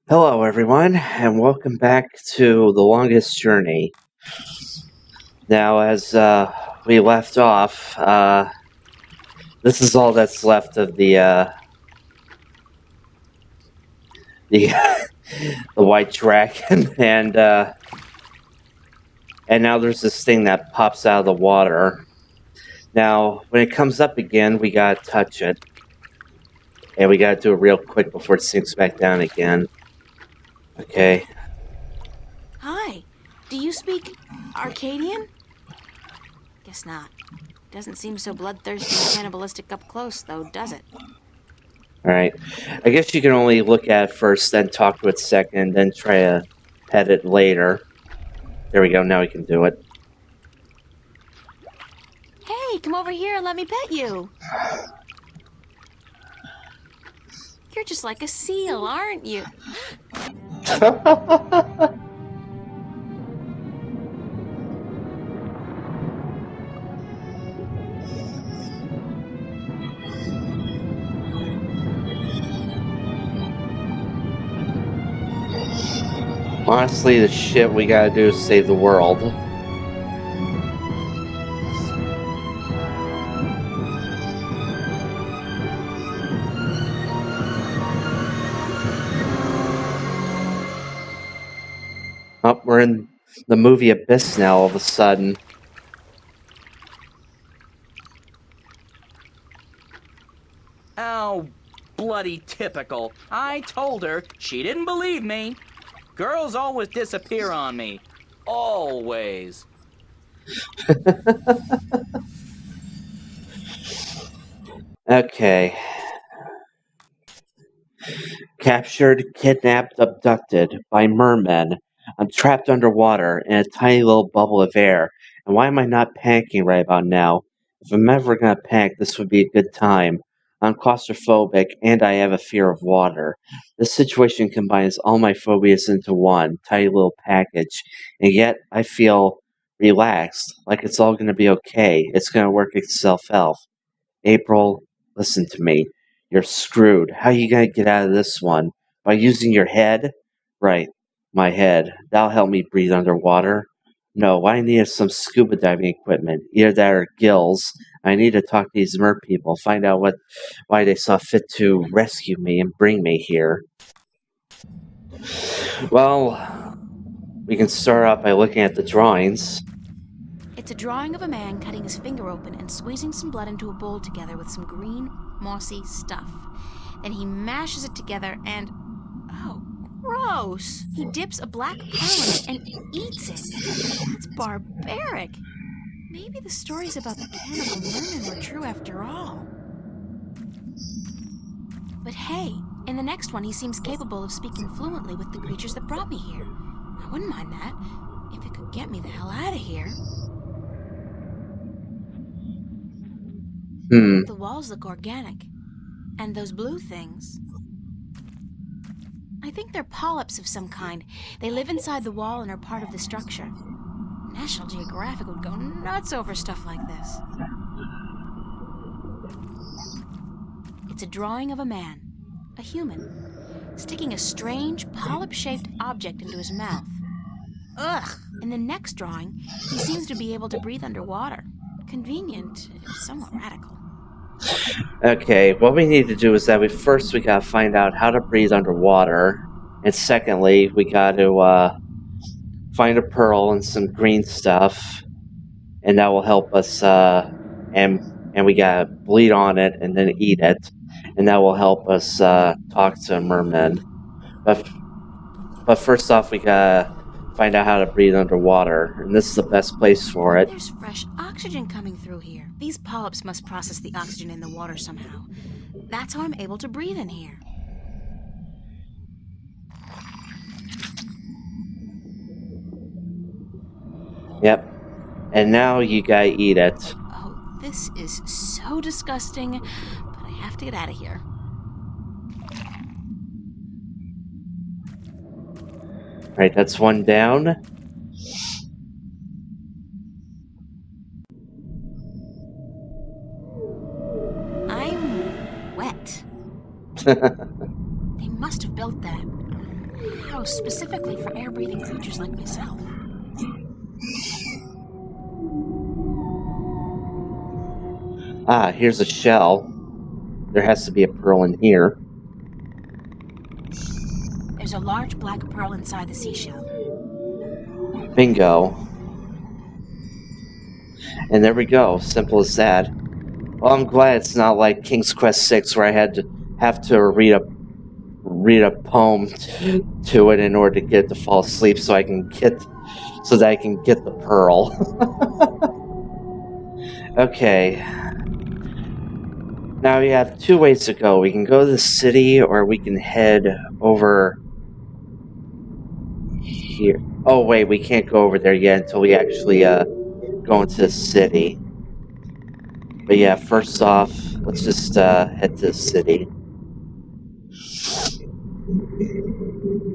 Hello, everyone, and welcome back to The Longest Journey. Now, as we left off, this is all that's left of the the white dragon, and now there's this thing that pops out of the water. Now, when it comes up again, we gotta touch it, and we gotta do it real quick before it sinks back down again. Okay. Hi. Do you speak Arcadian? Guess not. Doesn't seem so bloodthirsty and cannibalistic up close, though, does it? Alright. I guess you can only look at it first, then talk to it second, then try to pet it later. There we go, now we can do it. Hey, come over here and let me pet you. You're just like a seal, aren't you? Honestly, the shit we gotta do is save the world. Oh, we're in the movie Abyss now all of a sudden. Oh, bloody typical. I told her. She didn't believe me. Girls always disappear on me. Always. Okay. Captured, kidnapped, abducted by mermen. I'm trapped underwater in a tiny little bubble of air. And why am I not panicking right about now? If I'm ever gonna panic, this would be a good time. I'm claustrophobic and I have a fear of water. This situation combines all my phobias into one tiny little package, and yet I feel relaxed, like it's all gonna be okay. It's gonna work itself out. April, listen to me. You're screwed. How you gonna get out of this one? By using your head? Right, my head. That'll help me breathe underwater. No, what I need is some scuba diving equipment. Either that or gills. I need to talk to these mer people, find out why they saw fit to rescue me and bring me here. Well, we can start out by looking at the drawings. It's a drawing of a man cutting his finger open and squeezing some blood into a bowl together with some green, mossy stuff. Then he mashes it together and... oh, gross! He dips a black pearl in it and eats it. That's barbaric. Maybe the stories about the cannibal merman were true after all. But hey, in the next one he seems capable of speaking fluently with the creatures that brought me here. I wouldn't mind that, if it could get me the hell out of here. The walls look organic. And those blue things... I think they're polyps of some kind. They live inside the wall and are part of the structure. National Geographic would go nuts over stuff like this. It's a drawing of a man, a human, sticking a strange polyp-shaped object into his mouth. Ugh! In the next drawing, he seems to be able to breathe underwater. Convenient, somewhat radical. Okay, what we need to do is that we gotta find out how to breathe underwater, and secondly, we gotta find a pearl and some green stuff, and that will help us. And we gotta bleed on it and then eat it, and that will help us talk to a merman. But first off, we gotta find out how to breathe underwater, and this is the best place for it. There's fresh oxygen coming through here. These polyps must process the oxygen in the water somehow. That's how I'm able to breathe in here. Yep. And now you gotta eat it. Oh, this is so disgusting, but I have to get out of here. Alright, that's one down. I'm wet. They must have built that. house specifically for air-breathing creatures like myself. Ah, here's a shell. There has to be a pearl in here. There's a large black pearl inside the seashell. Bingo. And there we go. Simple as that. Well, I'm glad it's not like King's Quest 6 where I have to read a poem to it in order to get it to fall asleep so that I can get the pearl. Okay. Now we have two ways to go. We can go to the city or we can head over here. Oh wait, we can't go over there yet until we actually go into the city. But yeah, first off, let's just head to the city.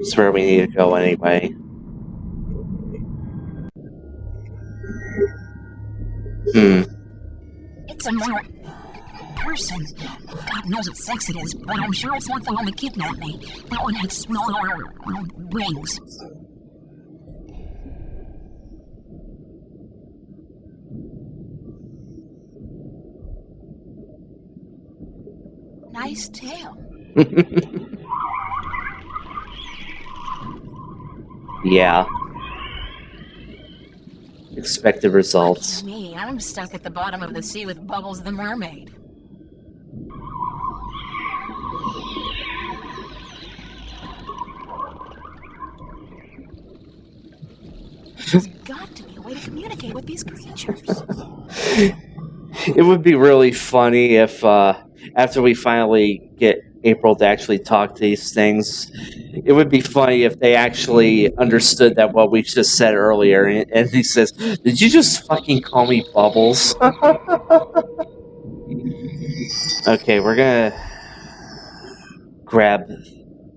It's where we need to go anyway. It's a more person. God knows what sex it is, but I'm sure it's not the one that kidnapped me. That one had smaller wings. Nice tail. Yeah. Expected results. Me, I'm stuck at the bottom of the sea with Bubbles the mermaid. There's got to be a way to communicate with these creatures. It would be really funny if, after we finally get April to actually talk to these things, it would be funny if they actually understood that what we just said earlier. And he says, "Did you just fucking call me Bubbles?" Okay, we're gonna grab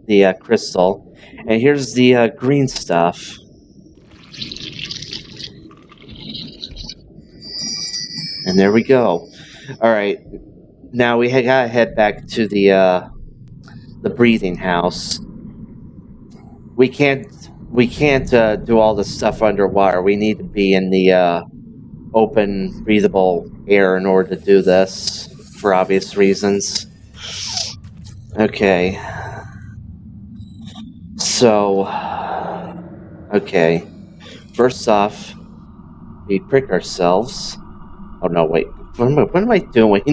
the crystal. And here's the green stuff. And there we go. Alright, now we gotta head back to the breathing house. We can't do all this stuff underwater. We need to be in the open, breathable air in order to do this, for obvious reasons. Okay. So, okay. First off, we prick ourselves. Oh no, wait. What am I doing?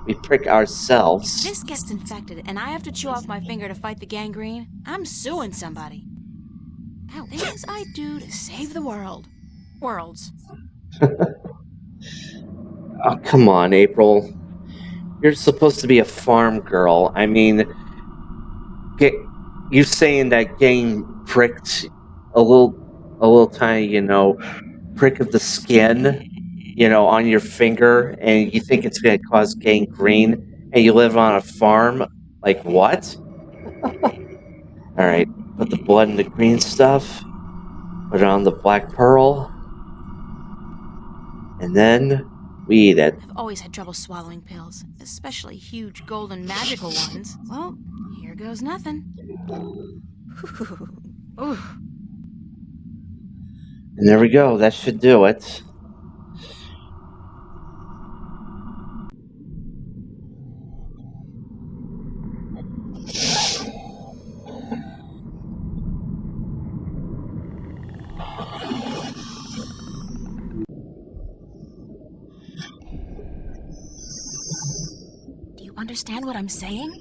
We prick ourselves. If this gets infected and I have to chew off my finger to fight the gangrene, I'm suing somebody. Now, things I do to save the world. Worlds. Oh, come on, April. You're supposed to be a farm girl. I mean, you saying that getting pricked a little tiny, prick of the skin, on your finger, and you think it's going to cause gangrene, and you live on a farm? Like, what? Alright, put the blood in the green stuff, put it on the black pearl, and then we eat it. I've always had trouble swallowing pills, especially huge golden magical ones. Well, here goes nothing. And there we go, that should do it. Understand what I'm saying?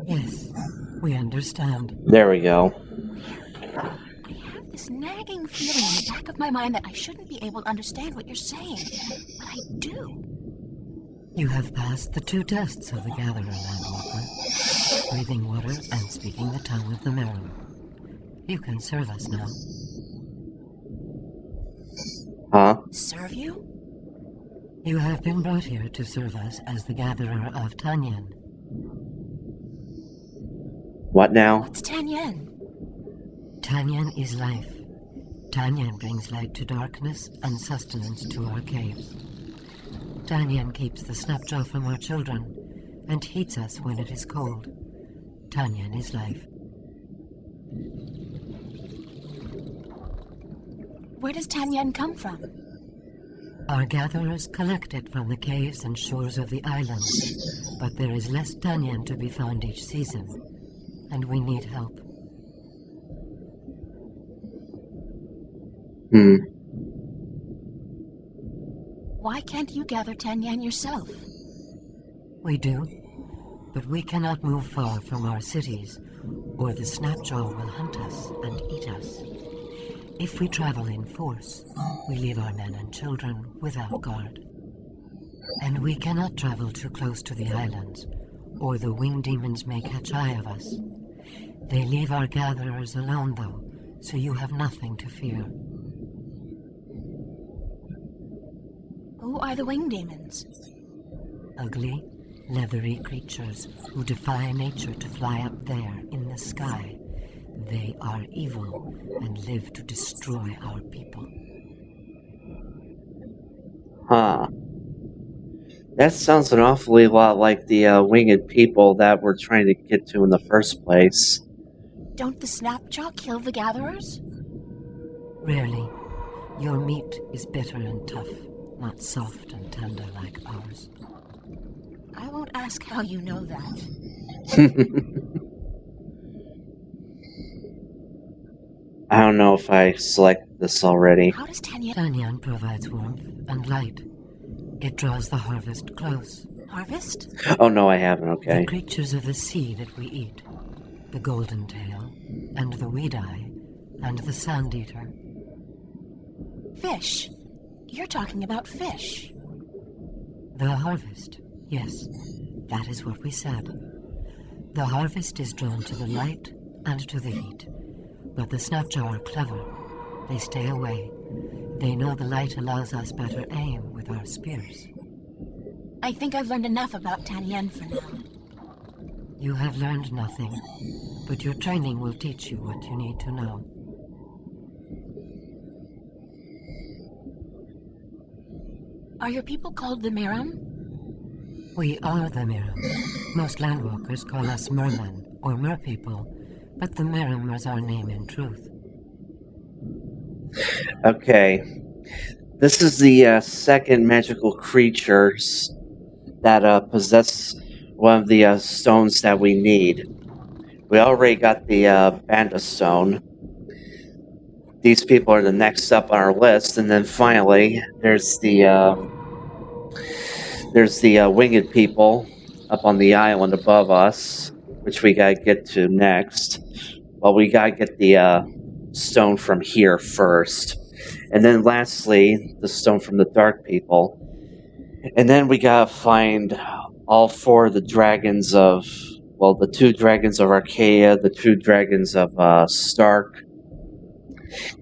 Yes, we understand. There we go. I have this nagging feeling in the back of my mind that I shouldn't be able to understand what you're saying, but I do. You have passed the 2 tests of the Gatherer, Landwalker. Breathing water and speaking the tongue of the Maerum. You can serve us now. Huh? Serve you? You have been brought here to serve us as the Gatherer of Tanyan. What now? What's Tanyan? Tanyan is life. Tanyan brings light to darkness and sustenance to our caves. Tanyan keeps the snapjaw from our children and heats us when it is cold. Tanyan is life. Where does Tanyan come from? Our gatherers collect it from the caves and shores of the islands, but there is less Tanyan to be found each season, and we need help. Why can't you gather Tanyan yourself? We do, but we cannot move far from our cities, or the Snapjaw will hunt us and eat us. If we travel in force, we leave our men and children without guard. And we cannot travel too close to the islands, or the winged demons may catch eye of us. They leave our gatherers alone, though, so you have nothing to fear. Who are the winged demons? Ugly, leathery creatures who defy nature to fly up there in the sky. They are evil and live to destroy our people. Huh. That sounds an awfully lot like the winged people that we're trying to get to in the first place. Don't the Snapjaw kill the gatherers? Rarely. Your meat is bitter and tough, not soft and tender like ours. I won't ask how you know that. I don't know if I selected this already. How does Tanyan Tanyan provides warmth and light. It draws the harvest close. harvest? Oh no, I haven't, The okay. creatures of the sea that we eat. The golden tail, and the weed-eye, and the sand-eater. Fish. You're talking about fish. The harvest, yes, that is what we said. The harvest is drawn to the light and to the heat. But the Snapjaw are clever. They stay away. They know the light allows us better aim with our spears. I think I've learned enough about Tanyan for now. You have learned nothing, but your training will teach you what you need to know. Are your people called the Maerum? We are the Maerum. Most landwalkers call us mermen, or merpeople, but the Maerum is our name in truth. Okay. This is the second magical creatures that possess one of the stones that we need. We already got the Banda Stone. These people are the next up on our list, and then finally, there's the winged people up on the island above us, which we gotta get to next. Well, we gotta get the stone from here first, and then lastly, the stone from the dark people, and then we gotta find all four of the dragons of, well, the two dragons of Arcadia, the two dragons of Stark.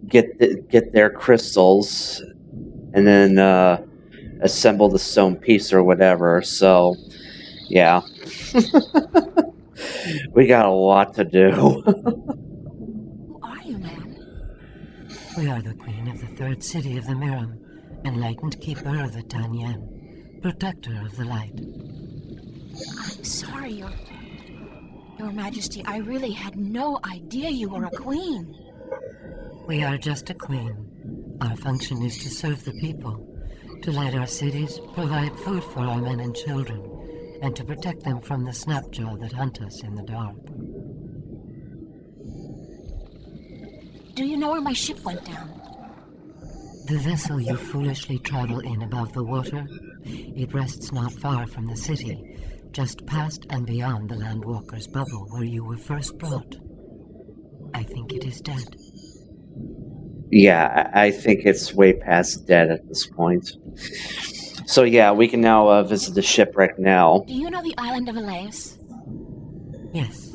Get their crystals, and then assemble the stone piece or whatever. So, yeah, we got a lot to do. Who are you, man? We are the queen of the third city of the Maerum, enlightened keeper of the Tanyan, protector of the light. I'm sorry, Your Majesty, I really had no idea you were a queen. We are just a queen. Our function is to serve the people, to light our cities, provide food for our men and children, and to protect them from the Snapjaw that hunt us in the dark. Do you know where my ship went down? The vessel you foolishly travel in above the water, it rests not far from the city, just past and beyond the Landwalker's bubble where you were first brought. I think it is dead. Yeah, I think it's way past dead at this point. So yeah, we can now visit the shipwreck now. Do you know the island of Elias? Yes,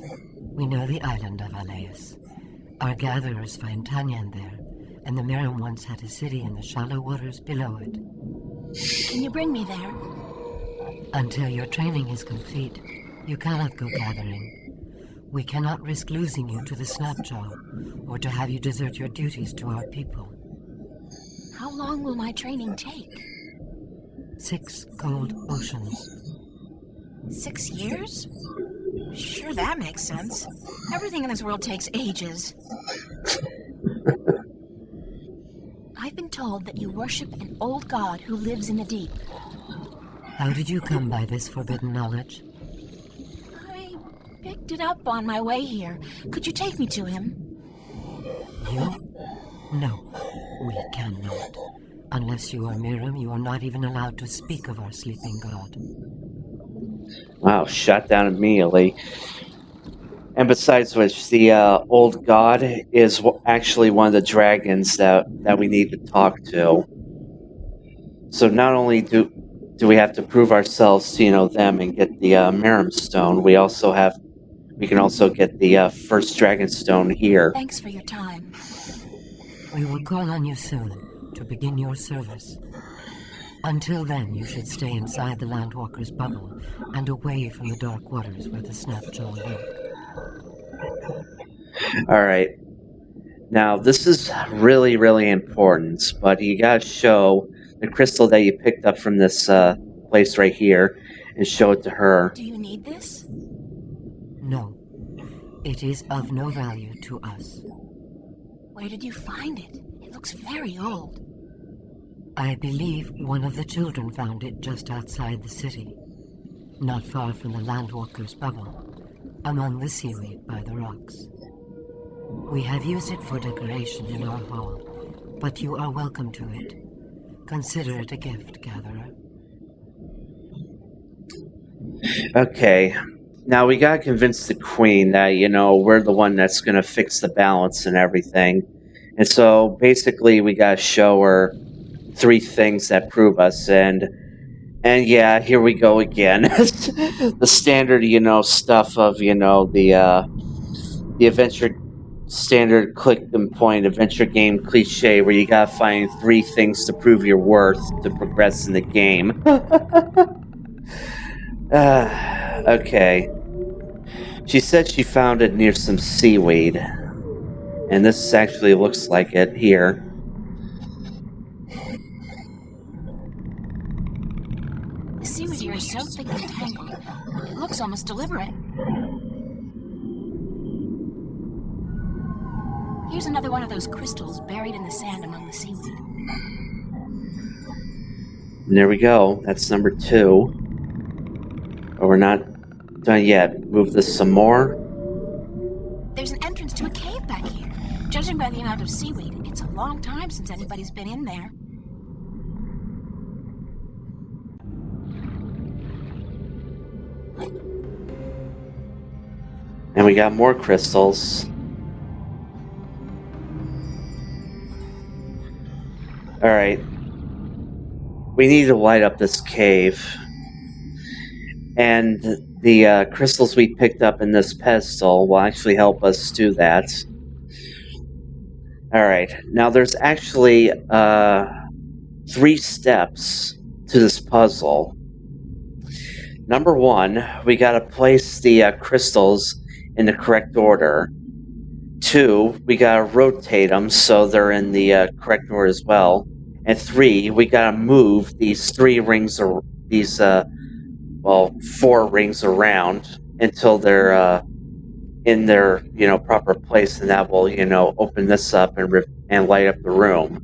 we know the island of Alais. Our gatherers find Tanyan there, and the Maerum once had a city in the shallow waters below it. Can you bring me there? Until your training is complete, you cannot go gathering. We cannot risk losing you to the Snapjaw, or to have you desert your duties to our people. How long will my training take? 6 cold oceans. 6 years? Sure, that makes sense. Everything in this world takes ages. I've been told that you worship an old god who lives in the deep. How did you come by this forbidden knowledge? I picked it up on my way here. Could you take me to him? You? No, we cannot. Unless you are Maerum, you are not even allowed to speak of our sleeping god. Wow, shot down immediately. And besides which, the old god is actually one of the dragons that we need to talk to. So not only do we have to prove ourselves to them and get the Maerum stone, we can also get the first dragon stone here. Thanks for your time. We will call on you soon to begin your service. Until then, you should stay inside the Landwalker's bubble and away from the dark waters where the Snapjaw lurk. Alright. Now, this is really, really important, but you gotta show the crystal that you picked up from this place right here and show it to her. Do you need this? No. It is of no value to us. Where did you find it? It looks very old. I believe one of the children found it just outside the city, not far from the Landwalker's bubble, among the seaweed by the rocks. We have used it for decoration in our hall, but you are welcome to it. Consider it a gift, Gatherer. Okay. Now we gotta convince the queen that, we're the one that's gonna fix the balance and everything. And so basically we gotta show her 3 things that prove us, and yeah, here we go again. The standard, stuff of, the adventure standard click and point adventure game cliche where you gotta find 3 things to prove your worth to progress in the game. Okay. She said she found it near some seaweed. And this actually looks like it here. The seaweed here is so thick and tangled, it looks almost deliberate. Here's another one of those crystals buried in the sand among the seaweed. And there we go. That's number 2. But we're not done yet. Move this some more. There's an entrance to a cave back here. Judging by the amount of seaweed, it's a long time since anybody's been in there. And we got more crystals. Alright. We need to light up this cave. And the crystals we picked up in this pedestal will actually help us do that. Alright. Now there's actually 3 steps to this puzzle. Number 1, we gotta place the crystals in the correct order. 2, we gotta rotate them so they're in the correct order as well. And 3, we gotta move these 3 rings, or these 4 rings around until they're in their proper place, and that will open this up and light up the room.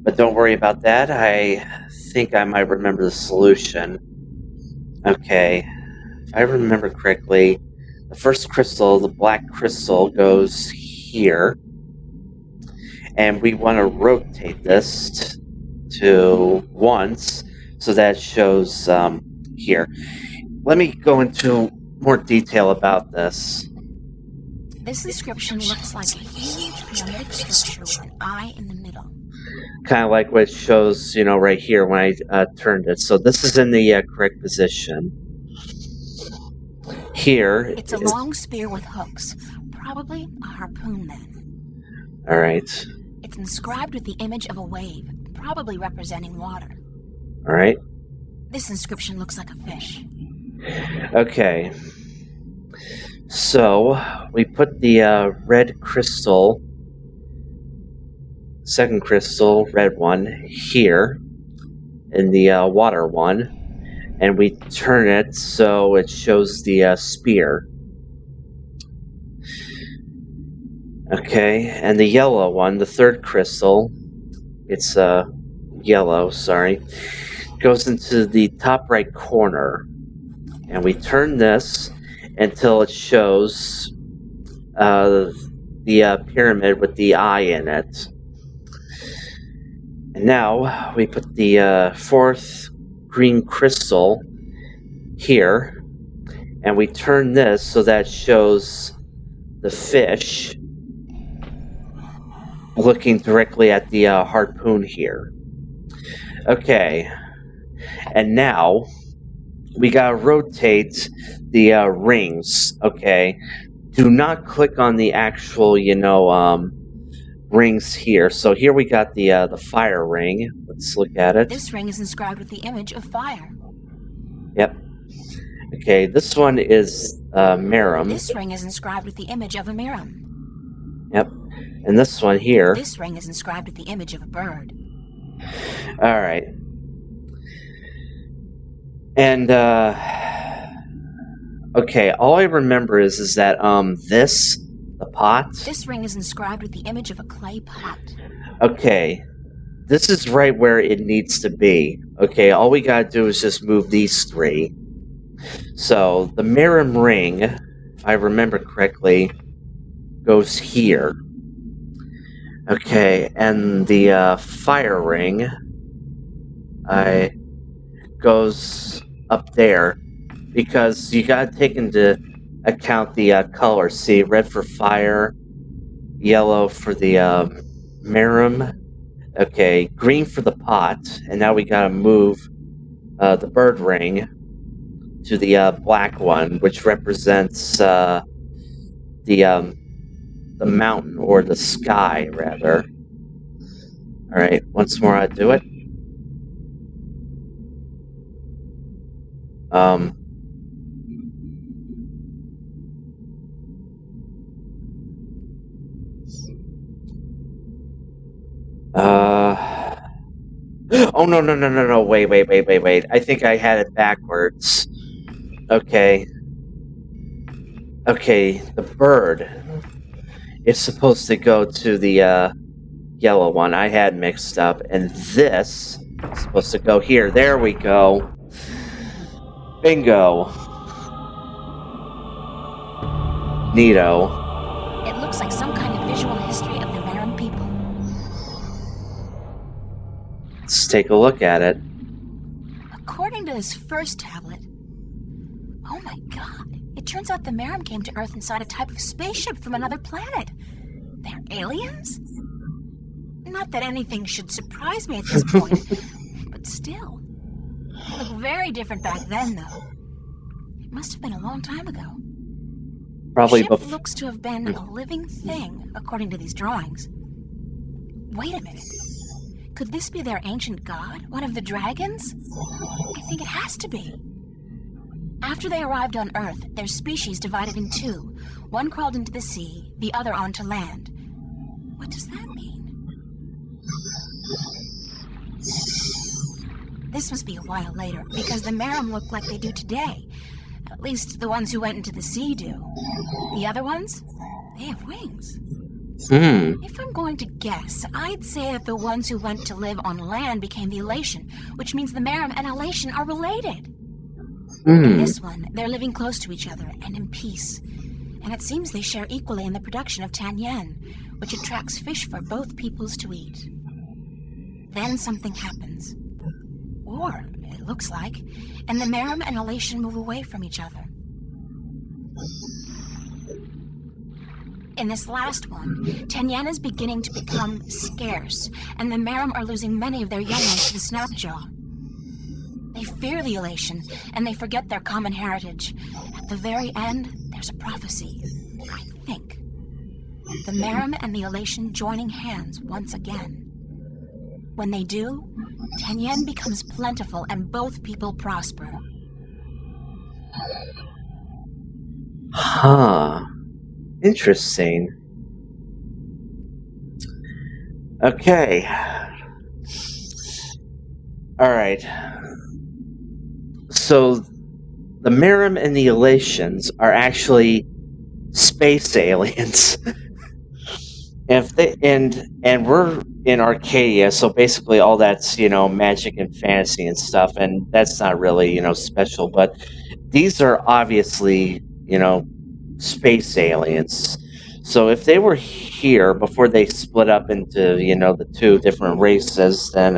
But don't worry about that. I think I might remember the solution. Okay, if I remember correctly, the first crystal, the black crystal, goes here. And we want to rotate this to once, so that shows here. Let me go into more detail about this. This inscription looks like a huge pyramidic structure with an eye in the middle. Kind of like what it shows, right here when I turned it. So this is in the correct position. Here, it's a long spear with hooks, probably a harpoon then. All right. It's inscribed with the image of a wave, probably representing water. All right. This inscription looks like a fish. Okay. So we put the red crystal, second crystal, red one, here in the water one. and we turn it so it shows the spear. Okay, and the yellow one, the third crystal, it's yellow, sorry, goes into the top right corner. And we turn this until it shows the pyramid with the eye in it. And now we put the fourth green crystal here, and we turn this so that shows the fish looking directly at the harpoon here. Okay, and now we gotta rotate the rings. Okay, do not click on the actual, rings here. So here we got the fire ring. Let's look at it. This ring is inscribed with the image of fire. Yep. Okay, this one is Maerum. This ring is inscribed with the image of a Maerum. Yep. And this one here. This ring is inscribed with the image of a bird. All right. And okay, all I remember is that this, the pot. This ring is inscribed with the image of a clay pot. Okay, this is right where it needs to be. Okay, all we gotta do is just move these three. So the Maerum ring, if I remember correctly, goes here. Okay, and the fire ring, goes up there, because you gotta take into account the colors. See, red for fire, yellow for the Maerum. Okay, green for the pot, and now we gotta move the bird ring to the black one, which represents the mountain, or the sky, rather. All right, once more, I do it. Oh, no, wait. I think I had it backwards. Okay. Okay, the bird is supposed to go to the yellow one. I had mixed up. And this is supposed to go here. There we go. Bingo. Neato. It looks like some kind of visual history of the Maerum people. Let's take a look at it. According to this first tablet, oh my god, it turns out the Maerum came to Earth inside a type of spaceship from another planet. They're aliens? Not that anything should surprise me at this point, but still. They look very different back then, though. It must have been a long time ago. Probably The ship looks to have been a living thing, according to these drawings. Wait a minute. Could this be their ancient god? One of the dragons? I think it has to be. After they arrived on Earth, their species divided in two. One crawled into the sea, the other onto land. What does that mean? This must be a while later, because the Maerum look like they do today. At least the ones who went into the sea do. The other ones? They have wings. If I'm going to guess, I'd say that the ones who went to live on land became the Alatien, which means the Maerum and Alatien are related. In this one, they're living close to each other and in peace. And it seems they share equally in the production of tan yen, which attracts fish for both peoples to eat. Then something happens. Or, it looks like, and the Maerum and Alatien move away from each other. In this last one, tan yen is beginning to become scarce, and the Maerum are losing many of their young ones to the snapjaw. They fear the Alatien, and they forget their common heritage. At the very end, there's a prophecy, I think. The Maerum and the Alatien joining hands once again. When they do, tan yen becomes plentiful and both people prosper. Huh. Interesting. Okay. Alright. So the Maerum and the Alatiens are actually space aliens. And we're in Arcadia, so basically all that's magic and fantasy and stuff, and that's not really special. But these are obviously space aliens. So if they were here before they split up into the two different races, then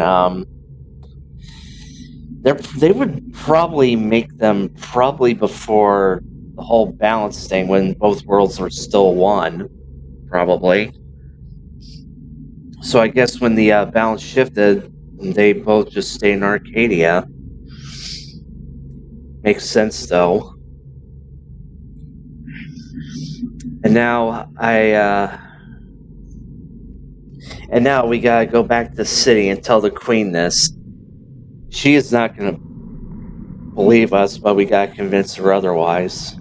they would probably make them probably before the whole balance thing, when both worlds were still one, probably. So I guess when the balance shifted, they both just stayed in Arcadia. Makes sense, though. And now and now we gotta go back to the city and tell the queen this. She is not gonna believe us, but we gotta convince her otherwise.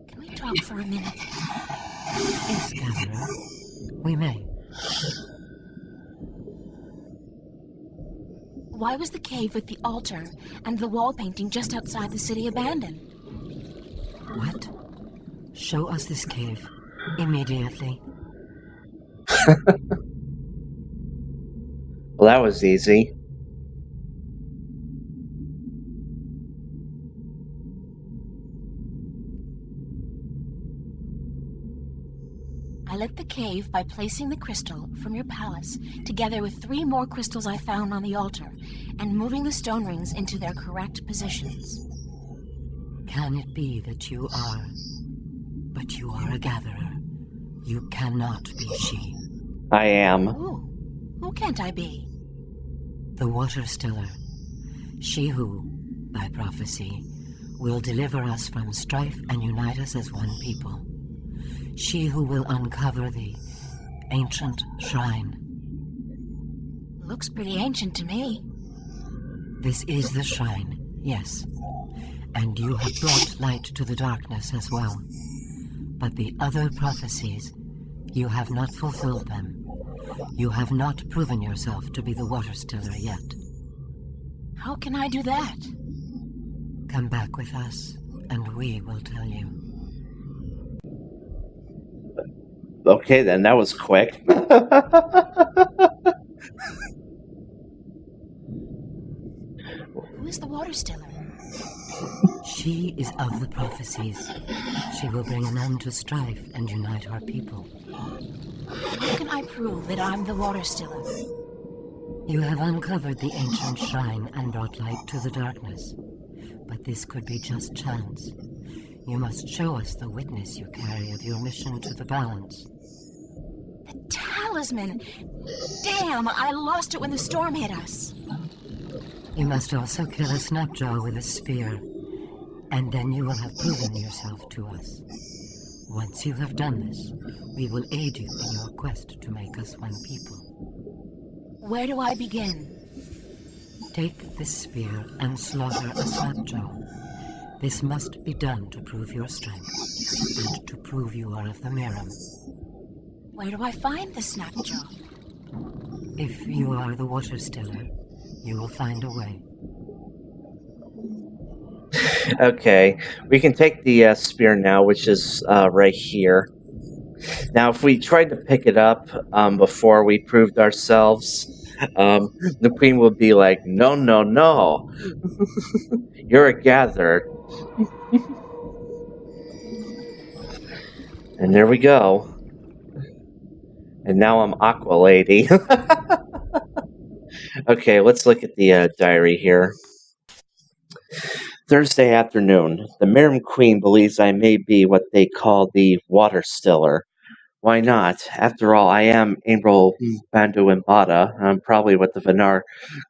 Can we talk for a minute? Yes, Gatherer. We may. Why was the cave with the altar and the wall painting just outside the city abandoned? What? Show us this cave. Immediately. Well, that was easy. I lit the cave by placing the crystal from your palace together with 3 more crystals I found on the altar and moving the stone rings into their correct positions. Can it be that you are... But you are a gatherer. You cannot be she. I am. Who can't I be? The Water Stiller. She who, by prophecy, will deliver us from strife and unite us as one people. She who will uncover the ancient shrine. Looks pretty ancient to me. This is the shrine, yes. And you have brought light to the darkness as well. But the other prophecies, you have not fulfilled them. You have not proven yourself to be the Water Stiller yet. How can I do that? Come back with us, and we will tell you. Okay, then, that was quick. Who is the Water Stiller? She is of the prophecies. She will bring an end to strife and unite our people. How can I prove that I'm the Water Stiller? You have uncovered the ancient shrine and brought light to the darkness. But this could be just chance. You must show us the witness you carry of your mission to the balance. The talisman! Damn, I lost it when the storm hit us. You must also kill a snapjaw with a spear, and then you will have proven yourself to us. Once you have done this, we will aid you in your quest to make us one people. Where do I begin? Take this spear and slaughter a snapjaw. This must be done to prove your strength, and to prove you are of the Maerum. Where do I find the snapjaw? If you are the Water Stiller, you will find a way. Okay, we can take the spear now, which is right here. Now, if we tried to pick it up before we proved ourselves, the queen would be like, no, no, no. You're a gatherer. And there we go. And now I'm Aqua Lady. Okay, let's look at the diary here. Thursday afternoon. The Maerum Queen believes I may be what they call the Water Stiller. Why not? After all, I am April Bandu Imbada. I'm probably what the Vanar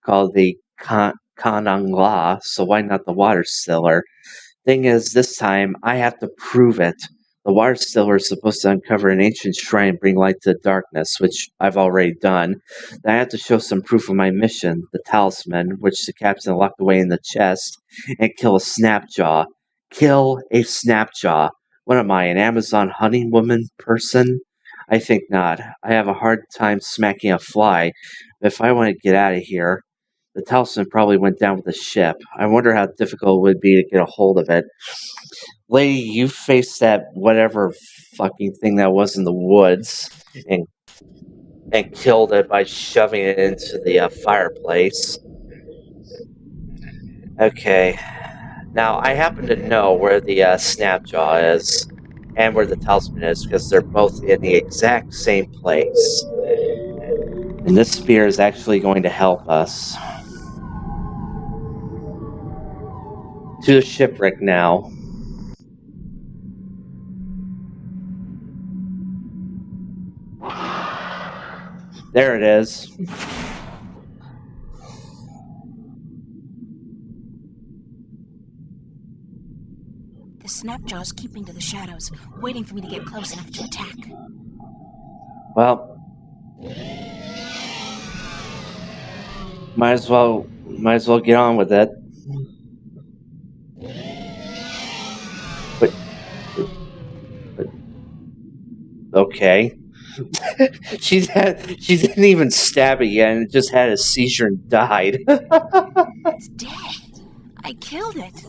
call the Kanangla, so why not the Water Stiller? Thing is, this time, I have to prove it. The Water Stiller is supposed to uncover an ancient shrine and bring light to the darkness, which I've already done. Then I have to show some proof of my mission, the talisman, which the captain locked away in the chest, and kill a snapjaw. Kill a snapjaw. What am I, an Amazon hunting woman person? I think not. I have a hard time smacking a fly. But if I want to get out of here, the talisman probably went down with the ship. I wonder how difficult it would be to get a hold of it. Lady, you faced that whatever fucking thing that was in the woods and killed it by shoving it into the fireplace. Okay. Now, I happen to know where the Snapjaw is and where the talisman is because they're both in the exact same place. And this spear is actually going to help us. To the shipwreck now. There it is. The Snapjaw's keeping to the shadows, waiting for me to get close enough to attack. Well, might as well get on with it. But okay. she didn't even stab it yet, and it just had a seizure and died. It's dead. I killed it.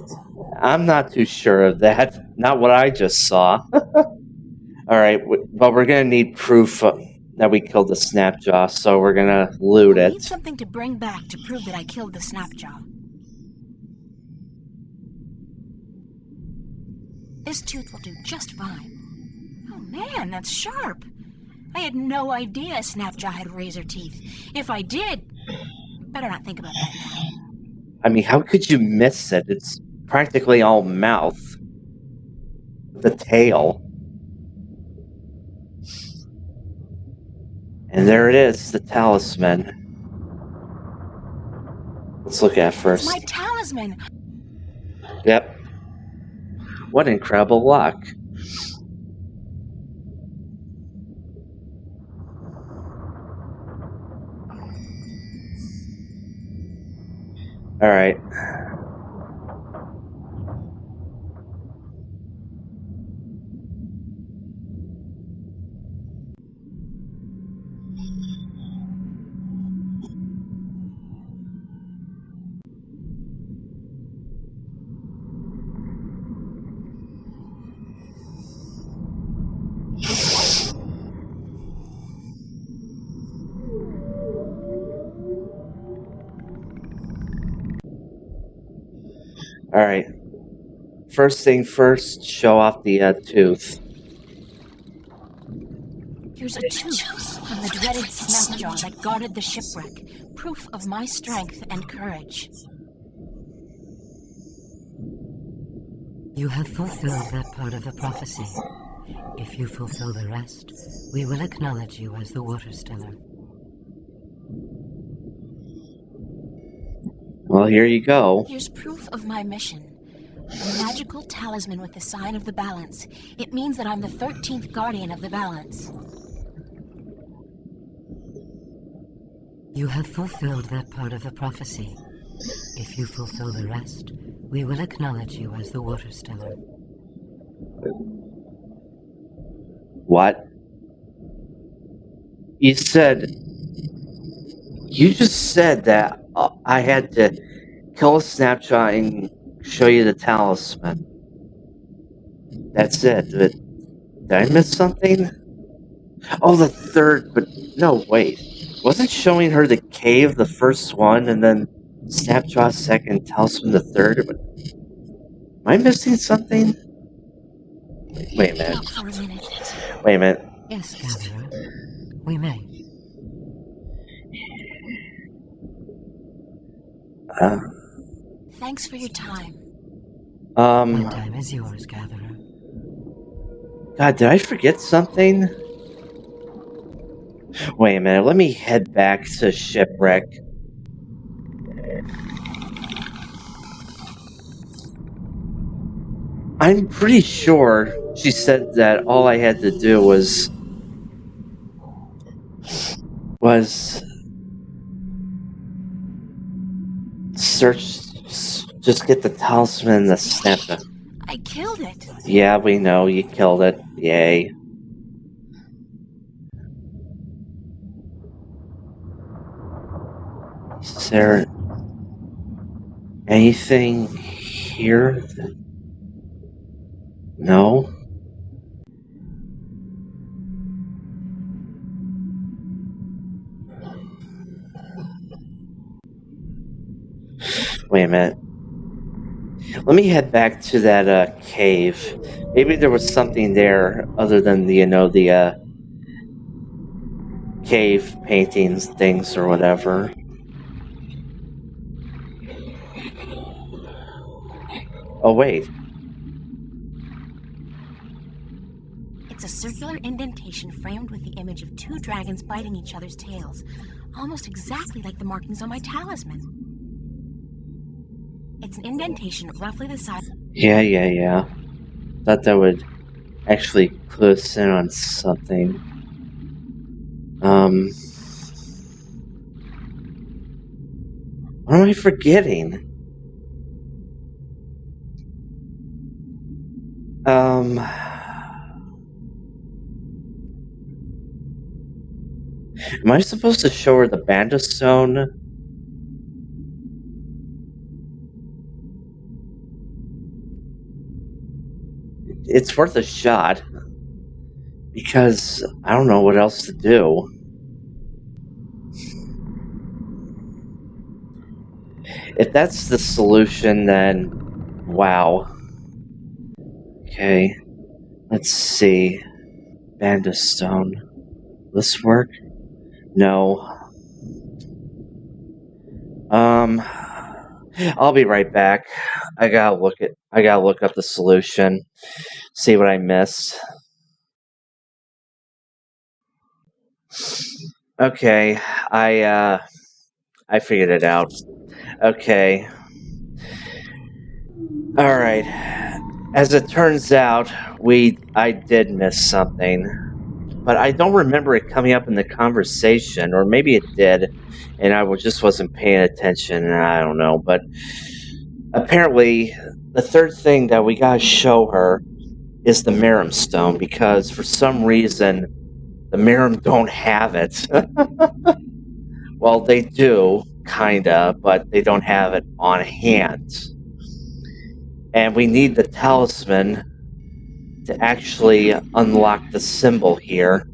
I'm not too sure of that. Not what I just saw. Alright, well, we're gonna need proof that we killed the Snapjaw, so we're gonna loot I it. need something to bring back to prove that I killed the Snapjaw. This tooth will do just fine. Oh man, that's sharp. I had no idea Snapjaw had razor teeth. If I did, better not think about that now. I mean, how could you miss it? It's practically all mouth. The tail. And there it is, the talisman. Let's look at it first. It's my talisman! Yep. What incredible luck. Alright. Alright. First thing first, show off the tooth. Here's a tooth from the dreaded Snapjaw that guarded the shipwreck. Proof of my strength and courage. You have fulfilled that part of the prophecy. If you fulfill the rest, we will acknowledge you as the Water Stiller. Well, here you go. Here's proof of my mission. A magical talisman with the sign of the balance. It means that I'm the 13th guardian of the balance. You have fulfilled that part of the prophecy. If you fulfill the rest, we will acknowledge you as the Water Stiller. What? You just said that I had to kill a Snapshot and show you the talisman. That's it. Did I miss something? Oh, the third, but no, wait. Wasn't showing her the cave the first one, and then Snapshot second, talisman the third? But am I missing something? Wait a minute. Talk for a minute. Wait a minute. Yes, Gatherer. We may. Thanks for your time. My time is yours, Gatherer. God, did I forget something? Wait a minute, let me head back to shipwreck. I'm pretty sure she said that all I had to do was search, just get the talisman and the snapshot. I killed it. Yeah, we know you killed it. Yay. Is there anything here? No? Wait a minute. Let me head back to that cave. Maybe there was something there other than the cave paintings, things, or whatever. Oh, wait. It's a circular indentation framed with the image of two dragons biting each other's tails, almost exactly like the markings on my talisman. It's an indentation roughly the size... Yeah. Thought that would actually clue us in on something. What am I forgetting? Am I supposed to show her the Bandit Stone? It's worth a shot. Because I don't know what else to do. If that's the solution, then wow. Okay. Let's see. Bandit Stone. This work? No. I'll be right back. I gotta look up the solution. See what I missed. Okay, I figured it out. Okay. Alright. As it turns out, I did miss something. But I don't remember it coming up in the conversation, or maybe it did, and I just wasn't paying attention, and I don't know. But apparently, the third thing that we gotta show her is the Maerum stone, because for some reason, the Maerum don't have it. Well, they do, kinda, but they don't have it on hand. And we need the talisman to actually unlock the symbol here.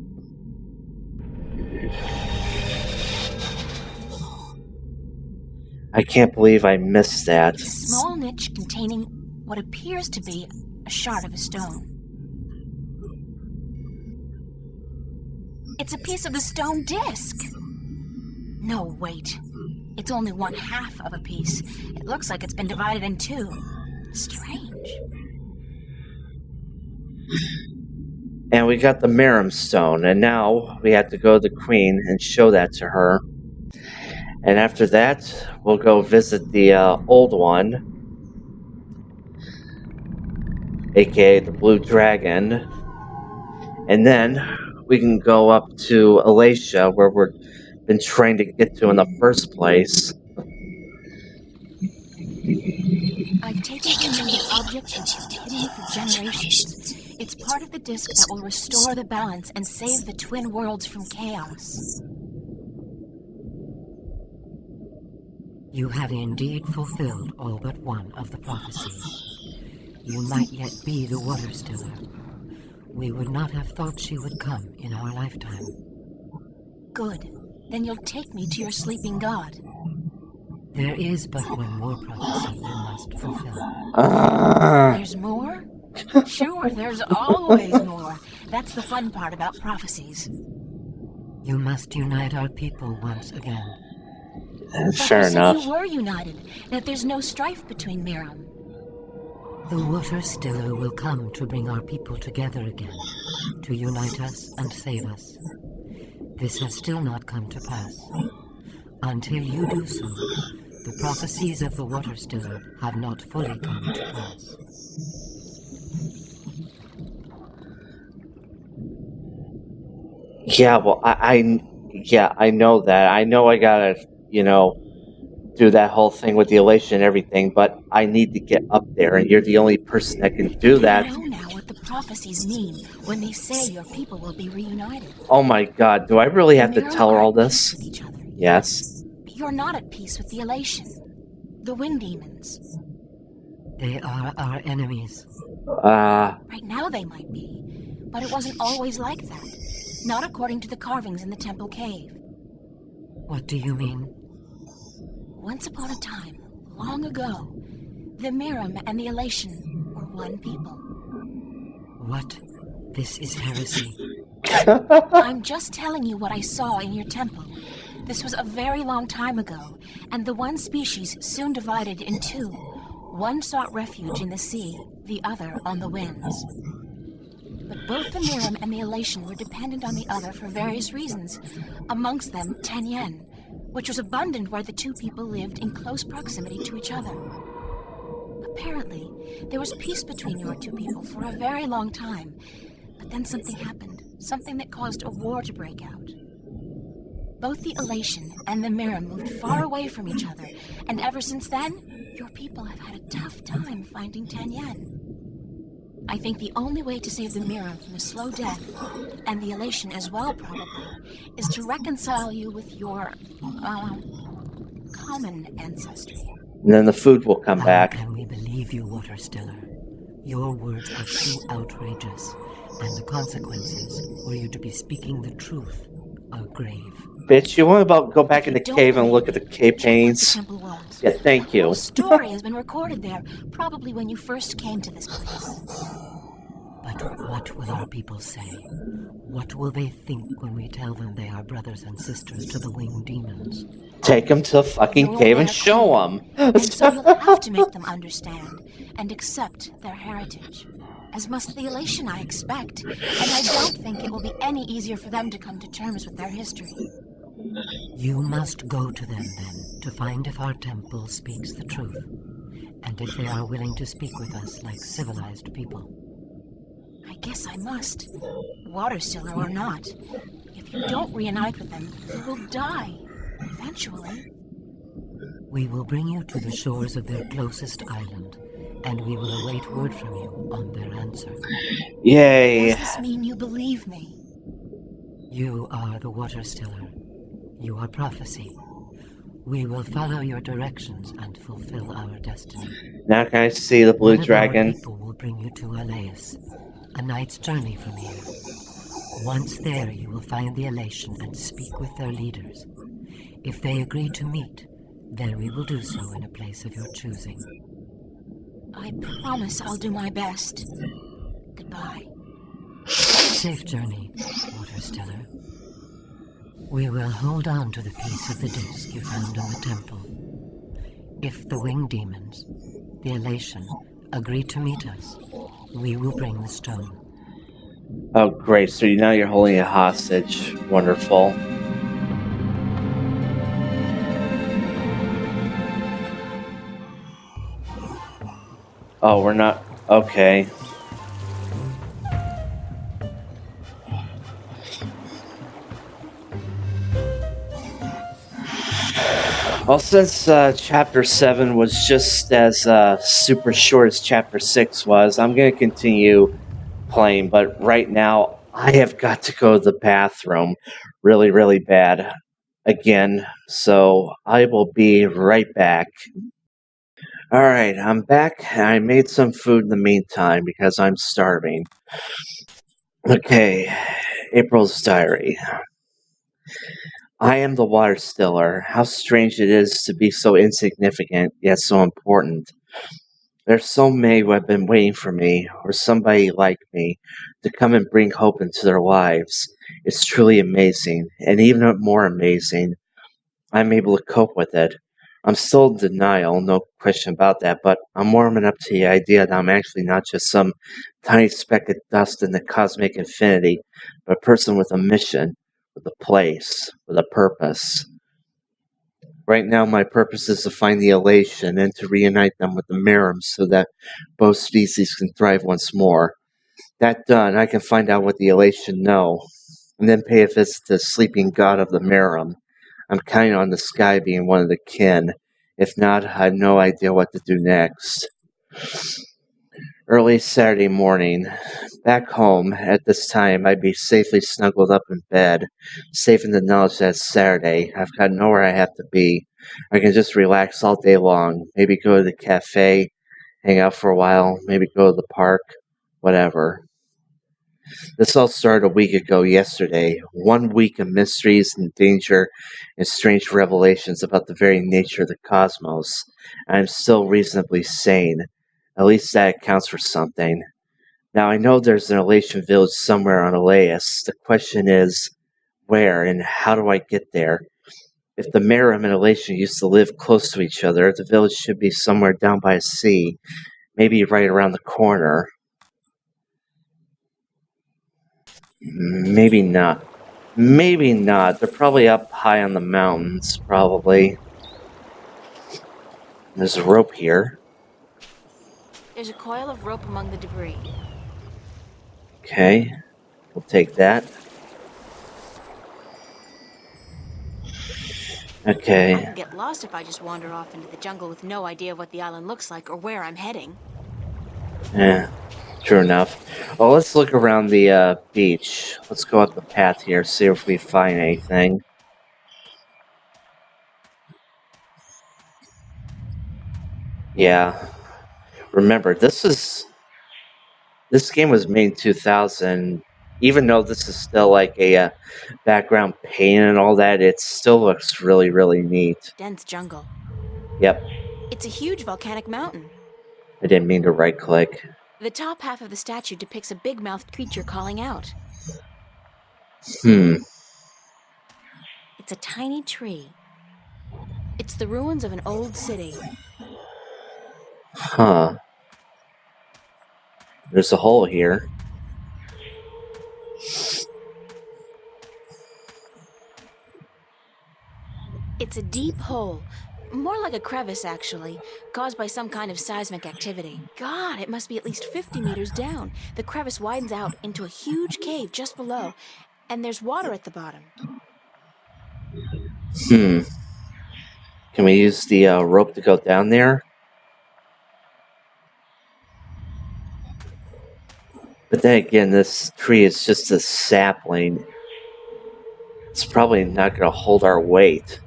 I can't believe I missed that. It's a small niche containing what appears to be a shard of a stone. It's a piece of the stone disc. No, wait. It's only one half of a piece. It looks like it's been divided in two. Strange. And we got the Maerum stone, and now we have to go to the Queen and show that to her. And after that, we'll go visit the old one, aka the Blue Dragon. And then we can go up to Alatien, where we've been trying to get to in the first place. I've taken from you the object you've kept hidden for generations. It's part of the disc that will restore the balance and save the twin worlds from chaos. You have indeed fulfilled all but one of the prophecies. You might yet be the Water Stiller. We would not have thought she would come in our lifetime. Good. Then you'll take me to your sleeping god. There is but one more prophecy you must fulfill. There's more? Sure, there's always more. That's the fun part about prophecies. You must unite our people once again. Fair enough. You were united, that there's no strife between Maerum. The Water Stiller will come to bring our people together again, to unite us and save us. This has still not come to pass. Until you do so, the prophecies of the Water Stiller have not fully come to pass. Yeah, well, I know that. I know I gotta, do that whole thing with the elation and everything, but I need to get up there, and you're the only person that can do that. You know now what the prophecies mean when they say your people will be reunited. Oh my god, do I really have to Maerum tell her are all at this? peace with each other. Yes. But you're not at peace with the Alatien, the wind demons. They are our enemies. Right now they might be, but it wasn't always like that. Not according to the carvings in the temple cave. What do you mean? Once upon a time, long ago, the Maerum and the Alatien were one people. What? This is heresy. I'm just telling you what I saw in your temple. This was a very long time ago, and the one species soon divided in two. One sought refuge in the sea, the other on the winds. But both the Maerum and the Alatien were dependent on the other for various reasons, amongst them Tenyen, which was abundant where the two people lived in close proximity to each other. Apparently, there was peace between your two people for a very long time, but then something happened, something that caused a war to break out. Both the Alatien and the Maerum moved far away from each other, and ever since then, your people have had a tough time finding Tenyen. I think the only way to save the Maerum from a slow death, and the Alatien as well probably, is to reconcile you with your, common ancestry. And then the food will come back. How can we believe you, Water Stiller? Your words are too outrageous, and the consequences, were you to be speaking the truth, are grave. Bitch, you want to go back in the cave and look at the cave paintings? Yeah, thank you. The story has been recorded there, probably when you first came to this place. But what will our people say? What will they think when we tell them they are brothers and sisters to the winged demons? Take them to the fucking cave and show them. And so you'll have to make them understand and accept their heritage. As must the Alatien, I expect. And I don't think it will be any easier for them to come to terms with their history. You must go to them, then, to find if our temple speaks the truth, and if they are willing to speak with us like civilized people. I guess I must. Water Stiller or not. If you don't reunite with them, you will die. Eventually. We will bring you to the shores of their closest island, and we will await word from you on their answer. Yay. Does this mean you believe me? You are the Water Stiller. You are prophecy. We will follow your directions and fulfill our destiny. Now can I see the blue dragon? Our people will bring you to Alais, a night's journey from here. Once there, you will find the Alatien and speak with their leaders. If they agree to meet, then we will do so in a place of your choosing. I promise I'll do my best. Goodbye. Safe journey, Water Stiller. We will hold on to the piece of the disc you found in the temple. If the winged demons, the Alatien, agree to meet us, we will bring the stone. Oh, great. So now you're holding a hostage. Wonderful. Oh, we're not... Okay. Well, since Chapter 7 was just as super short as Chapter 6 was, I'm going to continue playing, but right now, I have got to go to the bathroom really, really bad again, so I will be right back. Alright, I'm back. I made some food in the meantime because I'm starving. Okay, April's diary. I am the Water Stiller. How strange it is to be so insignificant, yet so important. There's so many who have been waiting for me, or somebody like me, to come and bring hope into their lives. It's truly amazing, and even more amazing, I'm able to cope with it. I'm still in denial, no question about that, but I'm warming up to the idea that I'm actually not just some tiny speck of dust in the cosmic infinity, but a person with a mission, with a place, with a purpose. Right now, my purpose is to find the Alatien and to reunite them with the Maerum so that both species can thrive once more. That done, I can find out what the Alatien know, and then pay a visit to the sleeping god of the Maerum. I'm counting on the sky being one of the kin. If not, I have no idea what to do next. Early Saturday morning. Back home, at this time, I'd be safely snuggled up in bed, safe in the knowledge that it's Saturday. I've got nowhere I have to be. I can just relax all day long. Maybe go to the cafe, hang out for a while, maybe go to the park, whatever. This all started a week ago yesterday. 1 week of mysteries and danger and strange revelations about the very nature of the cosmos. I'm still reasonably sane. At least that accounts for something. Now I know there's an Alatien village somewhere on Elias. The question is, where and how do I get there? If the Maerum and Alatien used to live close to each other, the village should be somewhere down by a sea, maybe right around the corner. Maybe not. Maybe not. They're probably up high on the mountains, probably. There's a rope here. There's a coil of rope among the debris. Okay, we'll take that. Okay. I could get lost if I just wander off into the jungle with no idea what the island looks like or where I'm heading. Yeah, true enough. Well, let's look around the beach. Let's go up the path here, see if we find anything. Yeah. Remember, this game was made in 2000. Even though this is still like a background paint and all that, it still looks really, really neat. Dense jungle. Yep. It's a huge volcanic mountain. I didn't mean to right-click. The top half of the statue depicts a big-mouthed creature calling out. It's a tiny tree. It's the ruins of an old city. Huh. There's a hole here. It's a deep hole. More like a crevice, actually, caused by some kind of seismic activity. God, it must be at least 50 meters down. The crevice widens out into a huge cave just below, and there's water at the bottom. Can we use the rope to go down there? But then again, this tree is just a sapling. It's probably not going to hold our weight.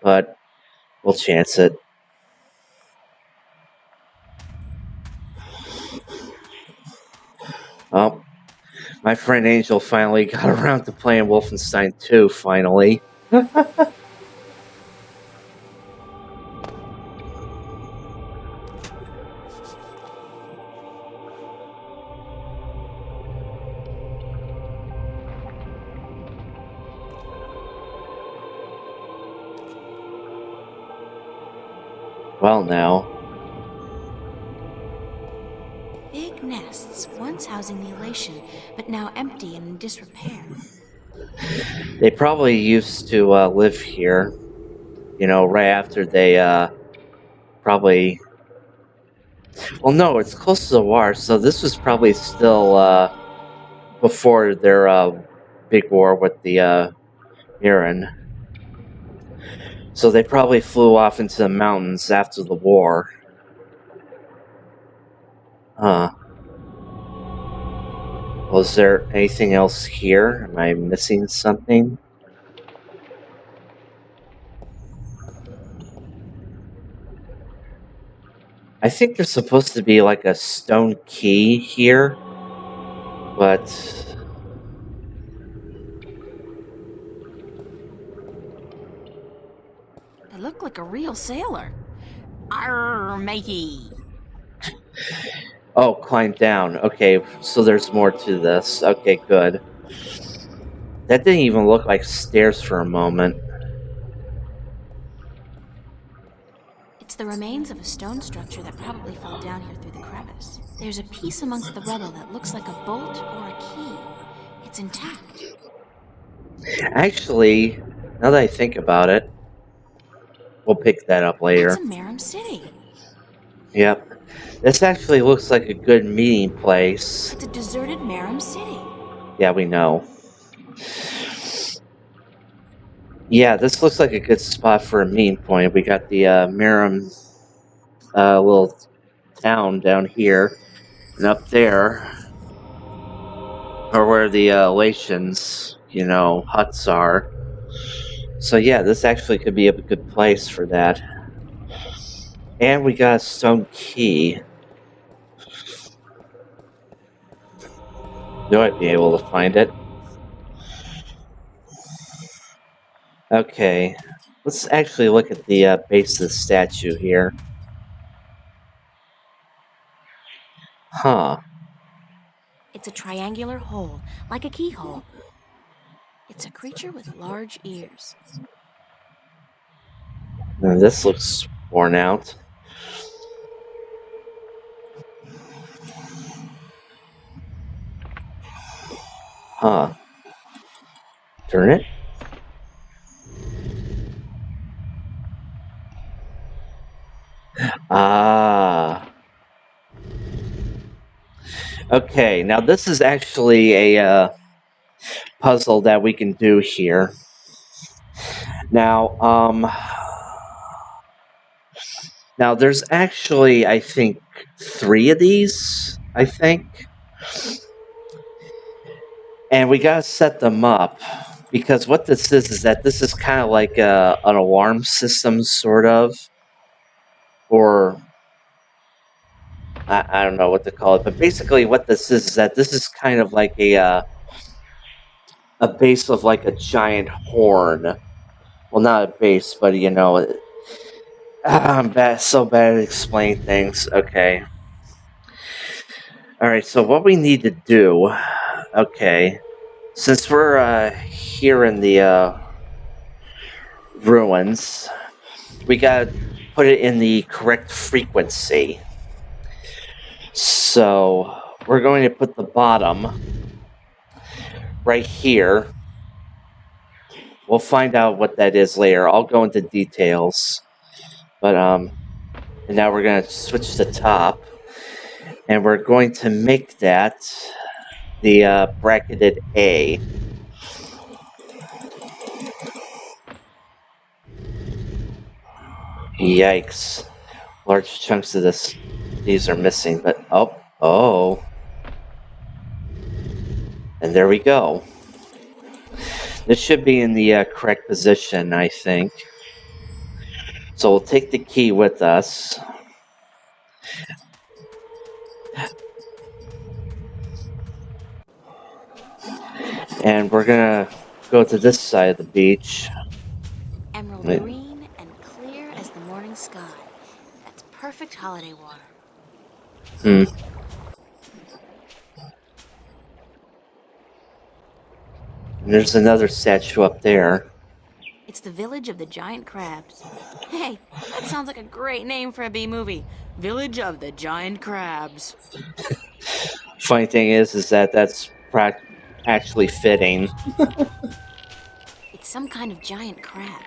But we'll chance it. Oh, my friend Angel finally got around to playing Wolfenstein 2, finally. Well, now. Big nests, once housing the Alatien, but now empty and in disrepair. They probably used to live here, you know, right after they probably... Well, no, it's close to the water, so this was probably still before their big war with the Maerum. So they probably flew off into the mountains after the war. Huh. Was there anything else here? Am I missing something? I think there's supposed to be like a stone key here, but... I look like a real sailor. Arr, matey. Oh, climb down. Okay, so there's more to this. Okay, good. That didn't even look like stairs for a moment. It's the remains of a stone structure that probably fell down here through the crevice. There's a piece amongst the rubble that looks like a bolt or a key. It's intact. Actually, now that I think about it, we'll pick that up later. It's a Maerum city. Yep. This actually looks like a good meeting place. It's a deserted Maerum city. Yeah, we know. Yeah, this looks like a good spot for a meeting point. We got the Maerum little town down here, and up there are where the Alatiens, huts are. So yeah, this actually could be a good place for that. And we got a stone key. You might be able to find it. Okay, let's actually look at the base of the statue here. Huh. It's a triangular hole, like a keyhole. It's a creature with large ears. Now this looks worn out. Huh. Turn it. Ah. Okay, now this is actually a puzzle that we can do here. Now, now there's actually, I think, 3 of these, I think. And we gotta set them up, because what this is that this is kind of like an alarm system, sort of. Or, I don't know what to call it, but basically what this is that this is kind of like a base of like a giant horn. Well, not a base, but I'm so bad at explaining things. Okay. Alright, so what we need to do, okay, since we're here in the ruins, we gotta put it in the correct frequency. So we're going to put the bottom right here. We'll find out what that is later. I'll go into details. But and now we're gonna switch the top, and we're going to make that the bracketed A. Yikes. Large chunks of these are missing, but oh. And there we go. This should be in the correct position, I think. So we'll take the key with us. And we're gonna go to this side of the beach. Emerald green and clear as the morning sky. That's perfect holiday water. Hmm. And there's another statue up there. It's the village of the giant crabs. Hey, that sounds like a great name for a B-movie. Village of the Giant Crabs. Funny thing is that that's actually fitting. It's some kind of giant crab.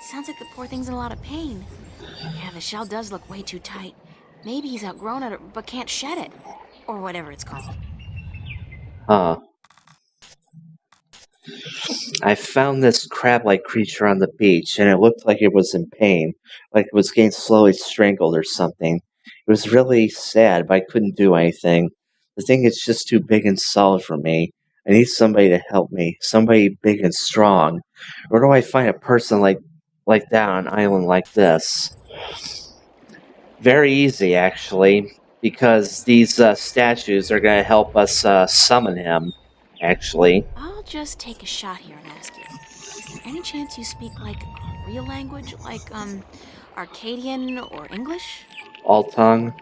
Sounds like the poor thing's in a lot of pain. Yeah, the shell does look way too tight. Maybe he's outgrown it, but can't shed it. Or whatever it's called. Huh. I found this crab-like creature on the beach, and it looked like it was in pain, like it was getting slowly strangled or something. It was really sad, but I couldn't do anything. The thing is just too big and solid for me. I need somebody to help me, somebody big and strong. Where do I find a person like that on an island like this? Very easy, actually, because these statues are going to help us summon him, actually. I'll just take a shot here and ask you. Is there any chance you speak, like, a real language? Like, Arcadian or English? All tongue.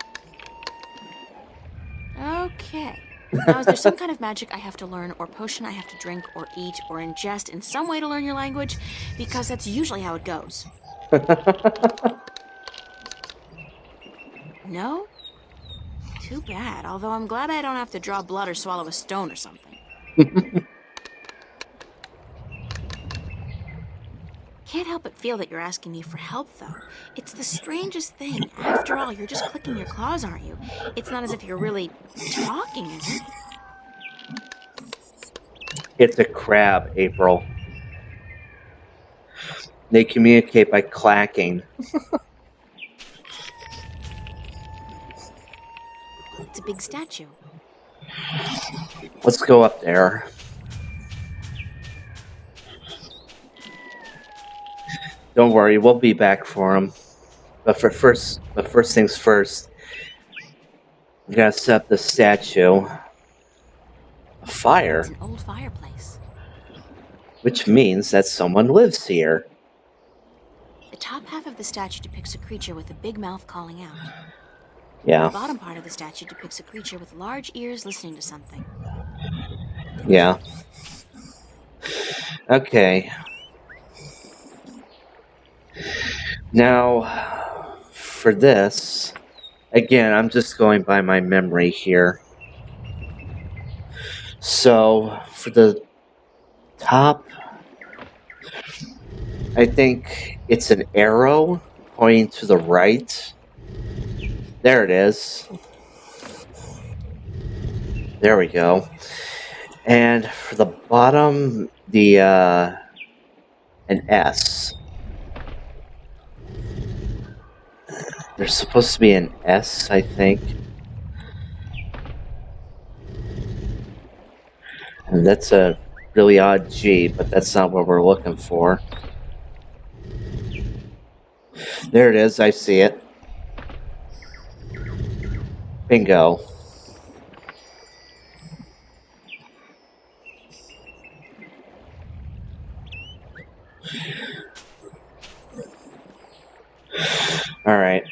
Okay. Now, is there some kind of magic I have to learn, or potion I have to drink, or eat, or ingest in some way to learn your language? Because that's usually how it goes. No? Too bad, although I'm glad I don't have to draw blood or swallow a stone or something. Can't help but feel that you're asking me for help, though. It's the strangest thing. After all, you're just clicking your claws, aren't you? It's not as if you're really talking, is it? It's a crab, April. They communicate by clacking. It's a big statue. Let's go up there. Don't worry, we'll be back for him. But first things first, we gotta set up the statue. A fire, It's an old fireplace. which means that someone lives here. The top half of the statue depicts a creature with a big mouth calling out. Yeah, The bottom part of the statue depicts a creature with large ears listening to something. yeah. Okay. Now, for this, again, I'm just going by my memory here. So, for the top, I think it's an arrow pointing to the right. There it is. There we go. And for the bottom, an S. There's supposed to be an S, I think. And that's a really odd G, but that's not what we're looking for. There it is, I see it. Bingo. Alright.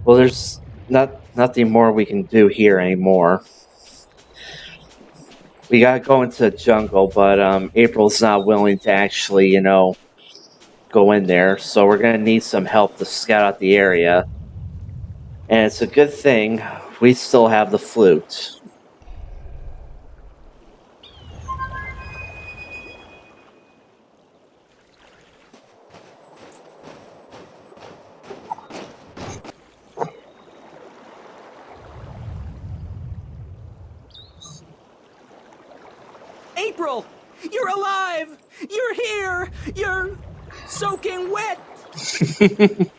Well, there's nothing more we can do here anymore. We gotta go into the jungle, but April's not willing to actually, go in there, so we're gonna need some help to scout out the area. And it's a good thing we still have the flute. April! You're alive! You're here! You're soaking wet!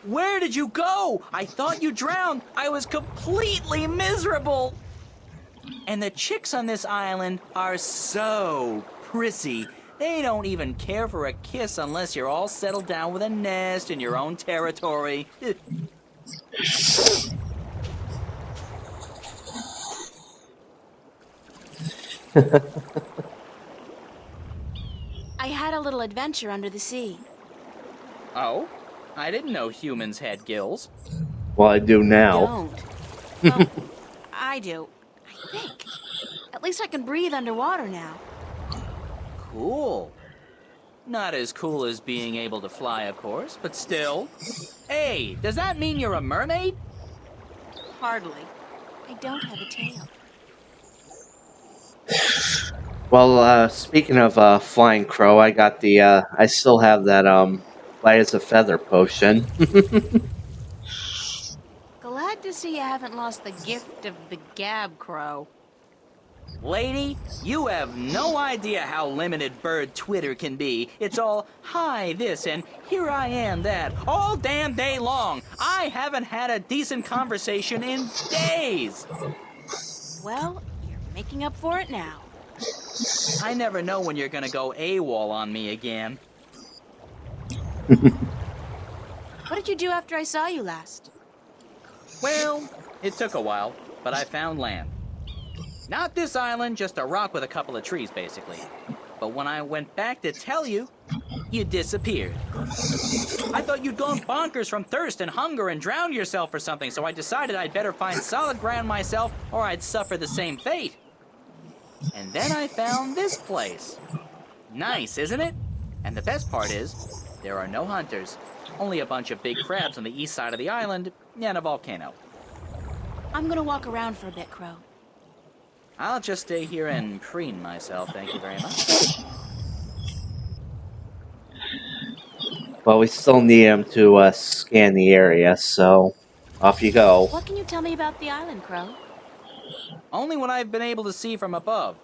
Where did you go? I thought you drowned. I was completely miserable. And the chicks on this island are so prissy. They don't even care for a kiss unless you're all settled down with a nest in your own territory. I had a little adventure under the sea. Oh? I didn't know humans had gills. Well, I do now. Don't. Well, I do. I think. At least I can breathe underwater now. Cool. Not as cool as being able to fly, of course, but still. Hey, does that mean you're a mermaid? Hardly. I don't have a tail. Well, speaking of flying crow, I got I still have that light as a feather potion. Glad to see you haven't lost the gift of the gab crow. Lady, you have no idea how limited bird Twitter can be. It's all, hi this and here I am that, all damn day long. I haven't had a decent conversation in days. Well, you're making up for it now. I never know when you're gonna go AWOL on me again. What did you do after I saw you last? Well, it took a while, but I found land. Not this island, just a rock with a couple of trees, basically. But when I went back to tell you, you disappeared. I thought you'd gone bonkers from thirst and hunger and drowned yourself or something, so I decided I'd better find solid ground myself or I'd suffer the same fate. And then I found this place. Nice, isn't it? And the best part is, there are no hunters. Only a bunch of big crabs on the east side of the island and a volcano. I'm gonna walk around for a bit, Crow. I'll just stay here and preen myself, thank you very much. Well, we still need him to scan the area, so off you go. What can you tell me about the island, Crow? Only what I've been able to see from above.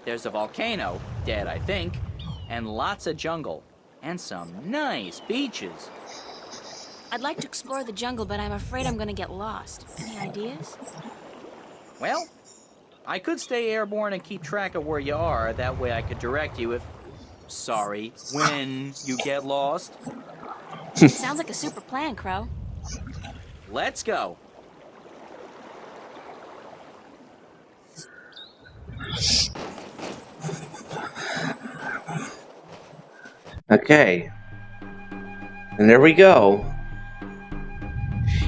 There's a volcano, dead I think, and lots of jungle. And some nice beaches. I'd like to explore the jungle, but I'm afraid I'm gonna get lost. Any ideas? Well, I could stay airborne and keep track of where you are. That way I could direct you if... Sorry, when you get lost. Sounds like a super plan, Crow. Let's go. Okay. And there we go.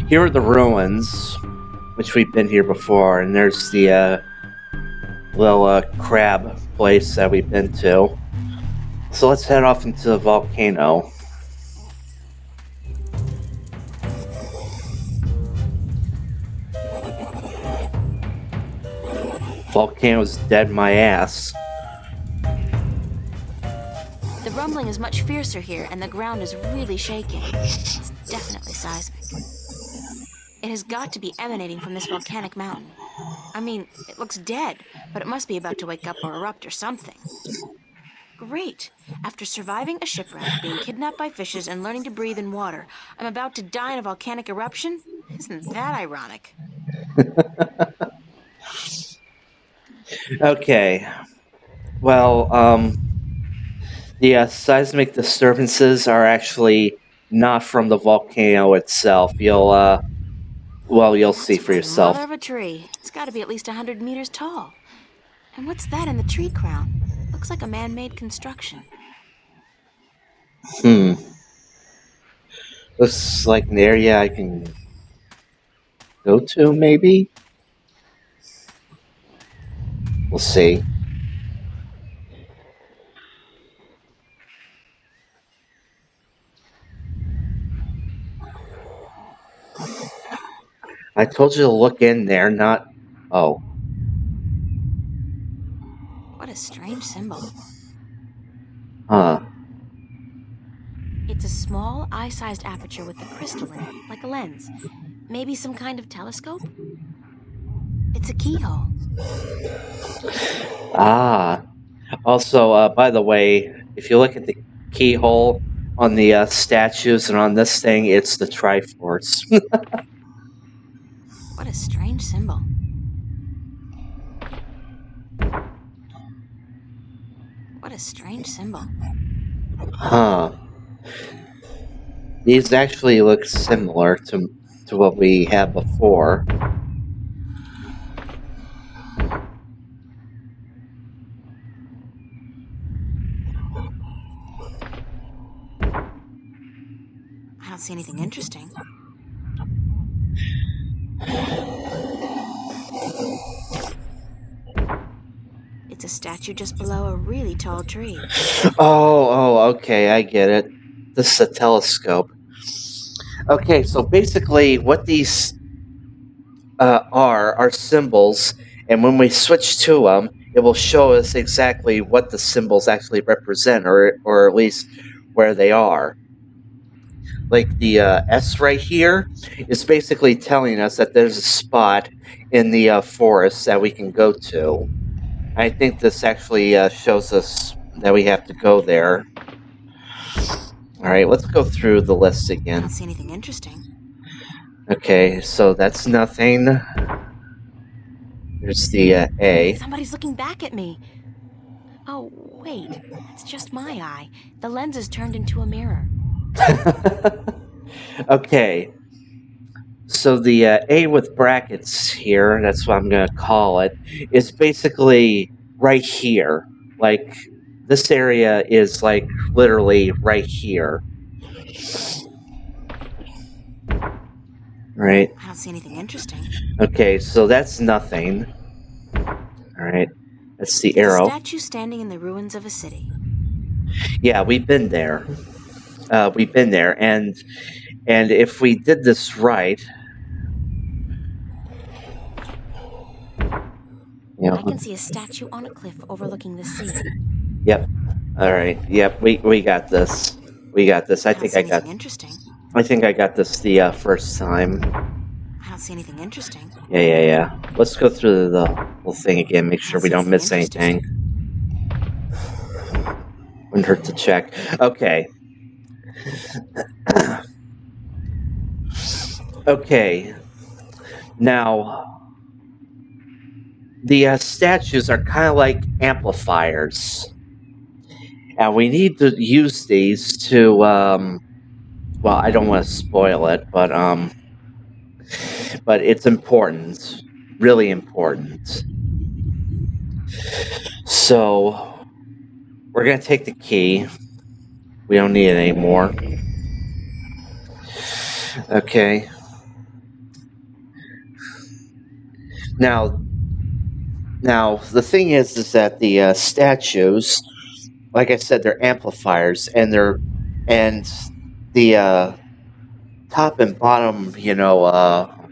Here are the ruins, which we've been here before, and there's the little crab place that we've been to. So let's head off into the volcano. Volcano's dead my ass. The rumbling is much fiercer here, and the ground is really shaking. It's definitely seismic. It has got to be emanating from this volcanic mountain. I mean, it looks dead, but it must be about to wake up or erupt or something. Great! After surviving a shipwreck, being kidnapped by fishes, and learning to breathe in water, I'm about to die in a volcanic eruption? Isn't that ironic? Okay. Well, the seismic disturbances are actually not from the volcano itself. You'll see for That's yourself. one mother of a tree. It's got to be at least 100 meters tall. And what's that in the tree crown? Looks like a man-made construction. Looks like an area I can go to, maybe? We'll see. I told you to look in there, not... Oh. What a strange symbol. Huh. It's a small, eye-sized aperture with a crystal in it, like a lens. Maybe some kind of telescope? It's a keyhole. Ah. Also, by the way, if you look at the keyhole on the statues and on this thing, it's the Triforce. What a strange symbol. What a strange symbol. Huh. These actually look similar to what we had before. I don't see anything interesting. It's a statue just below a really tall tree. Oh, okay, I get it. This is a telescope. Okay, so basically what these are symbols, and when we switch to them, it will show us exactly what the symbols actually represent, or at least where they are. Like the S right here is basically telling us that there's a spot in the forest that we can go to. I think this actually shows us that we have to go there. Alright, let's go through the list I again. don't see anything interesting. Okay, so that's nothing. There's the A. Somebody's looking back at me. Oh, wait. That's just my eye. The lens is turned into a mirror. Okay. So the A with brackets here, that's what I'm going to call it, is basically right here. Like, this area is like literally right here. Right. I don't see anything interesting. Okay, so that's nothing. Alright. That's the A arrow. statue standing in the ruins of a city. Yeah, we've been there. And if we did this right, you know, I can see a statue on a cliff overlooking the sea. Yep. All right. Yep. We got this. We got this. I think I got. Interesting. I think I got this the first time. I don't see anything interesting. Yeah. Let's go through the whole thing again. Make sure we don't miss anything. Wouldn't hurt to check. Okay. Okay, now the statues are kind of like amplifiers, and we need to use these to. Well, I don't want to spoil it, but it's important, really important. So we're gonna take the key. We don't need it anymore. Okay. Now, now the thing is that the statues, like I said, they're amplifiers, and the top and bottom,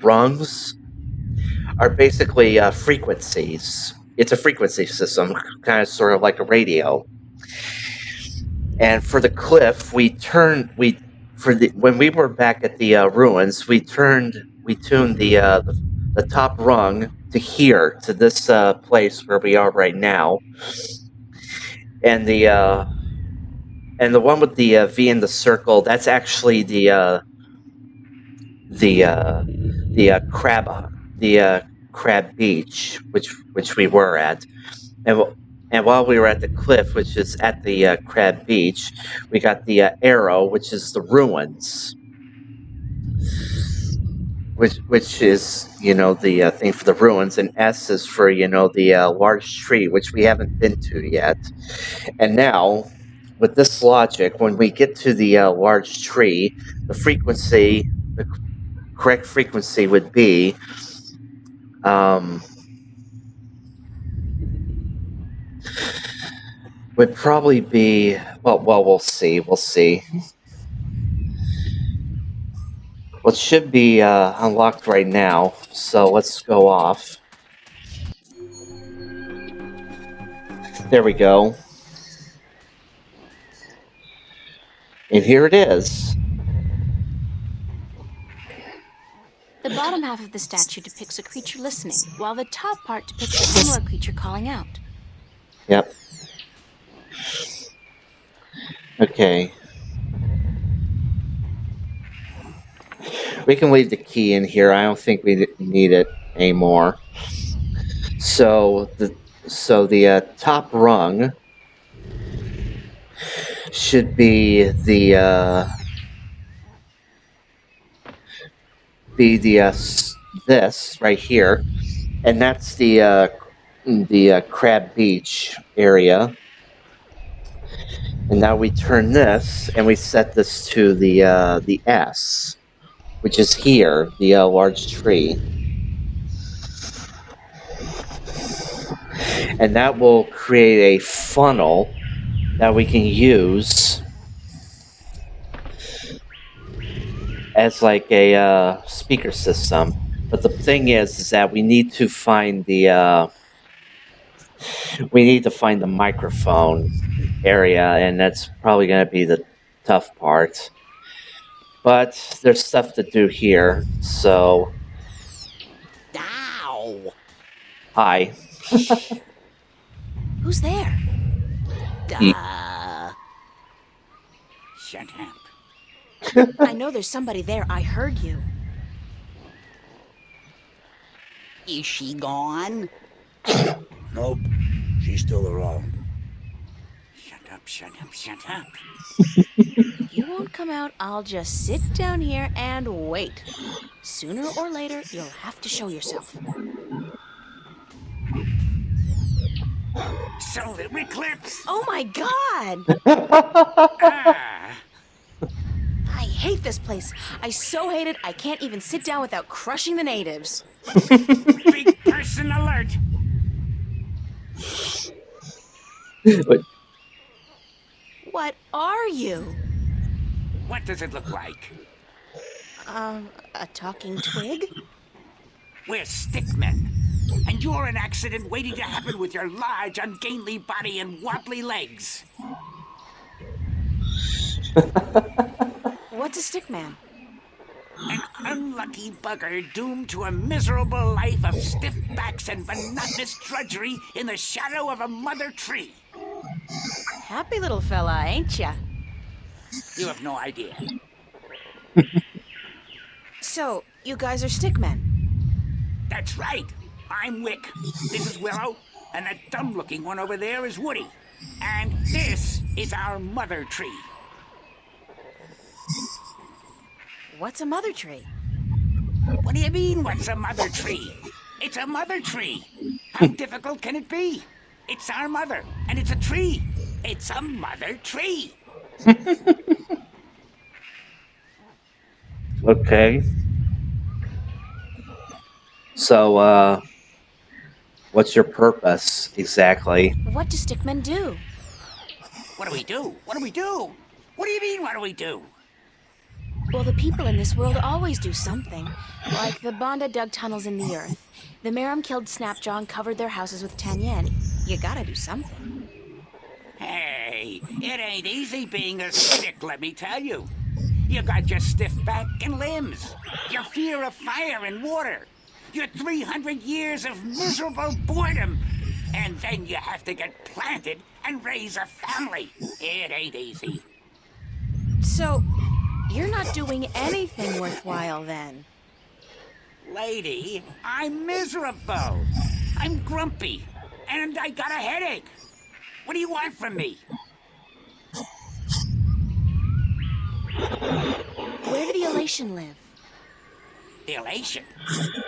rungs are basically frequencies. It's a frequency system, kind of sort of like a radio. And for the cliff, when we were back at the ruins, we tuned the top rung to here, to this place where we are right now, and the one with the V in the circle, that's actually the crab beach, which we were at, and while we were at the cliff, which is at the crab beach, we got the arrow, which is the ruins, which is the thing for the ruins, and S is for the large tree, which we haven't been to yet. And now, with this logic, when we get to the large tree, the correct frequency would be would probably be we'll see. Well, it should be unlocked right now, so let's go off. There we go. And here it is. The bottom half of the statue depicts a creature listening, while the top part depicts a similar creature calling out. Yep. Okay. We can leave the key in here. I don't think we need it anymore. So the top rung should be this right here, and that's the crab beach area. And now we turn this and we set this to the S, which is here, the large tree. And that will create a funnel that we can use as like a speaker system. But the thing is that we need to find the microphone area, and that's probably going to be the tough part. But there's stuff to do here, so... Ow! Hi. Who's there? Shut up. I know there's somebody there. I heard you. Is she gone? Nope, she's still around. Shut up, shut up, shut up. If you won't come out, I'll just sit down here and wait. Sooner or later, you'll have to show yourself. Solar eclipse! Oh my god! Ah! I hate this place. I so hate it, I can't even sit down without crushing the natives. Big person alert! What are you? What does it look like? A talking twig? We're stickmen. And you're an accident waiting to happen with your large, ungainly body and wobbly legs. What's a stickman? An unlucky bugger doomed to a miserable life of stiff backs and monotonous drudgery in the shadow of a mother tree. Happy little fella, ain't ya? You have no idea. So, you guys are stickmen. That's right. I'm Wick. This is Willow, and that dumb-looking one over there is Woody. And this is our mother tree. What's a mother tree? What do you mean, what's a mother tree? It's a mother tree. How difficult can it be? It's our mother, and it's a tree. It's a mother tree. Okay. So, what's your purpose exactly? What do stickmen do? What do we do? What do we do? What do you mean, what do we do? Well, the people in this world always do something. Like the Banda dug tunnels in the earth. The Maerum killed Snapjaw and covered their houses with Tanyen. You gotta do something. Hey, it ain't easy being a stick, let me tell you. You got your stiff back and limbs, your fear of fire and water, your 300 years of miserable boredom, and then you have to get planted and raise a family. It ain't easy. So, you're not doing anything worthwhile then. Lady, I'm miserable. I'm grumpy, and I got a headache. What do you want from me? Where do the Alatien live? The Alatien?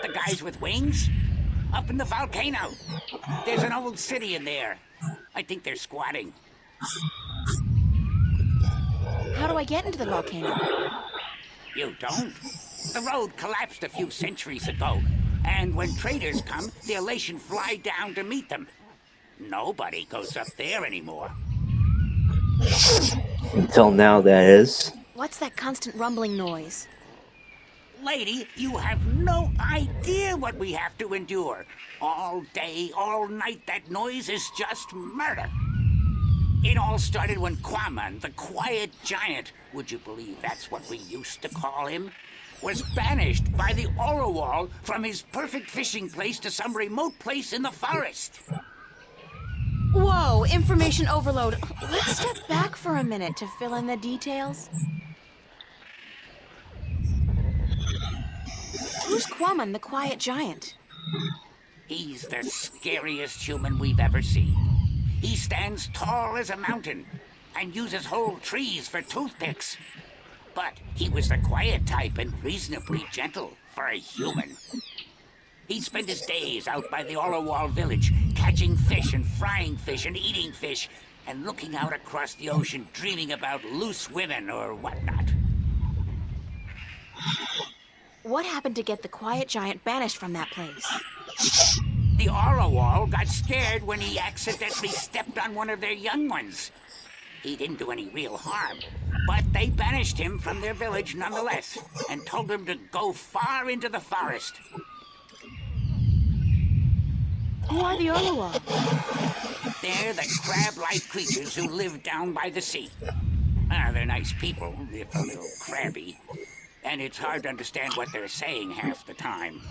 The guys with wings? Up in the volcano. There's an old city in there. I think they're squatting. How do I get into the volcano? You don't? The road collapsed a few centuries ago, and when traders come, the Alatien fly down to meet them. Nobody goes up there anymore. Until now, that is. What's that constant rumbling noise? Lady, you have no idea what we have to endure. All day, all night, that noise is just murder. It all started when Kwaman, the quiet giant, would you believe that's what we used to call him, was banished by the Orowal from his perfect fishing place to some remote place in the forest. Whoa, information overload. Let's step back for a minute to fill in the details. Who's Kwaman, the quiet giant? He's the scariest human we've ever seen. He stands tall as a mountain and uses whole trees for toothpicks. But he was the quiet type and reasonably gentle for a human. He'd spend his days out by the Orowal village, catching fish and frying fish and eating fish, and looking out across the ocean, dreaming about loose women or whatnot. What happened to get the quiet giant banished from that place? The Orowal got scared when he accidentally stepped on one of their young ones. He didn't do any real harm, but they banished him from their village nonetheless, and told him to go far into the forest. Who are the Orowal? They're the crab-like creatures who live down by the sea. They're nice people, if a little crabby. And it's hard to understand what they're saying half the time.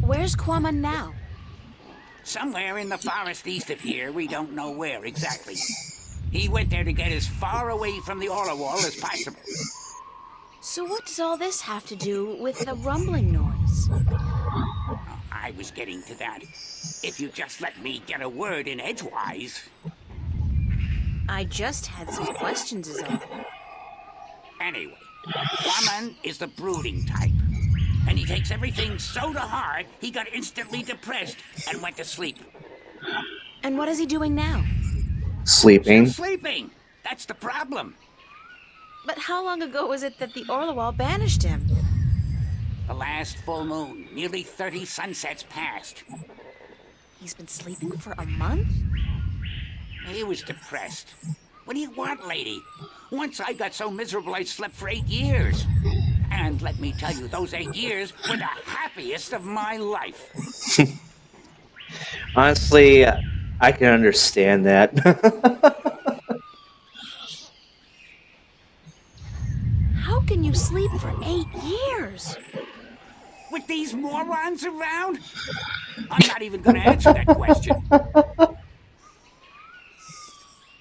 Where's Kwaman now? Somewhere in the forest east of here, we don't know where exactly. He went there to get as far away from the Orowal as possible. So what does all this have to do with the rumbling noise? I was getting to that. If you just let me get a word in edgewise. I just had some questions is all. Anyway, Kwaman is the brooding type. And he takes everything so to heart, he got instantly depressed and went to sleep. And what is he doing now? Sleeping. Still sleeping! That's the problem. But how long ago was it that the Orowal banished him? The last full moon, nearly 30 sunsets passed. He's been sleeping for a month? He was depressed. What do you want, lady? Once I got so miserable I slept for 8 years. And let me tell you, those 8 years were the happiest of my life. Honestly, I can understand that. How can you sleep for 8 years? With these morons around? I'm not even going to answer that question.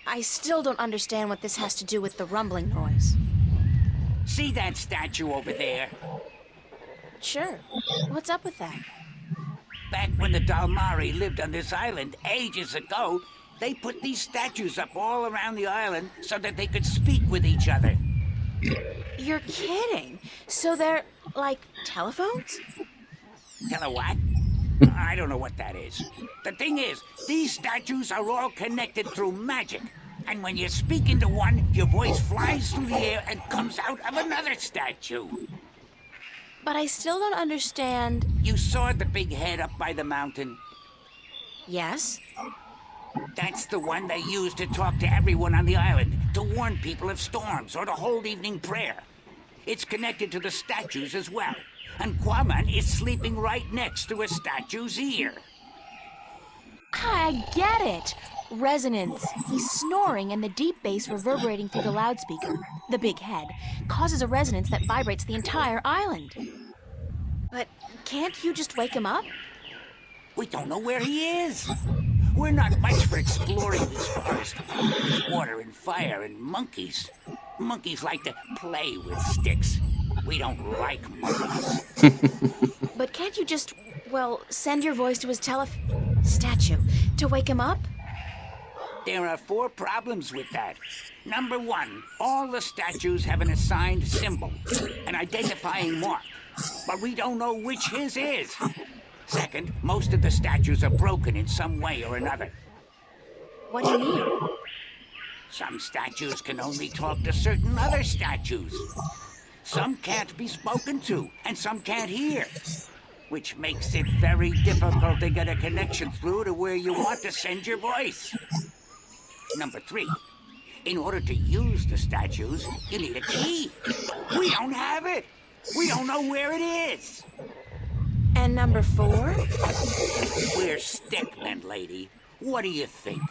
I I still don't understand what this has to do with the rumbling noise. See that statue over there? Sure. What's up with that? Back when the Dalmari lived on this island ages ago, they put these statues up all around the island so that they could speak with each other. You're kidding. So they're like telephones? Tell her what? I don't know what that is. The thing is, these statues are all connected through magic. And when you speak into one, your voice flies through the air and comes out of another statue. But I still don't understand. You saw the big head up by the mountain? Yes? That's the one they use to talk to everyone on the island, to warn people of storms or to hold evening prayer. It's connected to the statues as well. And Quaman is sleeping right next to a statue's ear. I get it. Resonance. He's snoring and the deep bass reverberating through the loudspeaker, the big head, causes a resonance that vibrates the entire island. But can't you just wake him up? We don't know where he is. We're not much for exploring this forest. There's water and fire and monkeys. Monkeys like to play with sticks. We don't like monkeys. But can't you just, well, send your voice to his statue to wake him up? There are 4 problems with that. Number 1, all the statues have an assigned symbol, an identifying mark, but we don't know which his is. Second, most of the statues are broken in some way or another. What do you mean? Some statues can only talk to certain other statues. Some can't be spoken to, and some can't hear, which makes it very difficult to get a connection through to where you want to send your voice. Number 3, in order to use the statues, you need a key. We don't have it. We don't know where it is. And number 4? We're stickmen, lady. What do you think?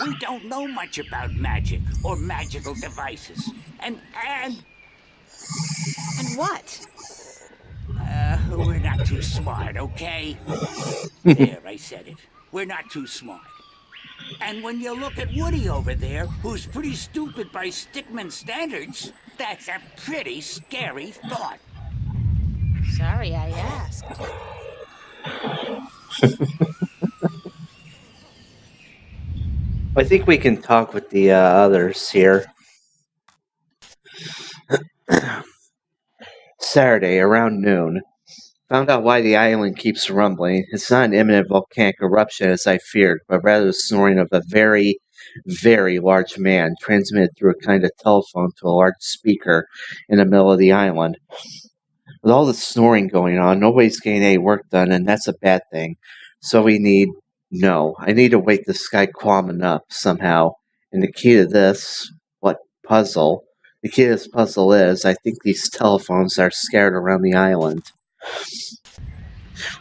We don't know much about magic or magical devices. And what? we're not too smart, okay? There, I said it. We're not too smart. And when you look at Woody over there, who's pretty stupid by stickman standards, that's a pretty scary thought. Sorry I asked. I think we can talk with the others here. Saturday, around noon. Found out why the island keeps rumbling. It's not an imminent volcanic eruption as I feared, but rather the snoring of a very, very large man transmitted through a kind of telephone to a large speaker in the middle of the island. With all the snoring going on, nobody's getting any work done, and that's a bad thing. So I need to wake this guy Quaman up somehow. And the key to this, the key to this puzzle is, I think these telephones are scattered around the island.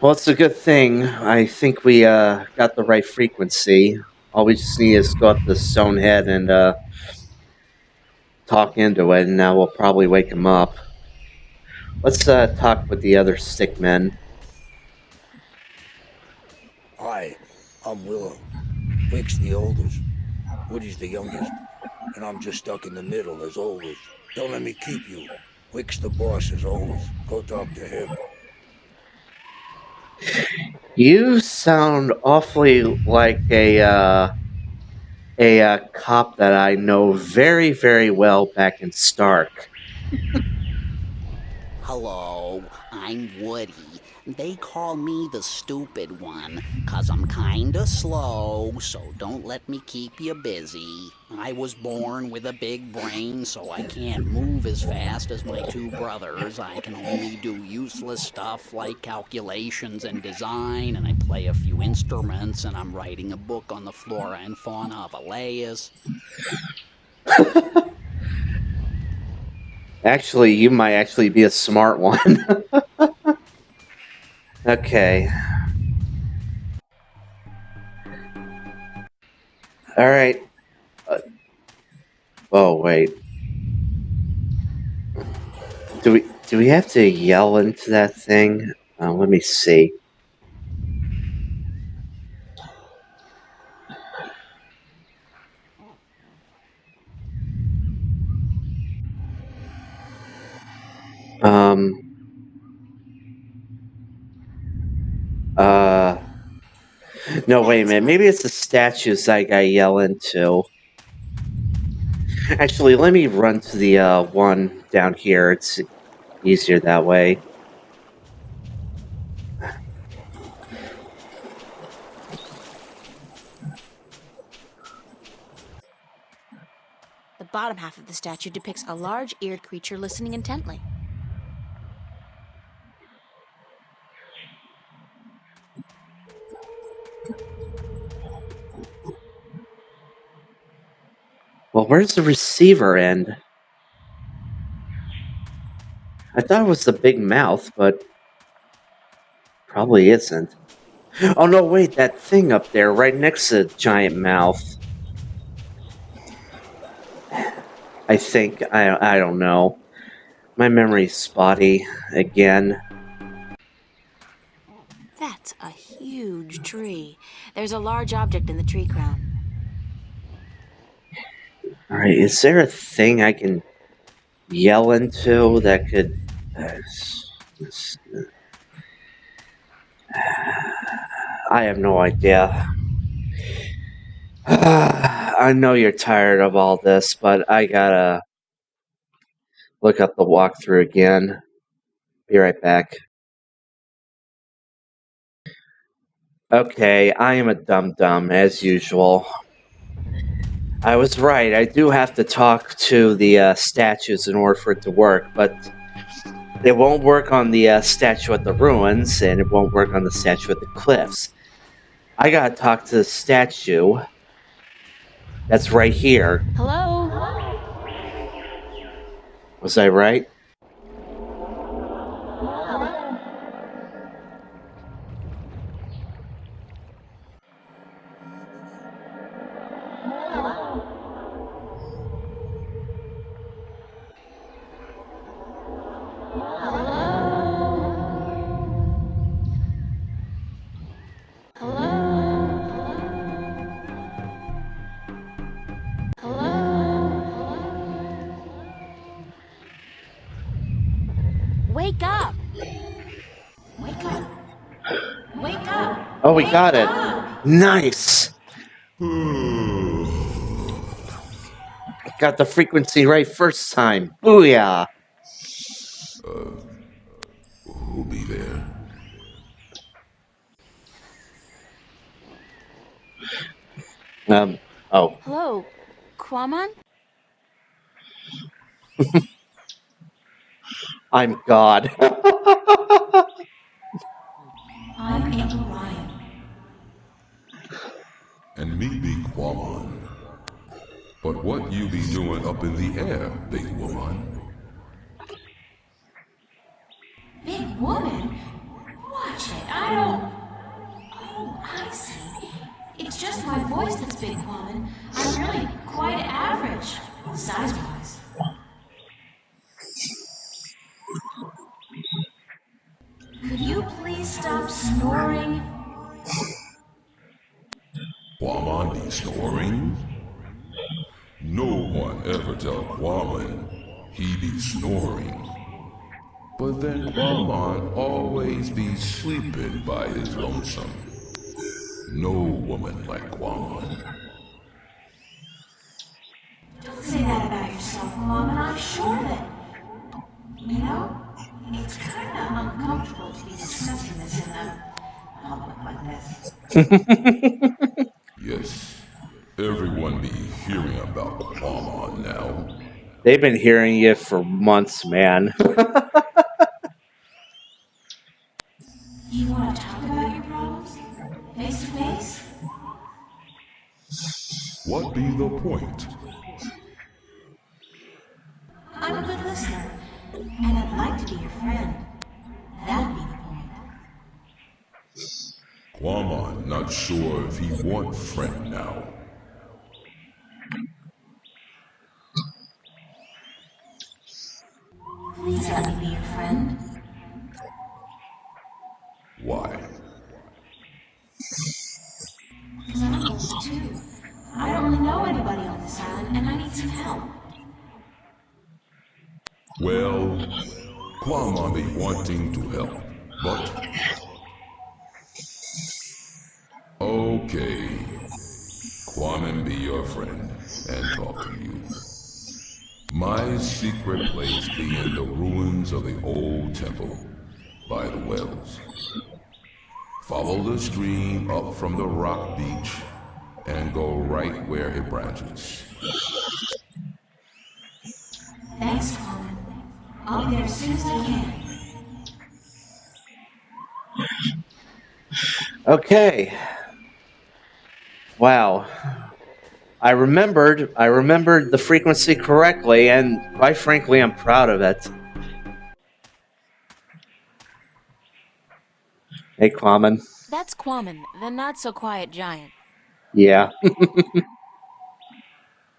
Well, it's a good thing. I think we got the right frequency. All we just need is go up to Stonehead and talk into it, and now we'll probably wake him up. Let's talk with the other stickmen. Hi, I'm Willow. Wick's the oldest, Woody's the youngest, and I'm just stuck in the middle as always. Don't let me keep you. Wick's the boss as always. Go talk to him. You sound awfully like a cop that I know very, very well back in Stark. Hello, I'm Woody. They call me the stupid one, 'cause I'm kinda slow, so don't let me keep you busy. I was born with a big brain, so I can't move as fast as my 2 brothers. I can only do useless stuff like calculations and design, and I play a few instruments, and I'm writing a book on the flora and fauna of Elias. Actually, you might actually be a smart one. Okay. Alright. Oh, wait. Do we have to yell into that thing? Let me see. Um. No, wait a minute. Maybe it's the statues I gotta yell into. Actually, let me run to the one down here. It's easier that way. The bottom half of the statue depicts a large-eared creature listening intently. Well, where's the receiver end? I thought it was the big mouth, but probably isn't. Oh no, wait, that thing up there right next to the giant mouth. I think. I don't know. My memory's spotty again. That's a huge tree. There's a large object in the tree crown. Alright, is there a thing I can yell into that could... I have no idea. I know you're tired of all this, but I gotta look up the walkthrough again. Be right back. Okay, I am a dum-dum, as usual. I was right, I do have to talk to the statues in order for it to work, but it won't work on the statue at the ruins, and it won't work on the statue at the cliffs. I gotta talk to the statue that's right here. Hello? Was I right? Wake up! Wake up! Wake up! Oh, we got it. Nice! Got the frequency right first time. Booyah! Who'll be there? Oh. Hello, Quamon? I'm God. I'm Angel Ryan. And me be Quamon. But what you be doing up in the air, big woman? Big woman? Watch it, I don't... Oh, I see. It's just my voice that's big, Quamon. I'm really quite average, size-wise. Could you please stop snoring? Quamon be snoring? No one ever tell Quamon he be snoring. But then Quamon always be sleeping by his lonesome. No woman like Quamon. Don't say that about yourself, Quamon. I'm sure that... You know, it's kind of uncomfortable to be discussing this in a public like this. Yes, everyone be hearing about Quamon now. They've been hearing you for months, man. You want to talk about your problems? Face to face? What be the point? I'm a good listener, and I'd like to be your friend. That'd be the point. Quamon not sure if he want friend now. Please let me be your friend. Why? Because I'm old too. I don't really know anybody on this island, and I need some help. Well, Quamon be wanting to help, but... Okay. Quamon be your friend and talk to you. My secret place be in the ruins of the old temple by the wells. Follow the stream up from the rock beach and go right where it branches. Thanks, Colin. I'll be there as soon as I can. Okay. Wow. I remembered the frequency correctly, and quite frankly, I'm proud of it. Hey, Quammen. That's Quammen, the not-so-quiet giant. Yeah.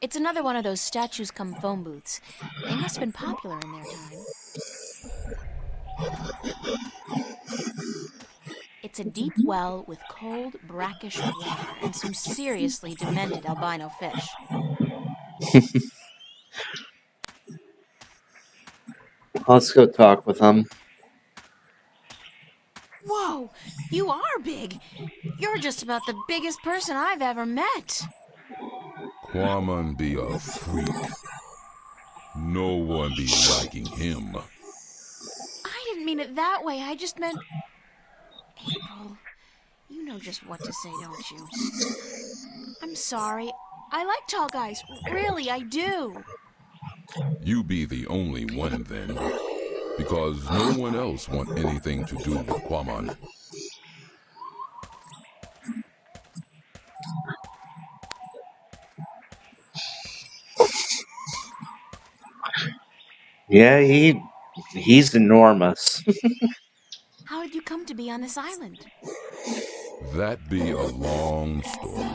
It's another one of those statues come phone booths. They must have been popular in their time. It's a deep well with cold, brackish water and some seriously demented albino fish. Let's go talk with him. Whoa, you are big. You're just about the biggest person I've ever met. Quamon be a freak. No one be liking him. I didn't mean it that way. I just meant... April, you know just what to say, don't you? I'm sorry. I like tall guys. Really, I do. You be the only one then, because no one else want anything to do with Quamon. Yeah, he's enormous. How did you come to be on this island? That be a long story.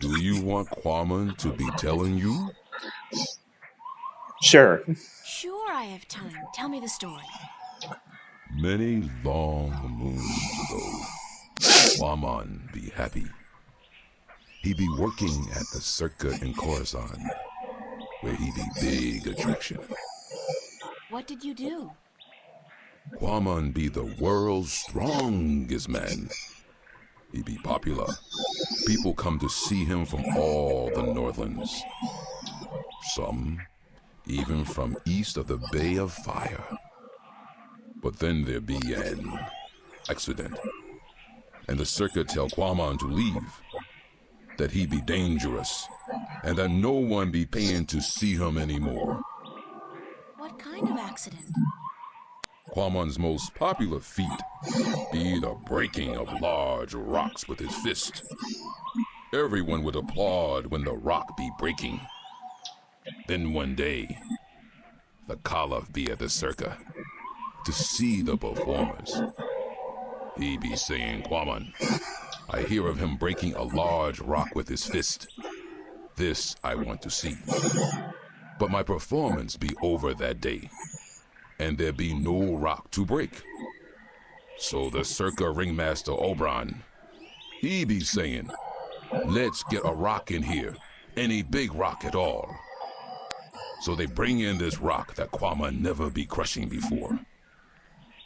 Do you want Quamon to be telling you? Sure. Sure, I have time. Tell me the story. Many long moons ago, Quamon be happy. He be working at the circuit in Coruscant, where he be big attraction. What did you do? Quamon be the world's strongest man. He be popular. People come to see him from all the Northlands. Some even from east of the Bay of Fire. But then there be an accident, and the circuit tell Quamon to leave, that he be dangerous, and that no one be paying to see him anymore. What kind of accident? Quamon's most popular feat be the breaking of large rocks with his fist. Everyone would applaud when the rock be breaking. Then one day, the Caliph be at the circa to see the performers. He be saying, Quamon, I hear of him breaking a large rock with his fist. This I want to see. But my performance be over that day, and there be no rock to break. So the circa ringmaster Oberon, he be saying, let's get a rock in here, any big rock at all. So they bring in this rock that Quamon never be crushing before.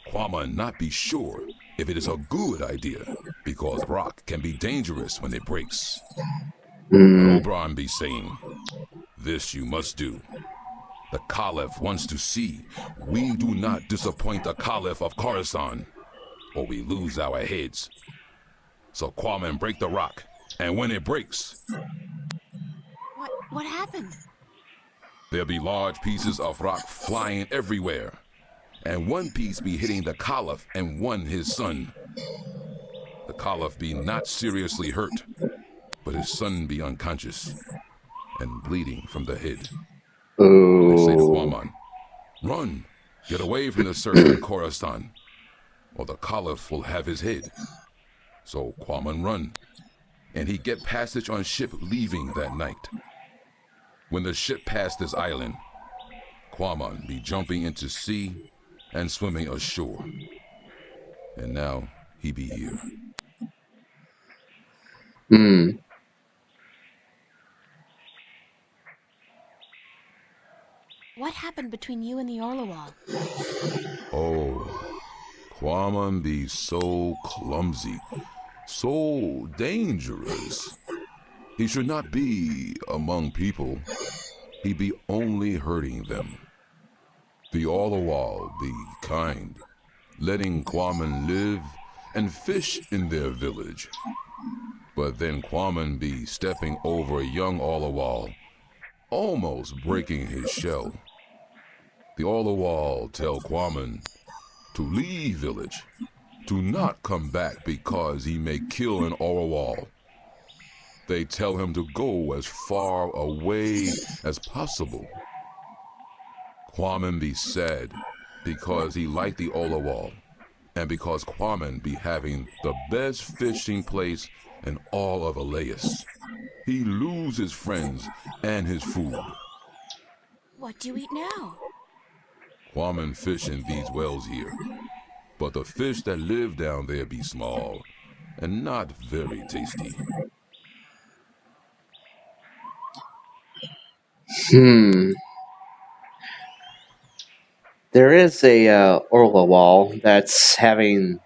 Quamon not be sure if it is a good idea, because rock can be dangerous when it breaks. But Oberon be saying, this you must do. The Caliph wants to see we do not disappoint the Caliph of Coruscant, or we lose our heads. So Quamon break the rock, and when it breaks... What happened? There be large pieces of rock flying everywhere, and one piece be hitting the Caliph and one his son. The Caliph be not seriously hurt, but his son be unconscious and bleeding from the head. They say to Quamon, run, get away from the circuit in Coruscant, or the Caliph will have his head. So Quamon run, and he get passage on ship leaving that night. When the ship passed this island, Quamon be jumping into sea and swimming ashore. And now he be here. What happened between you and the Orlawal? Oh, Quamon be so clumsy, so dangerous. He should not be among people. He be only hurting them. The Orlawal be kind, letting Quamon live and fish in their village. But then Quamon be stepping over a young Orlawal, almost breaking his shell. The Orlawal tell Quamon to leave village, to not come back because he may kill an Orlawal. They tell him to go as far away as possible. Quamon be sad because he like the Orlawal, and because Quamon be having the best fishing place in all of Elias. He lose his friends and his food. What do you eat now? Quamon fish in these wells here, but the fish that live down there be small and not very tasty. There is a Orlawal that's having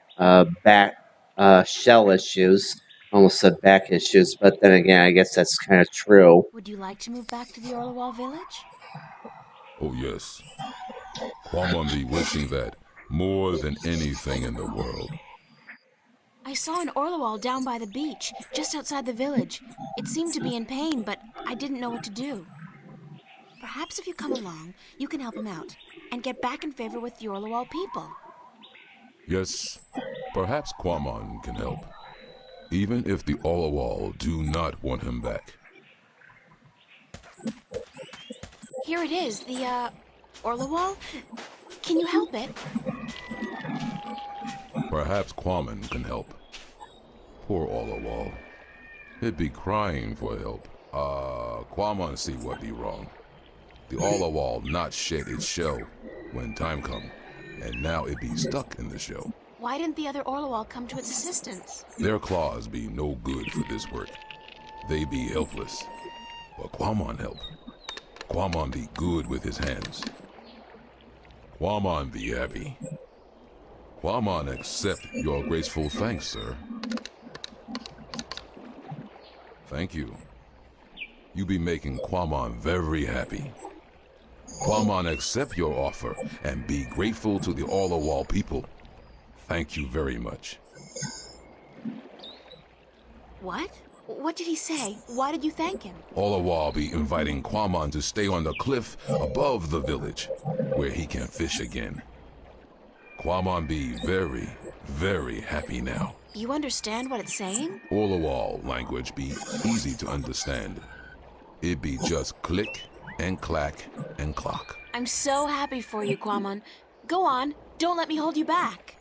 back shell issues. Almost said back issues, but then again, I guess that's kind of true. Would you like to move back to the Orlawal village? Oh yes, Quamon be wishing that more than anything in the world. I saw an Orlawal down by the beach, just outside the village. It seemed to be in pain, but I didn't know what to do. Perhaps if you come along, you can help him out and get back in favor with the Orlawal people. Yes, perhaps Quamon can help, even if the Orlawal do not want him back. Here it is, the, Orlawal. Can you help it? Perhaps Quamon can help. Poor Orlawal. It be crying for help. Quamon see what be wrong. The Orlawal not shed its shell when time come, and now it be stuck in the shell. Why didn't the other Orlawal come to its assistance? Their claws be no good for this work. They be helpless. But Quamon help. Quamon be good with his hands. Quamon be happy. Quamon accept your graceful thanks, sir. Thank you. You be making Quamon very happy. Quamon accept your offer and be grateful to the Orlawal people. Thank you very much. What? What did he say? Why did you thank him? Orlawal be inviting Quamon to stay on the cliff above the village, where he can fish again. Quamon be very, very happy now. You understand what it's saying? Orlawal language be easy to understand. It be just click and clack and clock. I'm so happy for you, Quamon. Go on, don't let me hold you back.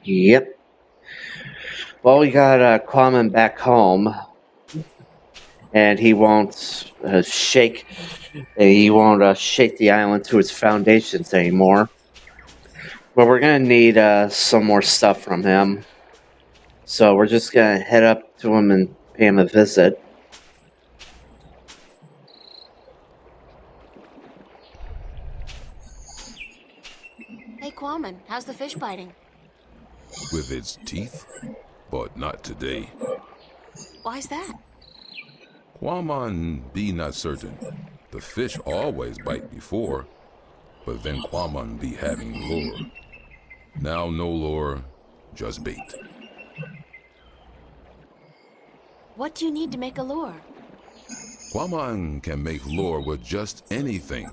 Yep. Well, we got Quamon back home, and he won't shake. He won't shake the island to its foundations anymore. But we're gonna need some more stuff from him, so we're just gonna head up to him and pay him a visit. Hey, Quamon, how's the fish biting? With its teeth, but not today. Why's that? Quamon be not certain. The fish always bite before, but then Quamon be having lure. Now no lure, just bait. What do you need to make a lure? Quamon can make lure with just anything,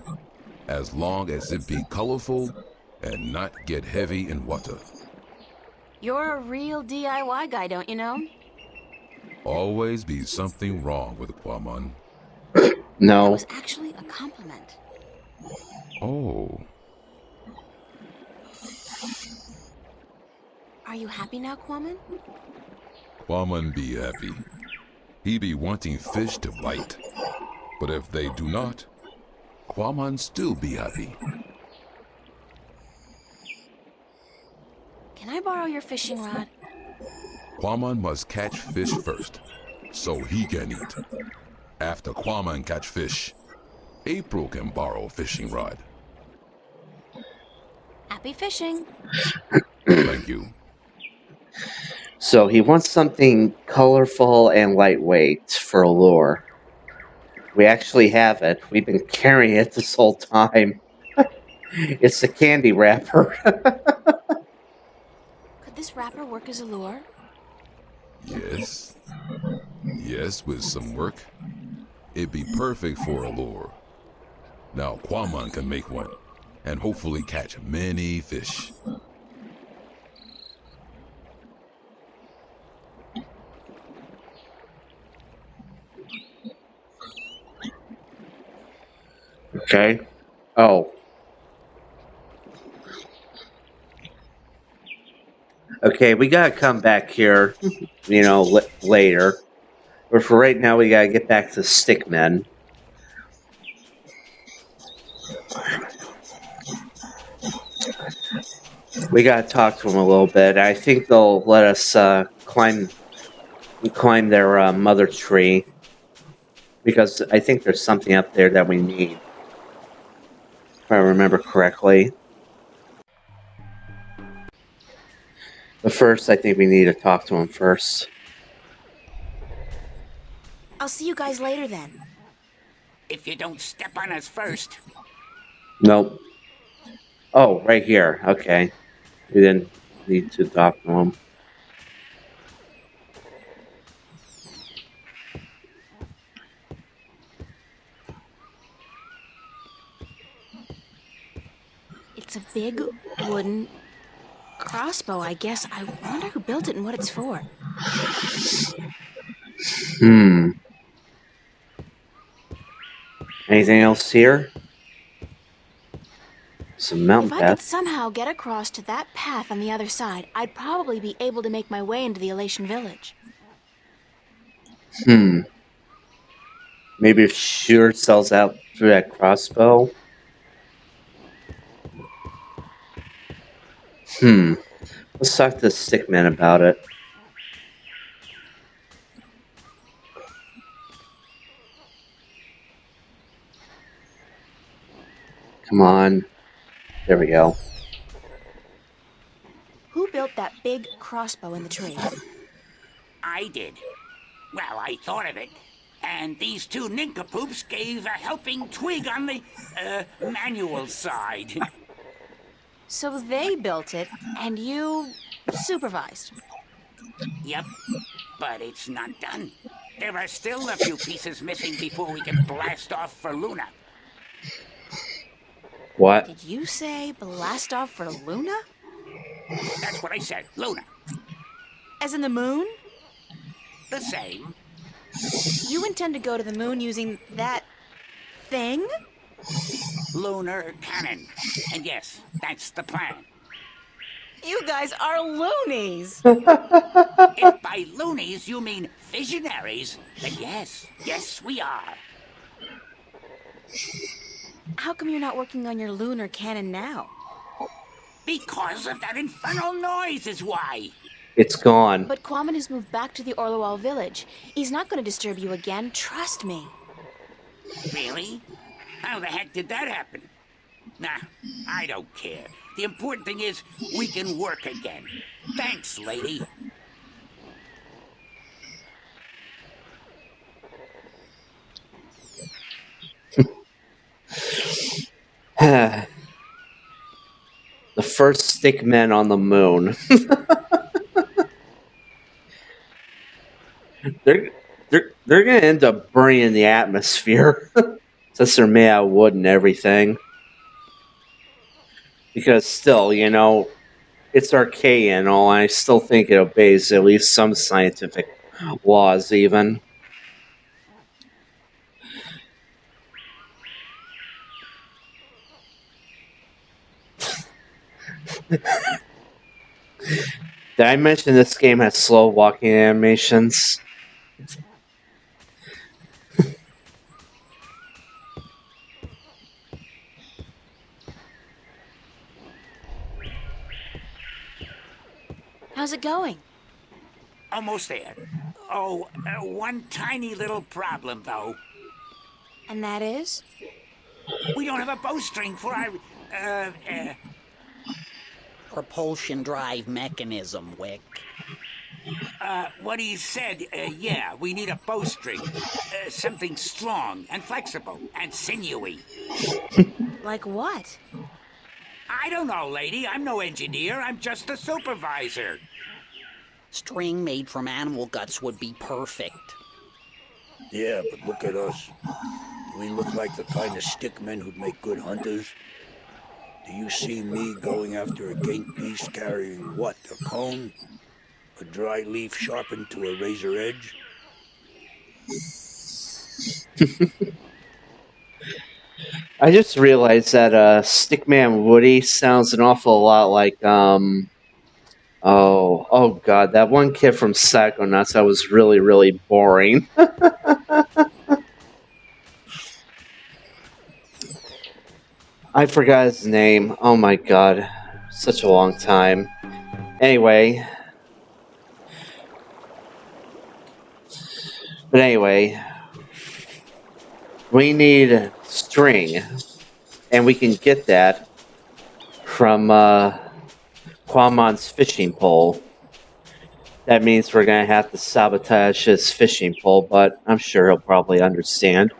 as long as it be colorful and not get heavy in water. You're a real DIY guy, don't you know? Always be something wrong with Quamon. That No. was actually a compliment. Oh, Are you happy now, Quamon? Quamon be happy. He be wanting fish to bite. But if they do not, Quamon still be happy. Can I borrow your fishing rod? Quamon must catch fish first. so he can eat. After Quaman catch fish, April can borrow a fishing rod. Happy fishing. Thank you. So he wants something colorful and lightweight for a lure. We actually have it. We've been carrying it this whole time. It's the candy wrapper. Could this wrapper work as a lure? Yes. Yes, with some work, it'd be perfect for a lure. Now Quaman can make one, and hopefully catch many fish. Okay. Oh. Okay, we gotta come back here, later. But for right now, we gotta get back to Stickmen. We gotta talk to them a little bit. I think they'll let us climb their mother tree, because I think there's something up there that we need, if I remember correctly. But first, I think we need to talk to them first. I'll see you guys later then. If you don't step on us first. Nope. Oh, right here. Okay. We didn't need to talk to them. It's a big wooden crossbow, I guess. I wonder who built it and what it's for. Anything else here? Some mountain If I could path. somehow get across to that path on the other side, I'd probably be able to make my way into the Alatien village. Maybe if Shooter sells out through that crossbow. Let's talk to the Stickman about it. Come on. There we go. Who built that big crossbow in the tree? I did. Well, I thought of it. And these two nincompoops gave a helping twig on the, manual side. So they built it, and you supervised. Yep, but it's not done. There are still a few pieces missing before we can blast off for Luna. What? Did you say blast off for Luna? That's what I said, Luna. As in the moon? The same. You intend to go to the moon using that thing? Lunar cannon. And yes, that's the plan. You guys are loonies! If by loonies you mean visionaries, then yes we are. How come you're not working on your lunar cannon now? Because of that infernal noise is why. It's gone. But Quaman has moved back to the Orlowal village. He's not going to disturb you again, trust me. Really? How the heck did that happen? Nah, I don't care. The important thing is we can work again. Thanks, lady. The first Stickmen on the moon. they're gonna end up burning the atmosphere. Since they're made out of wood and everything. Because still, it's archaic and all, and I still think it obeys at least some scientific laws, even. Did I mention this game has slow walking animations? How's it going? Almost there. One tiny little problem, though. And that is? We don't have a bowstring for our, Propulsion drive mechanism, Wick. what he said. Yeah, we need a bowstring. Something strong and flexible and sinewy. Like what? I don't know, lady. I'm no engineer. I'm just a supervisor. String made from animal guts would be perfect. Yeah, but look at us. Do we look like the kind of stickmen who'd make good hunters? Do you see me going after a gate beast carrying what, a cone? A dry leaf sharpened to a razor edge? I just realized that Stickman Woody sounds an awful lot like oh god, that one kid from Psychonauts that was really, really boring. I forgot his name. Oh my god. Such a long time. Anyway. We need string. And we can get that from Quamon's fishing pole. That means we're gonna have to sabotage his fishing pole, but I'm sure he'll probably understand.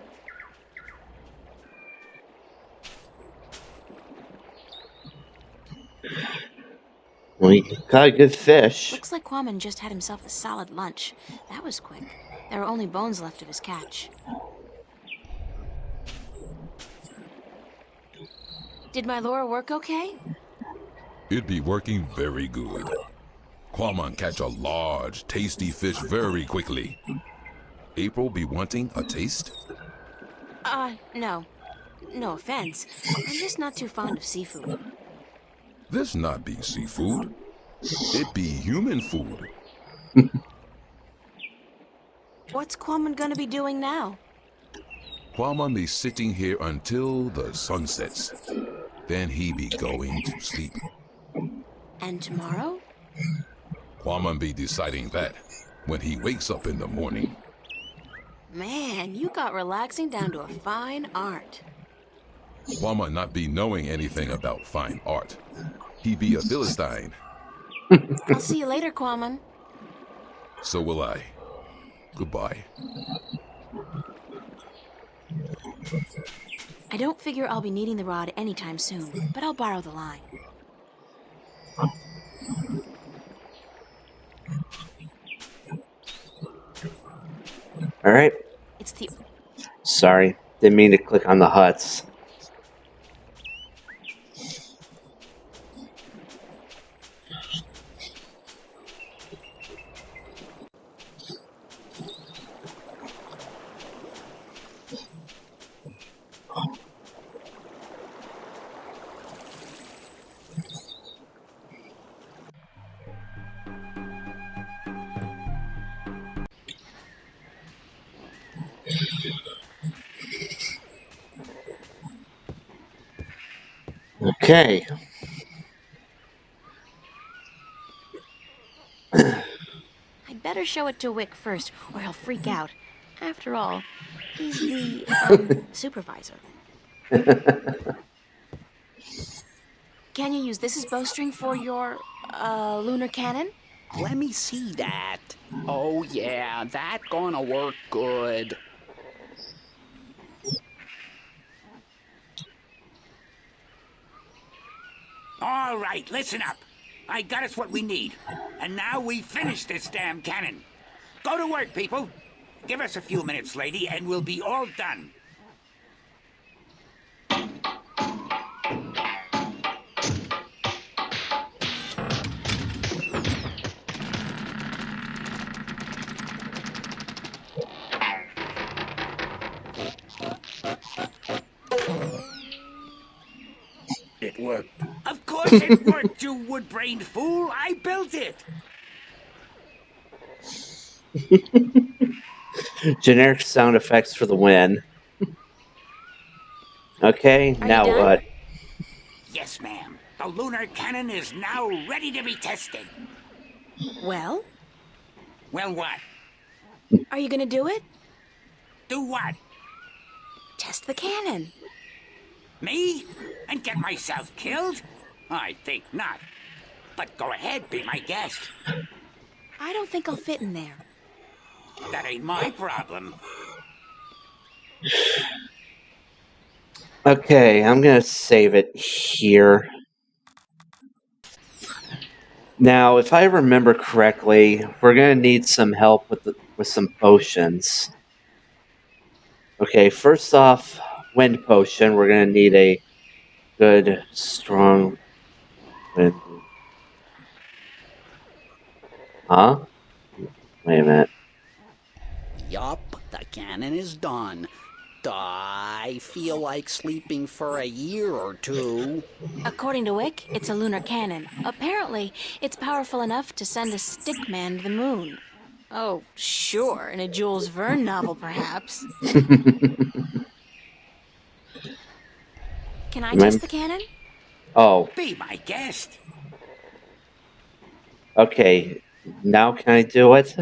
We got a good fish. Looks like Quamon just had himself a solid lunch. That was quick. There were only bones left of his catch. Did my lure work okay? It be working very good. Quamon catch a large, tasty fish very quickly. April be wanting a taste? No. No offense. I'm just not too fond of seafood. This not be seafood. It be human food. What's Quamon gonna be doing now? Quamon be sitting here until the sun sets. Then he be going to sleep. And tomorrow? Quamon be deciding that when he wakes up in the morning. Man, you got relaxing down to a fine art. Quamon not be knowing anything about fine art. He be a Philistine. I'll see you later, Quamon. So will I. Goodbye. I don't figure I'll be needing the rod anytime soon, but I'll borrow the line. Alright. It's the... Sorry, didn't mean to click on the huts. Okay. I'd better show it to Wick first, or he'll freak out. After all, he's the, supervisor. Can you use this as bowstring for your, lunar cannon? Let me see that. Oh yeah, that gonna work good. All right, listen up. I got us what we need. And now we finish this damn cannon. Go to work, people. Give us a few minutes, lady, and we'll be all done. It worked. Of course it worked, you wood-brained fool. I built it. Generic sound effects for the win. Okay, Are now you done? what? Yes, ma'am. The lunar cannon is now ready to be tested. Well? Well, what? Are you gonna do it? Do what? Test the cannon. Me? And get myself killed? I think not. But go ahead, be my guest. I don't think I'll fit in there. That ain't my problem. Okay, I'm gonna save it here. Now, if I remember correctly, we're gonna need some help with some potions. Okay, first off, wind potion. We're gonna need a good, strong wind. Huh? Wait a minute. Yup, the cannon is done. I feel like sleeping for a year or two. According to Wick, it's a lunar cannon. Apparently, it's powerful enough to send a stick man to the moon. Oh, sure, in a Jules Verne novel, perhaps. Can I test the cannon? Oh, Be my guest. okay. Now can I do it?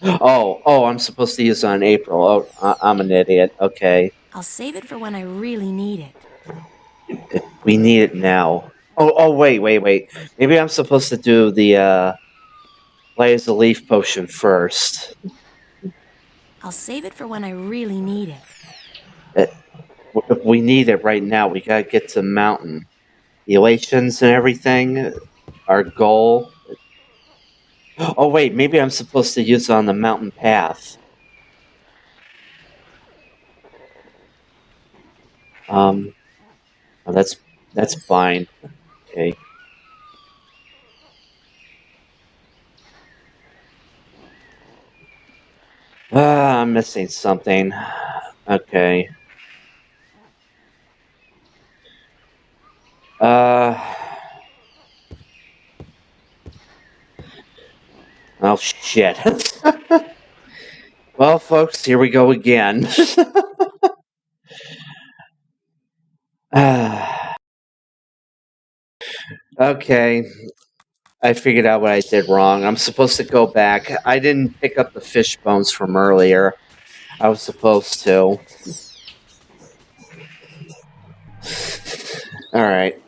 Oh, I'm supposed to use it on April. Oh, I'm an idiot. Okay. I'll save it for when I really need it. We need it now. Oh, wait. Maybe I'm supposed to do the, light as a leaf potion first. I'll save it for when I really need it. If we need it right now, we gotta get to the mountain. The elations and everything. Our goal. Oh, wait. Maybe I'm supposed to use it on the mountain path. Oh, that's fine. Okay. I'm missing something. Okay. Oh, shit. Well, folks, here we go again. Okay. I figured out what I did wrong. I'm supposed to go back. I didn't pick up the fish bones from earlier. I was supposed to. Alright.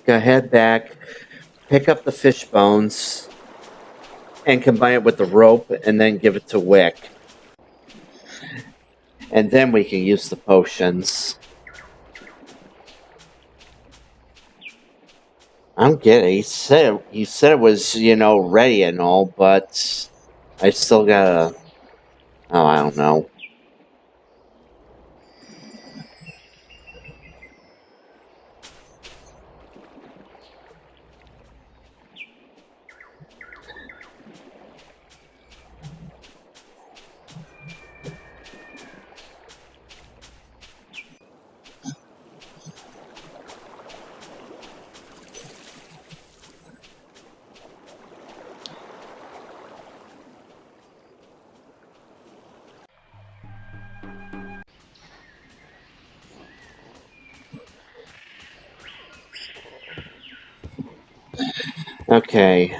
Go head back, pick up the fish bones, and combine it with the rope, and then give it to Wick. And then we can use the potions. I'm getting it. He said it was, ready and all, but I still gotta... Oh, I don't know. Okay.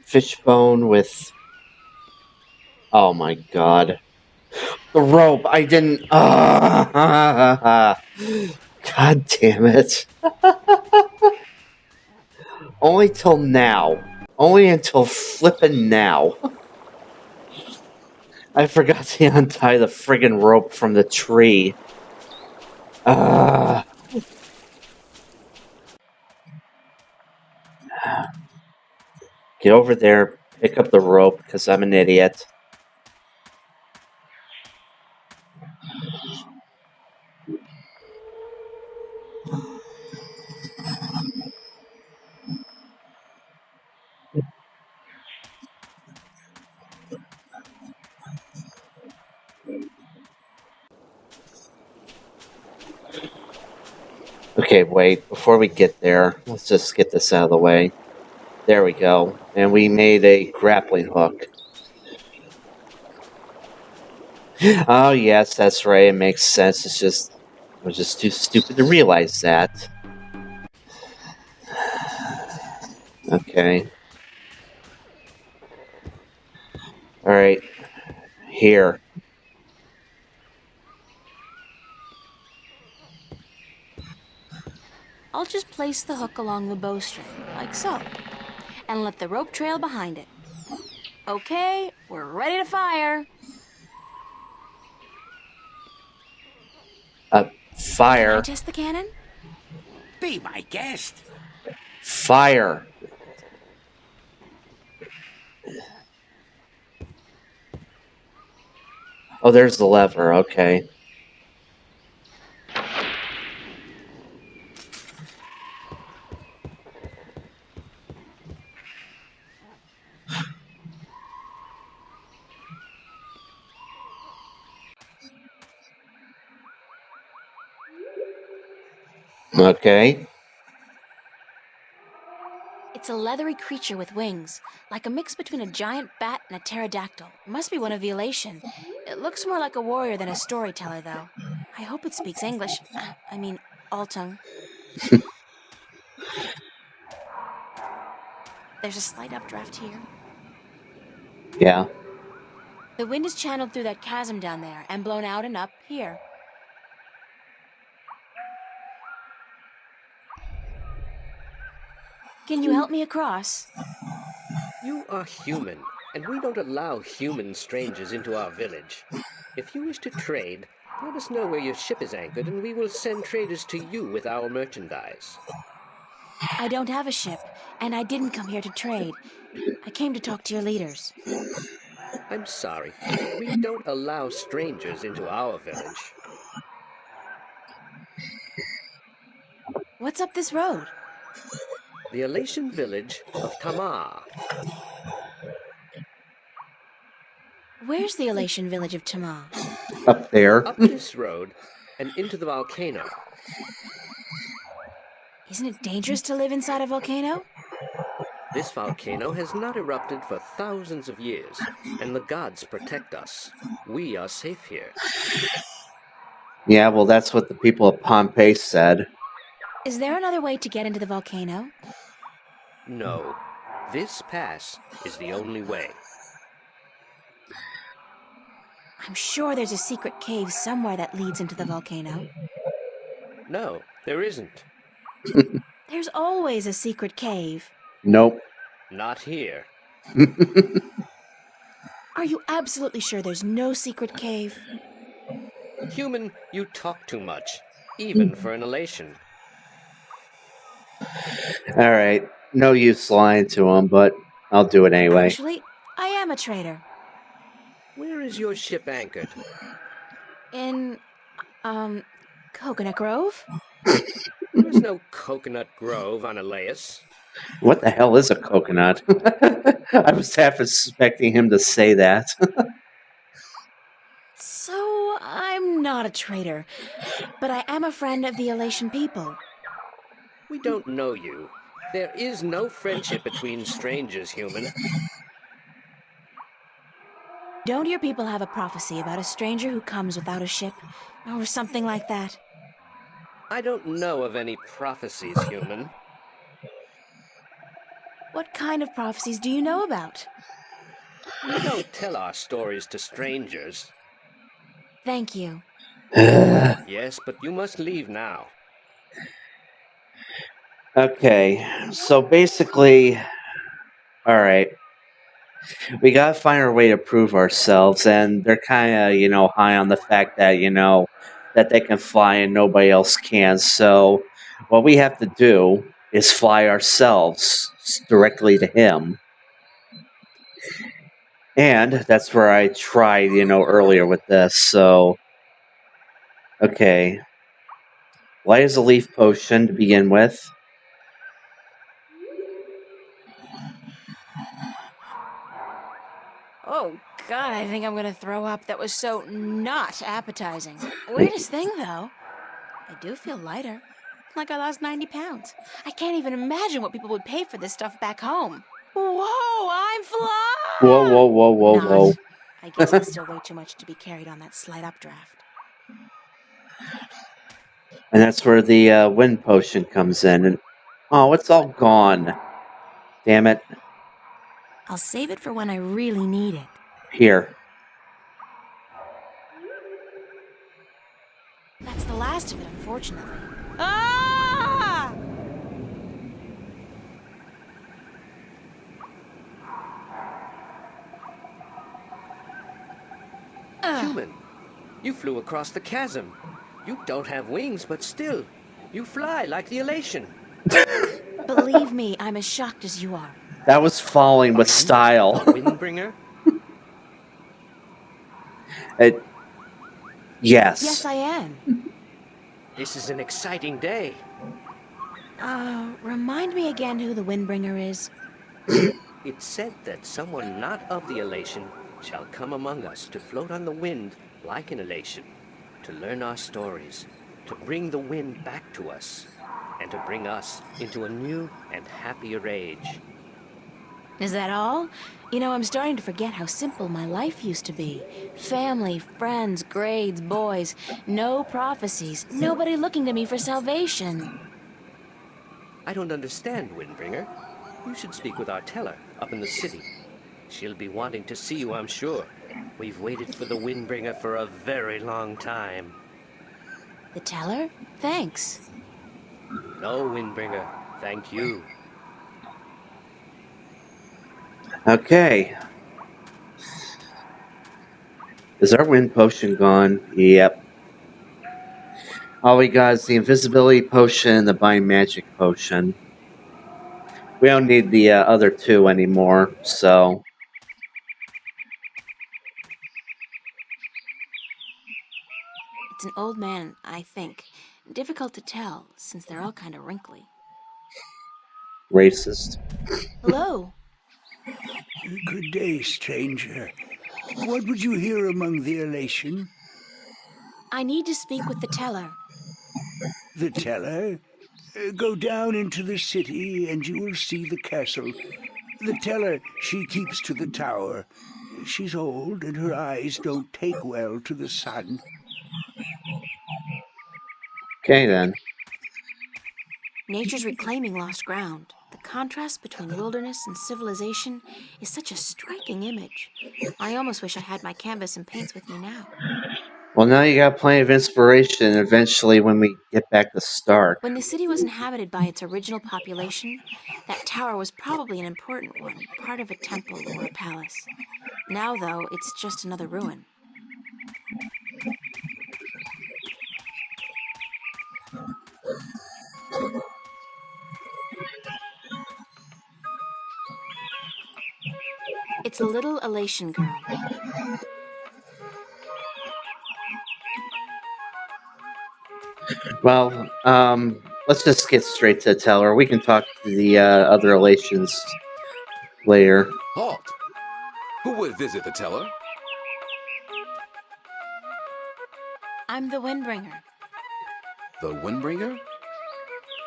Fishbone with... Oh my god. The rope! I didn't... God damn it. Only till now. Only until flippin' now. I forgot to untie the friggin' rope from the tree. Get over there, pick up the rope, because I'm an idiot. Okay, wait, before we get there, let's just get this out of the way. There we go. And we made a grappling hook. Oh, yes, that's right, it makes sense. I was just too stupid to realize that. Okay. Alright. Here. I'll just place the hook along the bowstring, like so, and let the rope trail behind it. Okay, we're ready to fire. Can I Fire. test the cannon? Be my guest. Fire. Oh, there's the lever. Okay. Okay. It's a leathery creature with wings, like a mix between a giant bat and a pterodactyl. Must be one of the Alatien. It looks more like a warrior than a storyteller, though. I hope it speaks English. I mean, Altung. There's a slight updraft here. Yeah. The wind is channeled through that chasm down there and blown out and up here. Can you help me across? You are human, and we don't allow human strangers into our village. If you wish to trade, let us know where your ship is anchored, and we will send traders to you with our merchandise. I don't have a ship, and I didn't come here to trade. I came to talk to your leaders. I'm sorry, but we don't allow strangers into our village. What's up this road? The Alatien village of Tamar. Where's the Alatien village of Tamar? Up there. Up this road and into the volcano. Isn't it dangerous to live inside a volcano? This volcano has not erupted for thousands of years, and the gods protect us. We are safe here. Yeah, well, that's what the people of Pompeii said. Is there another way to get into the volcano? No, this pass is the only way. I'm sure there's a secret cave somewhere that leads into the volcano. No, there isn't. There's always a secret cave. Nope. Not here. Are you absolutely sure there's no secret cave? Human, you talk too much, even for an Alatien. Alright. No use lying to him, but I'll do it anyway. Actually, I am a trader. Where is your ship anchored? In, Coconut Grove? There is no coconut grove on Elias. What the hell is a coconut? I was half expecting him to say that. So, I'm not a trader, but I am a friend of the Alatien people. We don't know you. There is no friendship between strangers, human. Don't your people have a prophecy about a stranger who comes without a ship, or something like that? I don't know of any prophecies, human. What kind of prophecies do you know about? We don't tell our stories to strangers. Thank you. Yes, but you must leave now. Okay, so basically, alright. We gotta find our way to prove ourselves, and they're kinda, high on the fact that, that they can fly and nobody else can. So, what we have to do is fly ourselves directly to him. And that's where I tried, earlier with this, so. Okay. Why is a leaf potion to begin with? Oh, God, I think I'm gonna throw up. That was so not appetizing. Weirdest thing, though. I do feel lighter. Like I lost 90 pounds. I can't even imagine what people would pay for this stuff back home. Whoa, I'm flying! Whoa, whoa, whoa, whoa, Not. whoa. I guess I'm still way too much to be carried on that slight updraft. And that's where the wind potion comes in. And oh, it's all gone. Damn it. I'll save it for when I really need it. Here. That's the last of it, unfortunately. Ah! Human, you flew across the chasm. You don't have wings, but still, you fly like the Alatien. Believe me, I'm as shocked as you are. That was falling with The style. Windbringer? Yes. Yes, I am. This is an exciting day. Remind me again who the Windbringer is. It's said that someone not of the Alatien shall come among us to float on the wind like an Alatien, to learn our stories, to bring the wind back to us, and to bring us into a new and happier age. Is that all? You know, I'm starting to forget how simple my life used to be. Family, friends, grades, boys, no prophecies, nobody looking to me for salvation. I don't understand, Windbringer. You should speak with our teller up in the city. She'll be wanting to see you, I'm sure. We've waited for the Windbringer for a very long time. The teller? Thanks. No, Windbringer, thank you. Okay. Is our wind potion gone? Yep. All we got is the invisibility potion and the bind magic potion. We don't need the other two anymore, so... It's an old man, I think. Difficult to tell, since they're all kind of wrinkly. Racist. Hello? Good day, stranger. What would you hear among the Alatien? I need to speak with the teller. The teller? Go down into the city and you will see the castle. The teller, she keeps to the tower. She's old and her eyes don't take well to the sun. Okay, then. Nature's reclaiming lost ground. The contrast between wilderness and civilization is such a striking image. I almost wish I had my canvas and paints with me now. Well, now you got plenty of inspiration eventually when we get back to Stark. When the city was inhabited by its original population, that tower was probably an important one, part of a temple or a palace. Now, though, it's just another ruin. It's a little Alatien girl. Well, let's just get straight to the teller. We can talk to the other Alatians later. Halt! Who would visit the teller? I'm the Windbringer. The Windbringer?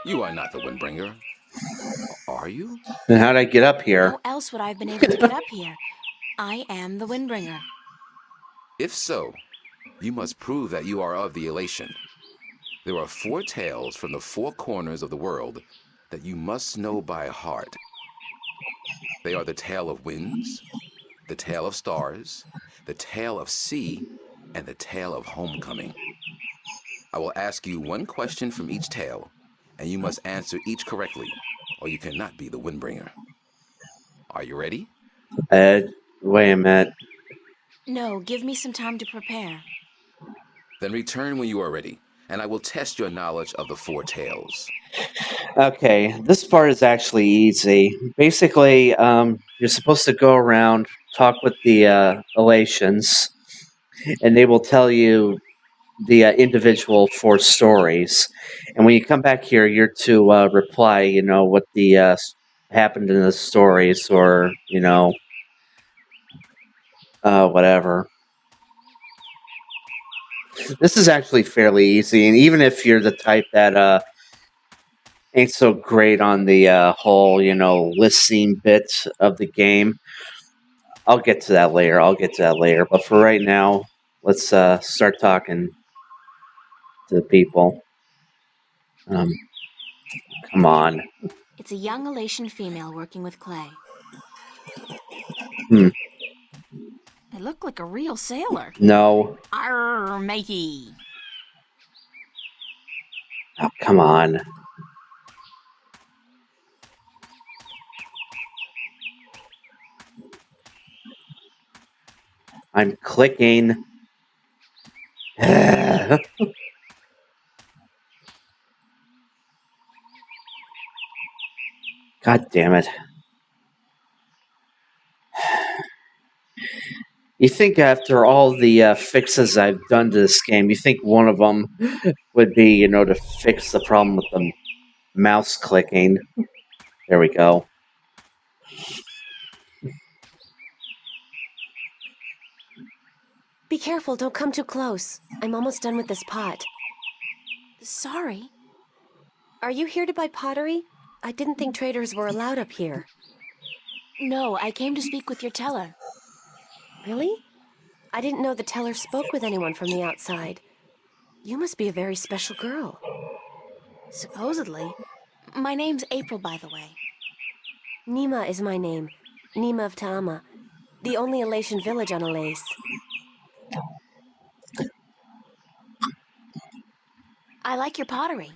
You are not the Windbringer. Are you? Then how'd I get up here? How else would I have been able to get up here? I am the Windbringer. If so, you must prove that you are of the Alatien. There are 4 tales from the 4 corners of the world that you must know by heart. They are the tale of winds, the tale of stars, the tale of sea, and the tale of homecoming. I will ask you one question from each tale, and you must answer each correctly, or you cannot be the Windbringer. Are you ready? Wait a minute. No, give me some time to prepare. Then return when you are ready, and I will test your knowledge of the 4 tales. Okay, this part is actually easy. Basically, you're supposed to go around, talk with the Alatians, and they will tell you the individual 4 stories. And when you come back here, you're to reply, what the happened in the stories, or, whatever. This is actually fairly easy, and even if you're the type that ain't so great on the whole, listening bit of the game, I'll get to that later. But for right now, let's start talking to the people. Come on. It's a young Alatien female working with clay. Hmm. They look like a real sailor. No. Arr, matey. Oh, come on. I'm clicking. God damn it. You think after all the fixes I've done to this game, you think one of them would be, to fix the problem with the mouse clicking. There we go. Be careful, don't come too close. I'm almost done with this pot. Sorry. Are you here to buy pottery? I didn't think traders were allowed up here. No, I came to speak with your teller. Really? I didn't know the teller spoke with anyone from the outside. You must be a very special girl. Supposedly. My name's April, by the way. Nima is my name. Nima of Ta'ama. The only Alatien village on Alace. I like your pottery.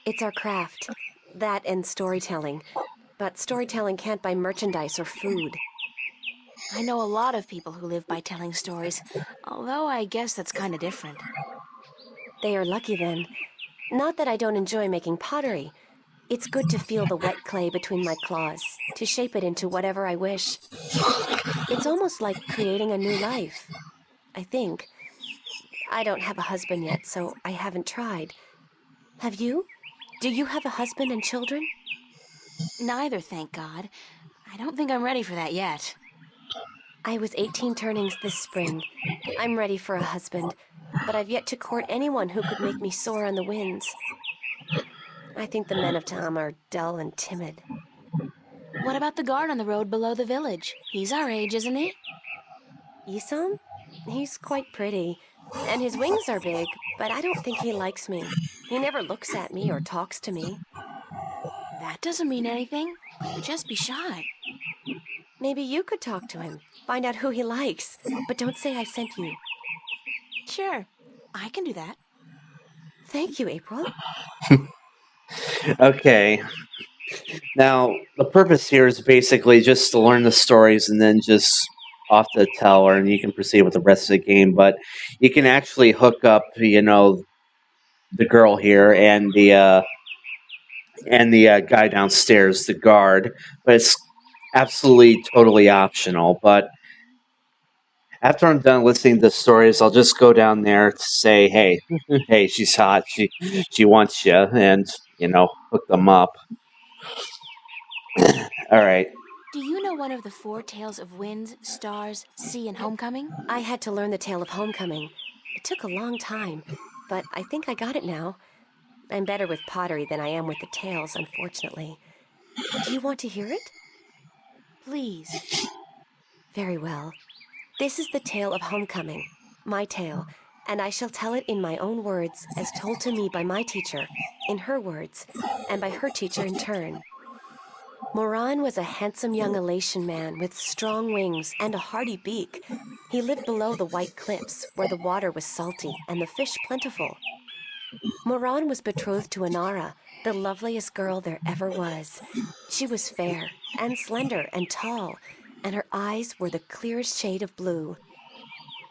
It's our craft. That and storytelling. But storytelling can't buy merchandise or food. I know a lot of people who live by telling stories, although I guess that's kind of different. They are lucky then. Not that I don't enjoy making pottery. It's good to feel the wet clay between my claws, to shape it into whatever I wish. It's almost like creating a new life, I think. I don't have a husband yet, so I haven't tried. Have you? Do you have a husband and children? Neither, thank God. I don't think I'm ready for that yet. I was 18 turnings this spring. I'm ready for a husband, but I've yet to court anyone who could make me soar on the winds. I think the men of Ta'ama are dull and timid. What about the guard on the road below the village? He's our age, isn't he? Isom? He's quite pretty, and his wings are big, but I don't think he likes me. He never looks at me or talks to me. That doesn't mean anything. He could just be shy. Maybe you could talk to him, find out who he likes, but don't say I sent you. Sure, I can do that. Thank you, April. Okay. Now, the purpose here is basically just to learn the stories and then just off the teller, and you can proceed with the rest of the game. But you can actually hook up, the girl here and the guy downstairs, the guard. But it's absolutely totally optional. But after I'm done listening to the stories, I'll just go down there to say, "Hey, hey, she's hot. She wants you," and hook them up. All right. Do you know one of the 4 tales of winds, stars, sea, and homecoming? I had to learn the tale of homecoming. It took a long time, but I think I got it now. I'm better with pottery than I am with the tales, unfortunately. Do you want to hear it? Please. Very well. This is the tale of homecoming, my tale, and I shall tell it in my own words, as told to me by my teacher, in her words, and by her teacher in turn. Moran was a handsome young Alatien man with strong wings and a hardy beak. He lived below the white cliffs, where the water was salty and the fish plentiful. Moran was betrothed to Anara, the loveliest girl there ever was. She was fair and slender and tall, and her eyes were the clearest shade of blue.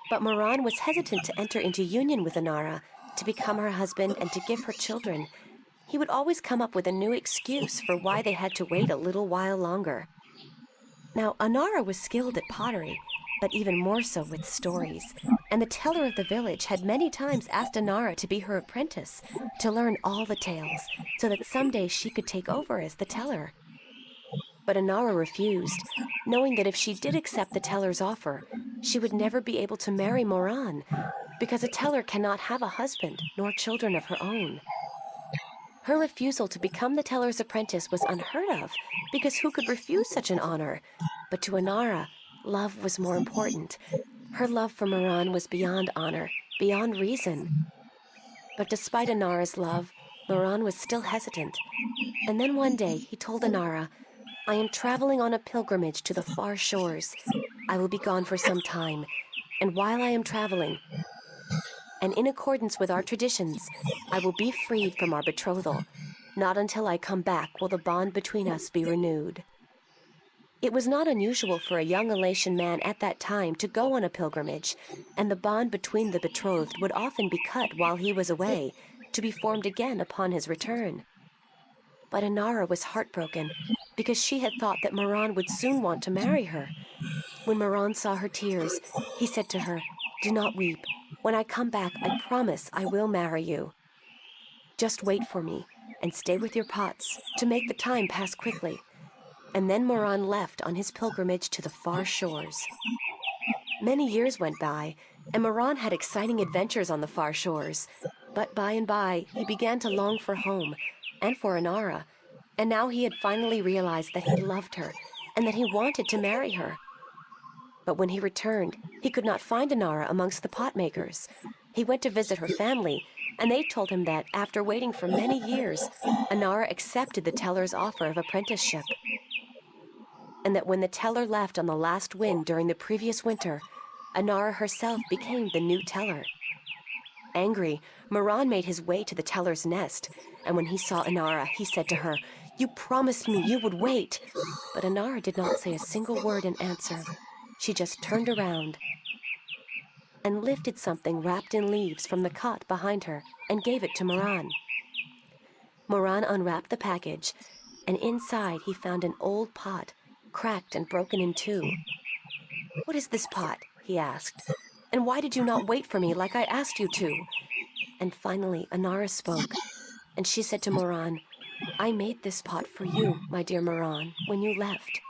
But Moran was hesitant to enter into union with Anara, to become her husband and to give her children. He would always come up with a new excuse for why they had to wait a little while longer. Now, Anara was skilled at pottery, but even more so with stories, and the teller of the village had many times asked Anara to be her apprentice, to learn all the tales, so that someday she could take over as the teller. But Anara refused, knowing that if she did accept the teller's offer, she would never be able to marry Moran, because a teller cannot have a husband nor children of her own. Her refusal to become the teller's apprentice was unheard of, because who could refuse such an honor? But to Anara, love was more important. Her love for Moran was beyond honor, beyond reason. But despite Anara's love, Moran was still hesitant. And then one day he told Anara, "I am traveling on a pilgrimage to the far shores. I will be gone for some time, and while I am traveling, and in accordance with our traditions, I will be freed from our betrothal. Not until I come back will the bond between us be renewed." It was not unusual for a young Alatien man at that time to go on a pilgrimage, and the bond between the betrothed would often be cut while he was away, to be formed again upon his return. But Anara was heartbroken, because she had thought that Maerum would soon want to marry her. When Maerum saw her tears, he said to her, "Do not weep. When I come back, I promise I will marry you. Just wait for me, and stay with your pots, to make the time pass quickly." And then Maerum left on his pilgrimage to the far shores. Many years went by, and Maerum had exciting adventures on the far shores. But by and by, he began to long for home, and for Anara, and now he had finally realized that he loved her, and that he wanted to marry her. But when he returned, he could not find Anara amongst the pot makers. He went to visit her family, and they told him that, after waiting for many years, Anara accepted the teller's offer of apprenticeship. And that when the teller left on the last wind during the previous winter, Anara herself became the new teller. Angry, Maerum made his way to the teller's nest, and when he saw Anara, he said to her, "You promised me you would wait." But Anara did not say a single word in answer. She just turned around and lifted something wrapped in leaves from the cot behind her and gave it to Maerum. Maerum unwrapped the package, and inside he found an old pot, cracked and broken in two. "What is this pot?" he asked. "And why did you not wait for me like I asked you to?" And finally Anara spoke, and she said to Maerum, "I made this pot for you, my dear Maerum, when you left,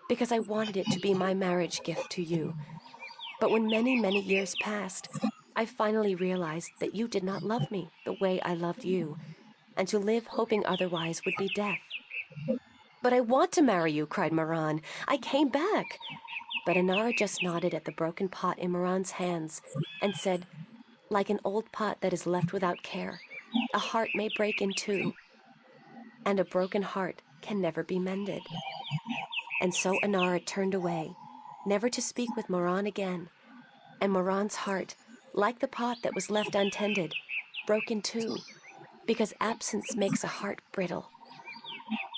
because I wanted it to be my marriage gift to you. But when many, many years passed, I finally realized that you did not love me the way I loved you, and to live hoping otherwise would be death." "But I want to marry you," cried Maerum. "I came back." But Anara just nodded at the broken pot in Maerum's hands and said, "Like an old pot that is left without care, a heart may break in two, and a broken heart can never be mended." And so Anara turned away, never to speak with Maerum again, and Maerum's heart, like the pot that was left untended, broke in two, because absence makes a heart brittle.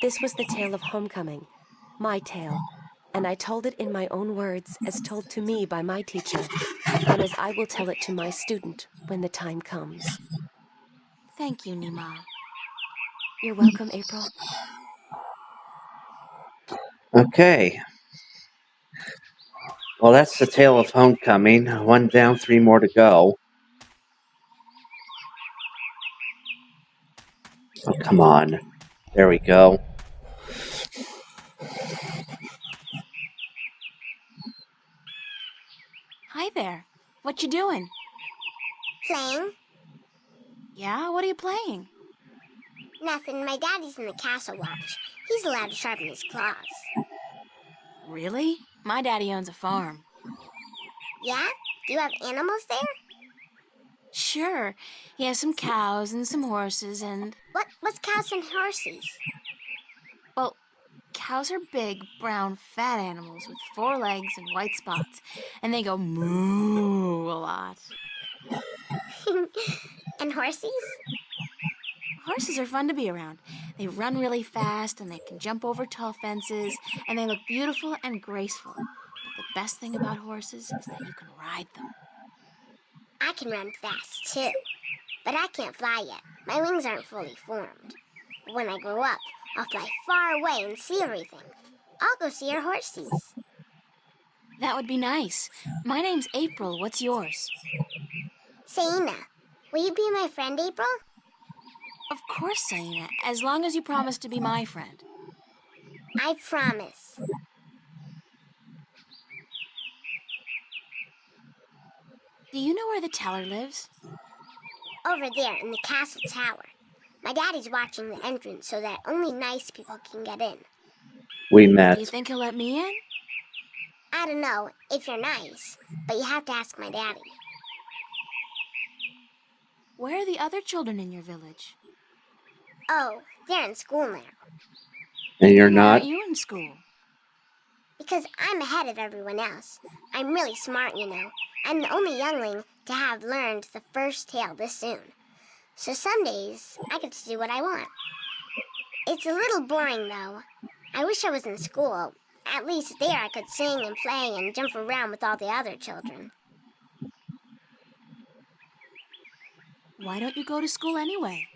This was the tale of homecoming, my tale, and I told it in my own words as told to me by my teacher, and as I will tell it to my student when the time comes. Thank you, Nima. You're welcome, April. Okay. Well, that's the tale of homecoming. One down, three more to go. Oh, come on. There we go. Hi there. What you doing? Playing? Yeah, what are you playing? Nothing. My daddy's in the castle watch. He's allowed to sharpen his claws. Really? My daddy owns a farm. Yeah? Do you have animals there? Sure. He has some cows and some horses and... What's cows and horses? Well, cows are big, brown, fat animals with 4 legs and white spots, and they go moo a lot. And horses? Horses are fun to be around. They run really fast, and they can jump over tall fences, and they look beautiful and graceful. But the best thing about horses is that you can ride them. I can run fast, too. But I can't fly yet. My wings aren't fully formed. But when I grow up, I'll fly far away and see everything. I'll go see our horses. That would be nice. My name's April. What's yours? Saina, will you be my friend, April? Of course, Saina, as long as you promise to be my friend. I promise. Do you know where the teller lives? Over there in the castle tower. My daddy's watching the entrance so that only nice people can get in. We met. Do you think he'll let me in? I don't know if you're nice, but you have to ask my daddy. Where are the other children in your village? Oh, They're in school now. And you're Why not? aren't you in school? Because I'm ahead of everyone else. I'm really smart, you know. I'm the only youngling to have learned the first tale this soon. So some days, I get to do what I want. It's a little boring, though. I wish I was in school. At least there I could sing and play and jump around with all the other children. Why don't you go to school anyway?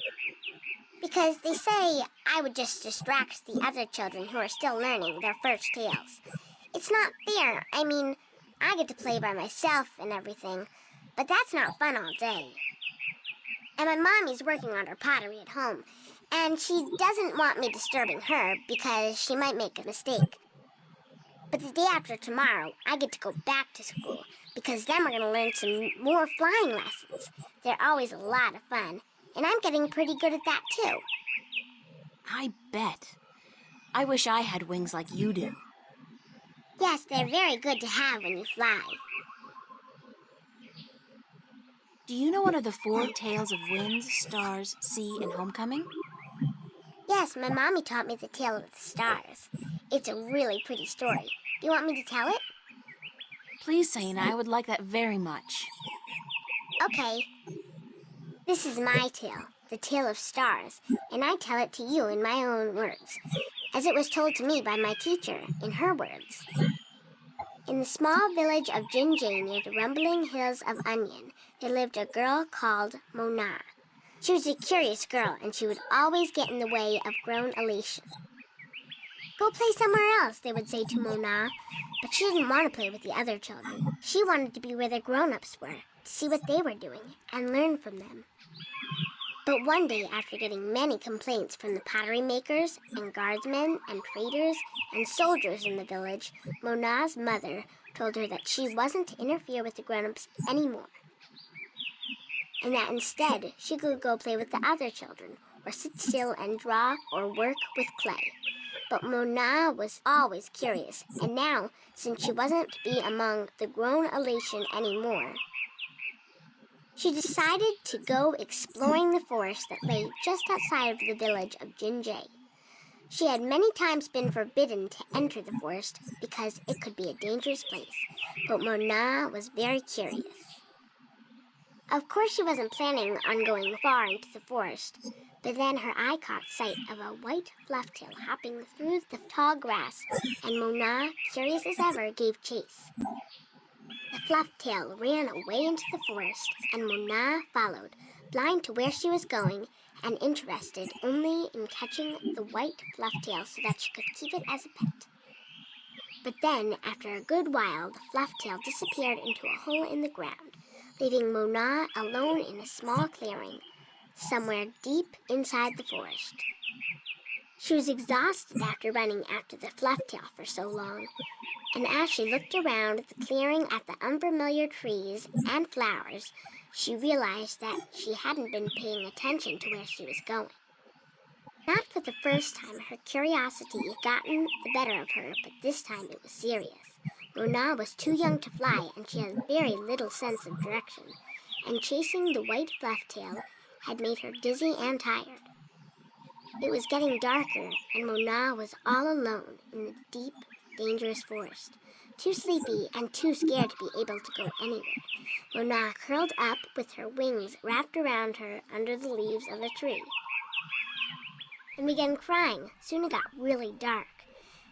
Because they say I would just distract the other children who are still learning their first tales. It's not fair. I mean, I get to play by myself and everything, but that's not fun all day. And my mommy's working on her pottery at home, and she doesn't want me disturbing her because she might make a mistake. But the day after tomorrow, I get to go back to school, because then we're going to learn some more flying lessons. They're always a lot of fun, and I'm getting pretty good at that too. I bet. I wish I had wings like you do. Yes, they're very good to have when you fly. Do you know one of the 4 tales of winds, stars, sea, and homecoming? Yes, my mommy taught me the tale of the stars. It's a really pretty story. Do you want me to tell it? Please, Saina, I would like that very much. Okay. This is my tale, the tale of stars, and I tell it to you in my own words, as it was told to me by my teacher, in her words. In the small village of Jinjay near the rumbling hills of Onion, there lived a girl called Mona. She was a curious girl, and she would always get in the way of grown Alatien. Go play somewhere else, they would say to Mona, but she didn't want to play with the other children. She wanted to be where the grown-ups were, to see what they were doing, and learn from them. But one day, after getting many complaints from the pottery makers and guardsmen and traders and soldiers in the village, Mona's mother told her that she wasn't to interfere with the grown-ups anymore, and that instead she could go play with the other children, or sit still and draw or work with clay. But Mona was always curious, and now, since she wasn't to be among the grown Alatien anymore, she decided to go exploring the forest that lay just outside of the village of Jinjay. She had many times been forbidden to enter the forest because it could be a dangerous place, but Mona was very curious. Of course she wasn't planning on going far into the forest, but then her eye caught sight of a white flufftail hopping through the tall grass, and Mona, curious as ever, gave chase. The flufftail ran away into the forest, and Mona followed, blind to where she was going, and interested only in catching the white flufftail so that she could keep it as a pet. But then, after a good while, the flufftail disappeared into a hole in the ground, leaving Mona alone in a small clearing, somewhere deep inside the forest. She was exhausted after running after the flufftail for so long, and as she looked around the clearing at the unfamiliar trees and flowers, she realized that she hadn't been paying attention to where she was going. Not for the first time her curiosity had gotten the better of her, but this time it was serious. Mona was too young to fly, and she had very little sense of direction, and chasing the white flufftail had made her dizzy and tired. It was getting darker, and Mona was all alone in the deep, dangerous forest, too sleepy and too scared to be able to go anywhere. Mona curled up with her wings wrapped around her under the leaves of a tree and began crying. Soon it got really dark,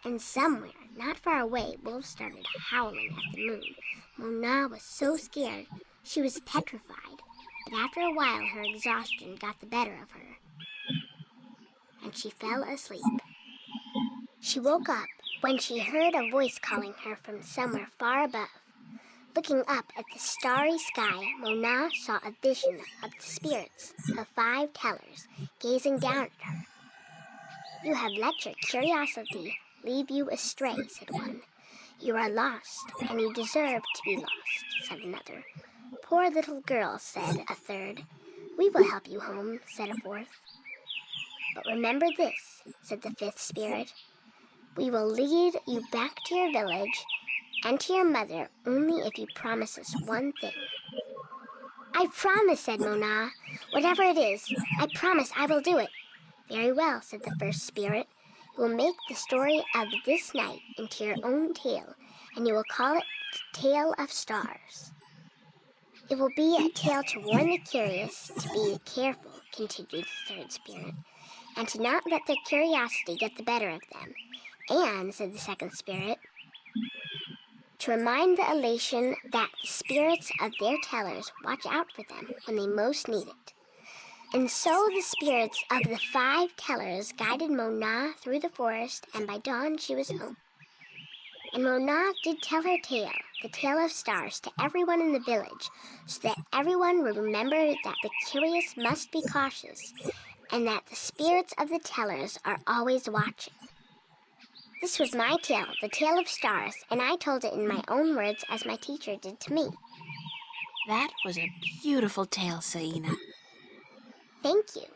and somewhere, not far away, wolves started howling at the moon. Mona was so scared she was petrified, but after a while her exhaustion got the better of her, and she fell asleep. She woke up when she heard a voice calling her from somewhere far above. Looking up at the starry sky, Mona saw a vision of the spirits of 5 tellers gazing down at her. "You have let your curiosity lead you astray," said one. "You are lost, and you deserve to be lost," said another. "Poor little girl," said a third. "We will help you home," said a fourth. "But remember this," said the 5th spirit. "We will lead you back to your village and to your mother only if you promise us one thing." "I promise," said Mona. "Whatever it is, I promise I will do it." Very well, said the first spirit. You will make the story of this night into your own tale, and you will call it the Tale of Stars. It will be a tale to warn the curious to be careful, continued the third spirit, and to not let their curiosity get the better of them. And, said the second spirit, to remind the Alatien that the spirits of their tellers watch out for them when they most need it. And so the spirits of the 5 tellers guided Mona through the forest, and by dawn she was home. And Mona did tell her tale, the Tale of Stars, to everyone in the village, so that everyone would remember that the curious must be cautious, and that the spirits of the tellers are always watching. This was my tale, the Tale of Stars, and I told it in my own words as my teacher did to me. That was a beautiful tale, Saina. Thank you.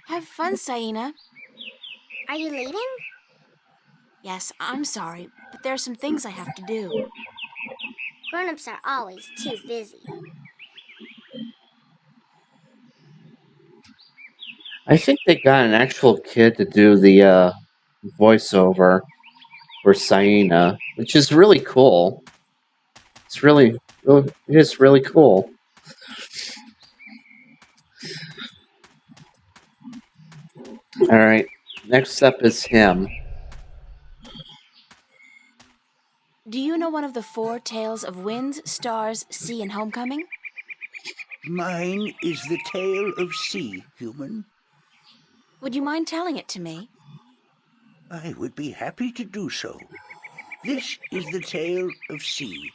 Have fun, Saina. Are you leaving? Yes, I'm sorry, but there are some things I have to do. Grown-ups are always too busy. I think they got an actual kid to do the voiceover for Saina, which is really cool. It is really cool. All right, next up is him. Do you know one of the 4 tales of winds, stars, sea, and homecoming? Mine is the tale of sea, human. Would you mind telling it to me? I would be happy to do so. This is the tale of sea,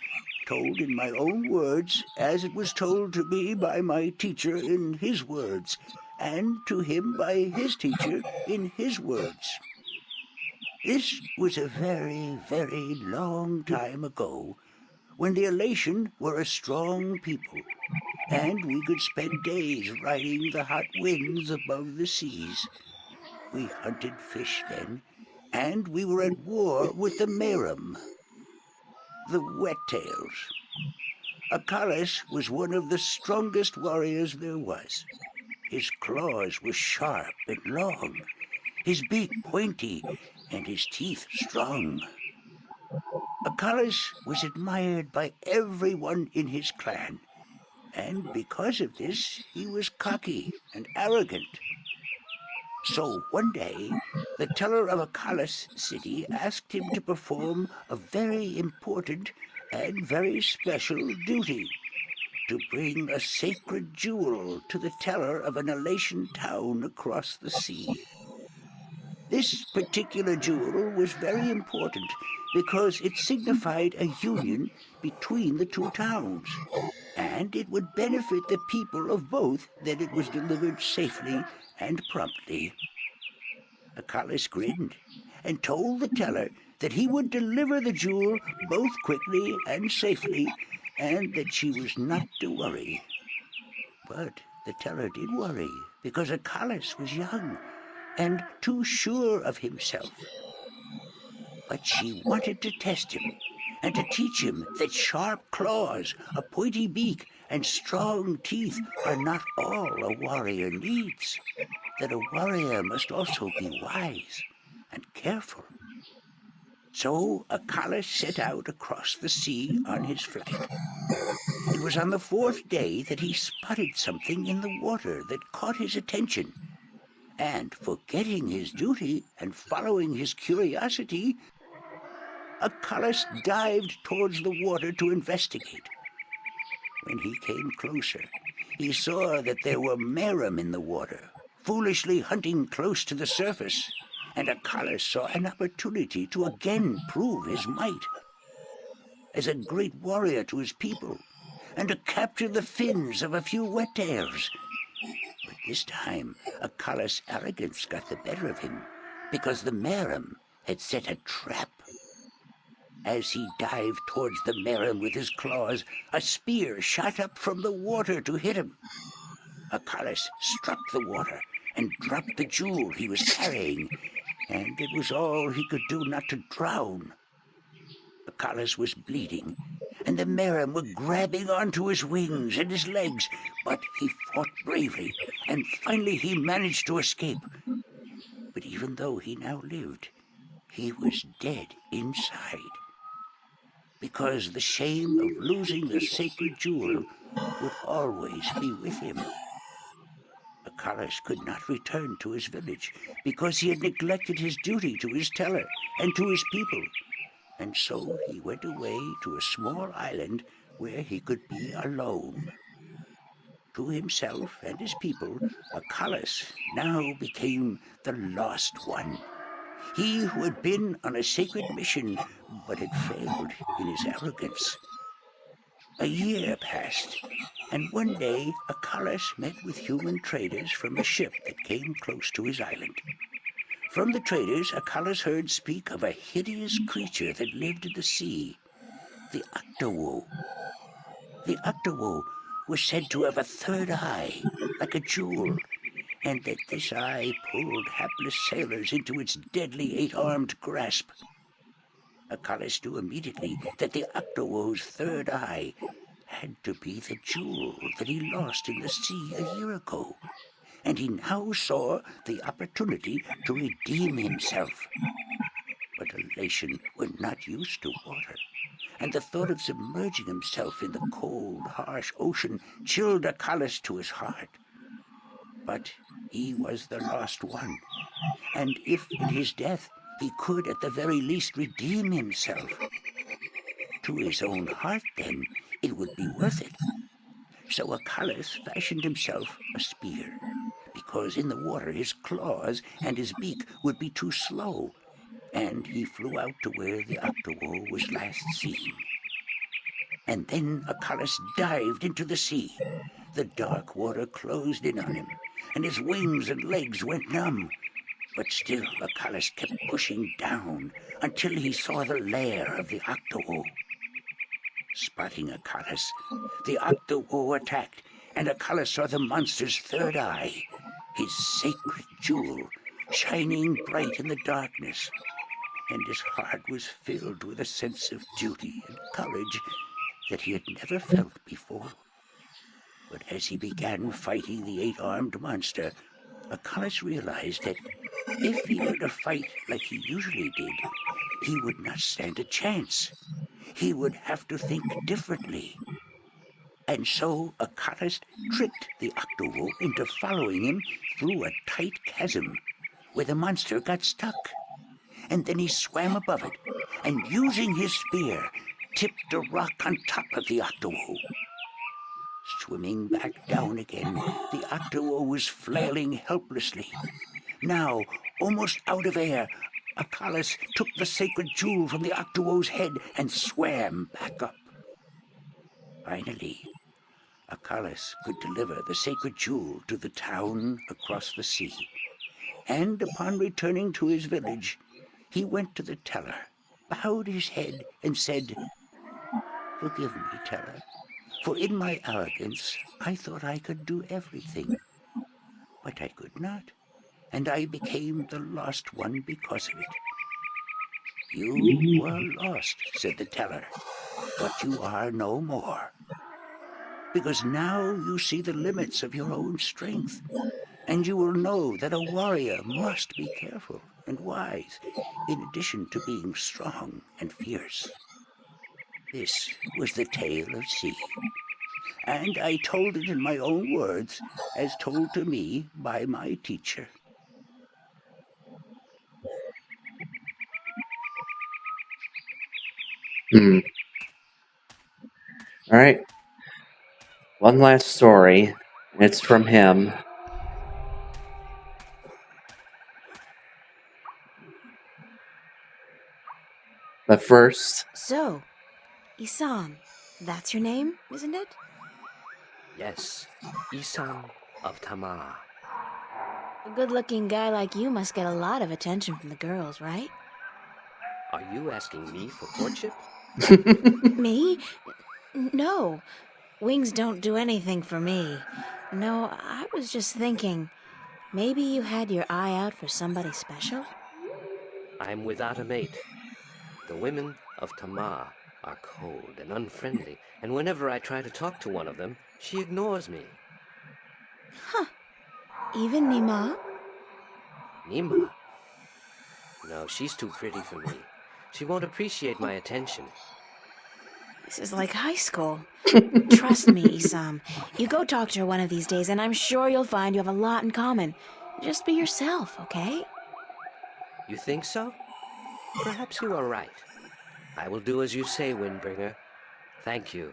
told in my own words, as it was told to me by my teacher in his words, and to him by his teacher in his words. This was a very, very long time ago, when the Alatien were a strong people, and we could spend days riding the hot winds above the seas. We hunted fish then, and we were at war with the Maerum, the wet-tails. Achilles was one of the strongest warriors there was. His claws were sharp and long, his beak pointy, and his teeth strong. Achilles was admired by everyone in his clan, and because of this he was cocky and arrogant. So one day, the teller of Achilles' city asked him to perform a very important and very special duty, to bring a sacred jewel to the teller of an Alatien town across the sea. This particular jewel was very important because it signified a union between the 2 towns, and it would benefit the people of both that it was delivered safely and promptly. Achilles grinned and told the teller that he would deliver the jewel both quickly and safely, and that she was not to worry. But the teller did worry, because Achilles was young and too sure of himself. But she wanted to test him, and to teach him that sharp claws, a pointy beak, and strong teeth are not all a warrior needs, that a warrior must also be wise and careful. So Achilles set out across the sea on his flight. It was on the 4th day that he spotted something in the water that caught his attention, and forgetting his duty and following his curiosity, Achilles dived towards the water to investigate. When he came closer, he saw that there were Maerum in the water, foolishly hunting close to the surface, and Achilles saw an opportunity to again prove his might as a great warrior to his people, and to capture the fins of a few wet-tails. But this time, Achilles' arrogance got the better of him, because the Maerum had set a trap. As he dived towards the Maerum with his claws, a spear shot up from the water to hit him. Achilles struck the water and dropped the jewel he was carrying, and it was all he could do not to drown. Achilles was bleeding, and the Maerum were grabbing onto his wings and his legs, but he fought bravely, and finally he managed to escape, But even though he now lived, he was dead inside. Because the shame of losing the sacred jewel would always be with him. Akalus could not return to his village because he had neglected his duty to his teller and to his people. And so he went away to a small island where he could be alone. To himself and his people, Akalus now became the Lost One. He who had been on a sacred mission, but had failed in his arrogance. A year passed, and one day Akalus met with human traders from a ship that came close to his island. From the traders, Akalus heard speak of a hideous creature that lived in the sea, the Octowo. The Octowo was said to have a third eye, like a jewel, and that this eye pulled hapless sailors into its deadly eight-armed grasp. Akalus knew immediately that the Octowo's third eye had to be the jewel that he lost in the sea a year ago, and he now saw the opportunity to redeem himself. But Alatien was not used to water, and the thought of submerging himself in the cold, harsh ocean chilled Akalus to his heart. But he was the Lost One, and if in his death he could at the very least redeem himself, to his own heart then it would be worth it. So Akalus fashioned himself a spear, because in the water his claws and his beak would be too slow, and he flew out to where the Octowo was last seen. And then Akalus dived into the sea. The dark water closed in on him, and his wings and legs went numb. But still Akalus kept pushing down until he saw the lair of the Octowo. Spotting Akalus, the Octowo attacked, and Akalus saw the monster's third eye, his sacred jewel, shining bright in the darkness. And his heart was filled with a sense of duty and courage that he had never felt before. But as he began fighting the eight-armed monster, Akalus realized that if he were to fight like he usually did, he would not stand a chance. He would have to think differently. And so Akalus tricked the Octowo into following him through a tight chasm where the monster got stuck. And then he swam above it, and using his spear, tipped a rock on top of the Octowo. Swimming back down again, the Octowo was flailing helplessly. Now, almost out of air, Akalus took the sacred jewel from the Octowo's head and swam back up. Finally, Akalus could deliver the sacred jewel to the town across the sea. And upon returning to his village, he went to the teller, bowed his head, and said, "Forgive me, teller, for in my arrogance I thought I could do everything. But I could not, and I became the Lost One because of it." "You were lost," said the teller, "but you are no more. Because now you see the limits of your own strength, and you will know that a warrior must be careful and wise, in addition to being strong and fierce." This was the tale of C, and I told it in my own words, as told to me by my teacher. Alright. One last story. It's from him. But first... So, Isam, that's your name, isn't it? Yes, Isan of Tamar. A good-looking guy like you must get a lot of attention from the girls, right? Are you asking me for courtship? Me? No. Wings don't do anything for me. No, I was just thinking, maybe you had your eye out for somebody special? I'm without a mate. The women of Tamar are cold and unfriendly, and whenever I try to talk to one of them, she ignores me. Huh. Even Nima? Nima? No, she's too pretty for me. She won't appreciate my attention. This is like high school. Trust me, Isam. You go talk to her one of these days, and I'm sure you'll find you have a lot in common. Just be yourself, okay? You think so? Perhaps you are right. I will do as you say, Windbringer. Thank you.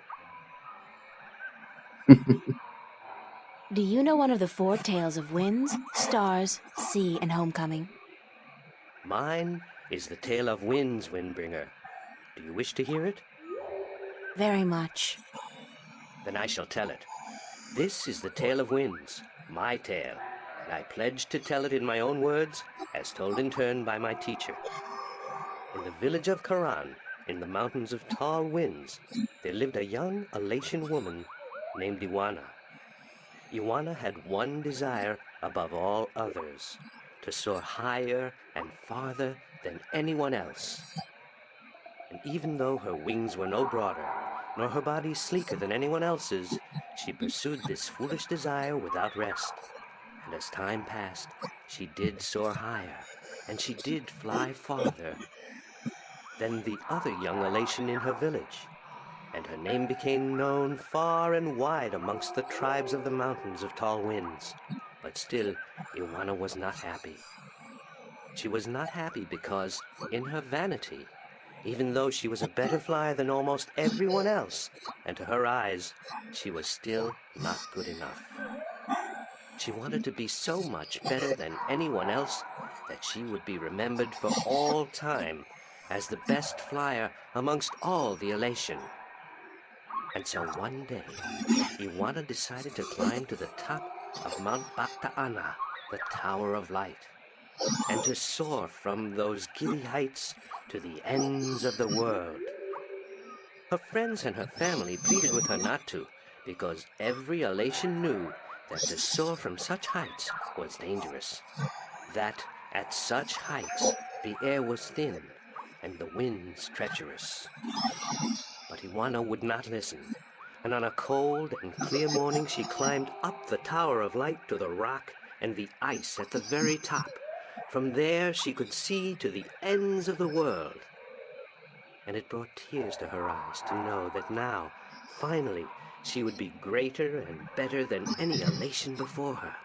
Do you know one of the 4 tales of winds, stars, sea, and homecoming? Mine is the tale of winds, Windbringer. Do you wish to hear it? Very much. Then I shall tell it. This is the tale of winds, my tale, and I pledge to tell it in my own words, as told in turn by my teacher. In the village of Karan, in the mountains of tall winds, there lived a young Alatien woman named Iwana. Iwana had one desire above all others, to soar higher and farther than anyone else. And even though her wings were no broader, nor her body sleeker than anyone else's, she pursued this foolish desire without rest. And as time passed, she did soar higher, and she did fly farther than the other young Alatien in her village, and her name became known far and wide amongst the tribes of the mountains of tall winds. But still, Iwana was not happy. She was not happy because, in her vanity, even though she was a better flyer than almost everyone else, and to her eyes, she was still not good enough. She wanted to be so much better than anyone else that she would be remembered for all time as the best flyer amongst all the Alatien. And so one day, Iwana decided to climb to the top of Mount Bakta'ana, the Tower of Light, and to soar from those giddy heights to the ends of the world. Her friends and her family pleaded with her not to, because every Alatien knew that to soar from such heights was dangerous, that at such heights the air was thin and the winds treacherous. But Iwana would not listen, and on a cold and clear morning she climbed up the Tower of Light to the rock and the ice at the very top. From there she could see to the ends of the world. And it brought tears to her eyes to know that now, finally, she would be greater and better than any Alatien before her.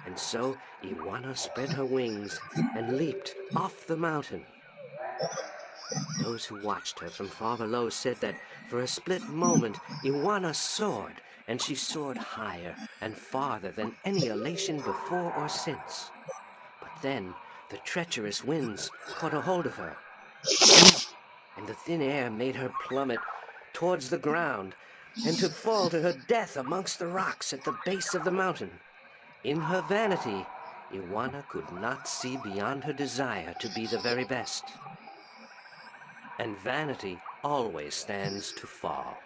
And so Iwana spread her wings and leaped off the mountain. Those who watched her from far below said that for a split moment Iwana soared, and she soared higher and farther than any Alatien before or since. But then the treacherous winds caught a hold of her, and the thin air made her plummet towards the ground, and to fall to her death amongst the rocks at the base of the mountain. In her vanity, Iwana could not see beyond her desire to be the very best. And vanity always stands to fall.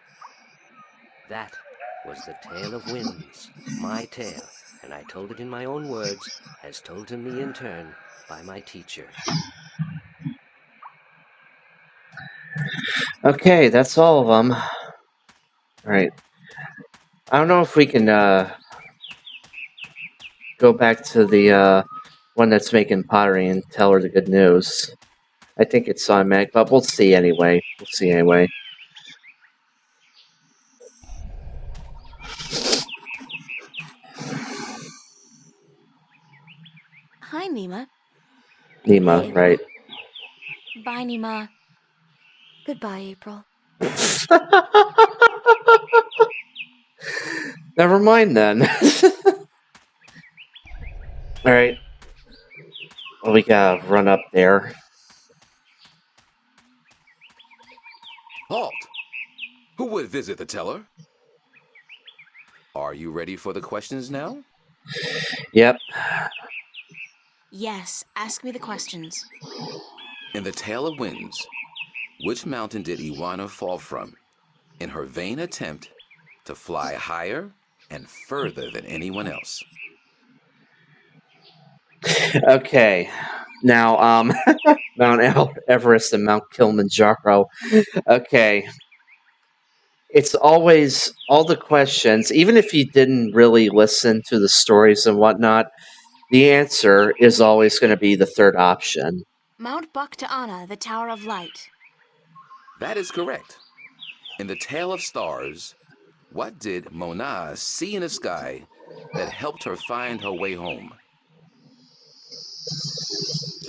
That was the tale of winds, my tale, and I told it in my own words, as told to me in turn by my teacher. Okay, that's all of them. Alright. I don't know if we can go back to the one that's making pottery and tell her the good news. I think it's on Meg, but we'll see anyway. Hi, Nima. Nima, Hey, right. Bye, Nima. Goodbye, April. Never mind then. Alright. Well, we gotta run up there. Halt! Who would visit the teller? Are you ready for the questions now? Yep. Yes, ask me the questions. In the Tale of Winds, which mountain did Iwana fall from in her vain attempt to fly higher and further than anyone else? Okay. Now, Mount Everest and Mount Kilimanjaro. Okay. It's always all the questions, even if you didn't really listen to the stories and whatnot, the answer is always going to be the third option. Mount Baktaana, the Tower of Light. That is correct. In the Tale of Stars, what did Mona see in the sky that helped her find her way home?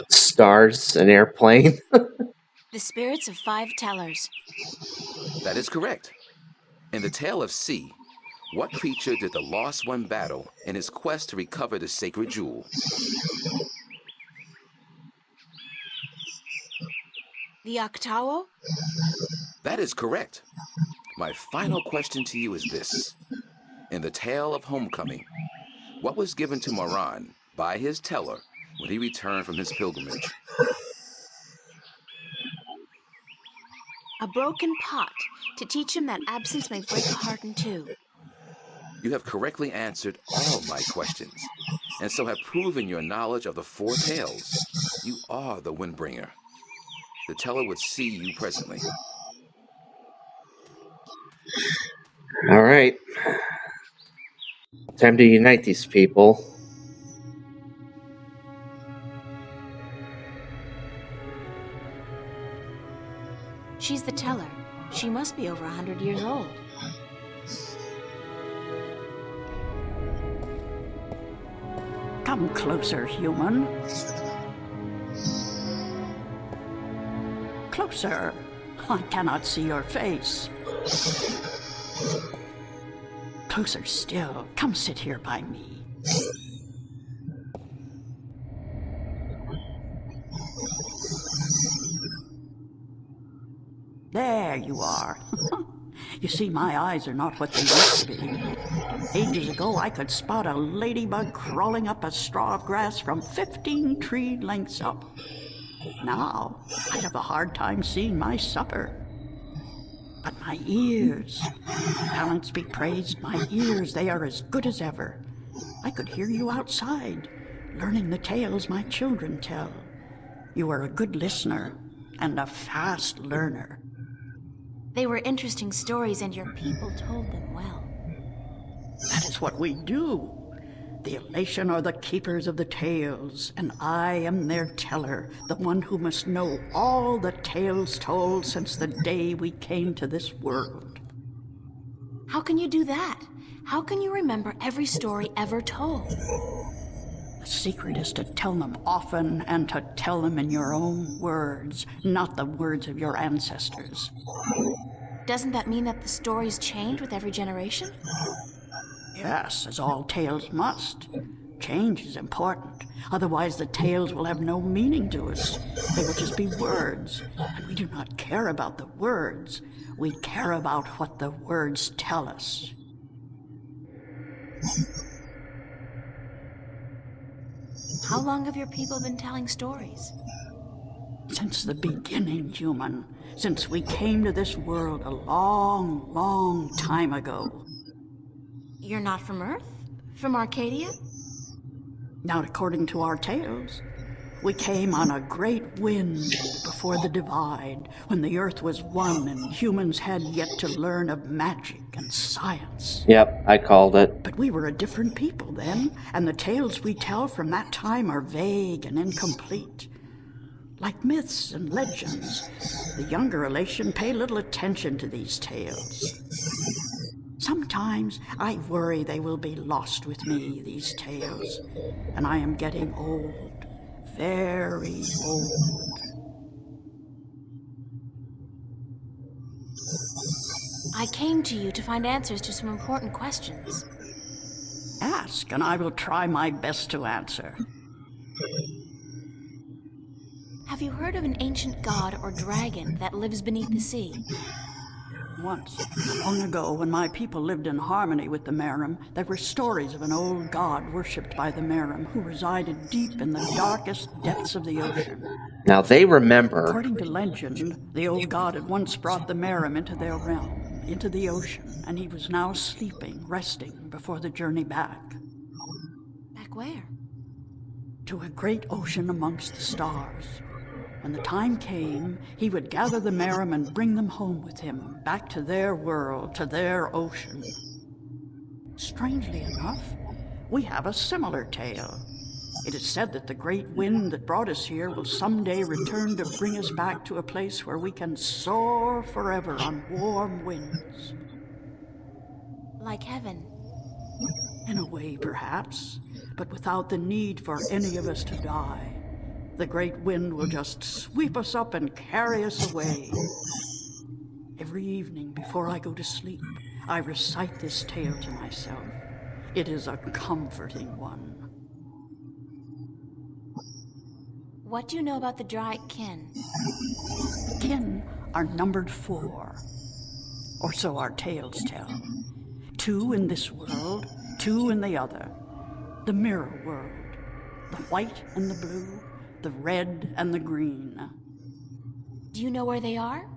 Stars, an airplane. The spirits of 5 tellers. That is correct. In the Tale of Sea, what creature did the Lost One battle in his quest to recover the sacred jewel? The Octawo? That is correct. My final question to you is this. In the Tale of Homecoming, what was given to Moran by his teller when he returned from his pilgrimage? A broken pot, to teach him that absence may break a heart in 2. You have correctly answered all my questions, and so have proven your knowledge of the 4 tales. You are the Windbringer. The teller would see you presently. All right. Time to unite these people. She's the teller. She must be over 100 years old. Come closer, human. Closer. I cannot see your face. Closer still. Come sit here by me. There you are. You see, my eyes are not what they used to be. Ages ago, I could spot a ladybug crawling up a straw of grass from 15 tree lengths up. Now, I have a hard time seeing my supper. But my ears, talents be praised, my ears, they are as good as ever. I could hear you outside, learning the tales my children tell. You are a good listener and a fast learner. They were interesting stories, and your people told them well. That is what we do. The Alatien are the keepers of the tales, and I am their teller, the one who must know all the tales told since the day we came to this world. How can you do that? How can you remember every story ever told? The secret is to tell them often and to tell them in your own words, not the words of your ancestors. Doesn't that mean that the stories change with every generation? Yes, as all tales must. Change is important. Otherwise the tales will have no meaning to us. They will just be words. And we do not care about the words. We care about what the words tell us. How long have your people been telling stories? Since the beginning, human. Since we came to this world a long, long time ago. You're not from Earth? From Arcadia? Not according to our tales. We came on a great wind before the divide, when the earth was one and humans had yet to learn of magic and science. Yep, I called it. But we were a different people then, and the tales we tell from that time are vague and incomplete. Like myths and legends, the younger Alatien pay little attention to these tales. Sometimes I worry they will be lost with me, these tales, and I am getting old, very old. I came to you to find answers to some important questions. Ask, and I will try my best to answer. Have you heard of an ancient god or dragon that lives beneath the sea? Once, long ago, when my people lived in harmony with the Maerum, there were stories of an old god worshipped by the Maerum who resided deep in the darkest depths of the ocean. Now they remember. According to legend, the old god had once brought the Maerum into their realm, into the ocean, and he was now sleeping, resting before the journey back. Back where? To a great ocean amongst the stars. When the time came, he would gather the Maerum and bring them home with him, back to their world, to their ocean. Strangely enough, we have a similar tale. It is said that the great wind that brought us here will someday return to bring us back to a place where we can soar forever on warm winds. Like heaven. In a way, perhaps, but without the need for any of us to die. The great wind will just sweep us up and carry us away. Every evening before I go to sleep, I recite this tale to myself. It is a comforting one. What do you know about the Dry kin? The kin are numbered 4, or so our tales tell. 2 in this world, 2 in the other. The mirror world, the white and the blue, the red and the green. Do you know where they are?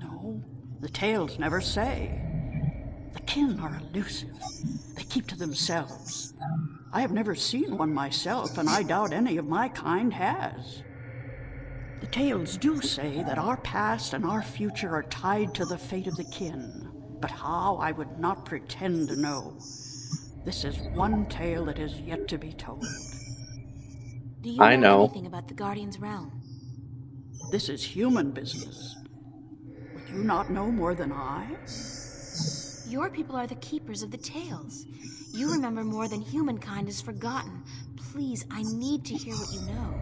No, the tales never say. The kin are elusive. They keep to themselves. I have never seen one myself, and I doubt any of my kind has. The tales do say that our past and our future are tied to the fate of the kin, but how I would not pretend to know. This is one tale that is yet to be told. Do you know anything about the Guardian's realm? This is human business. Would you not know more than I? Your people are the keepers of the tales. You remember more than humankind has forgotten. Please, I need to hear what you know.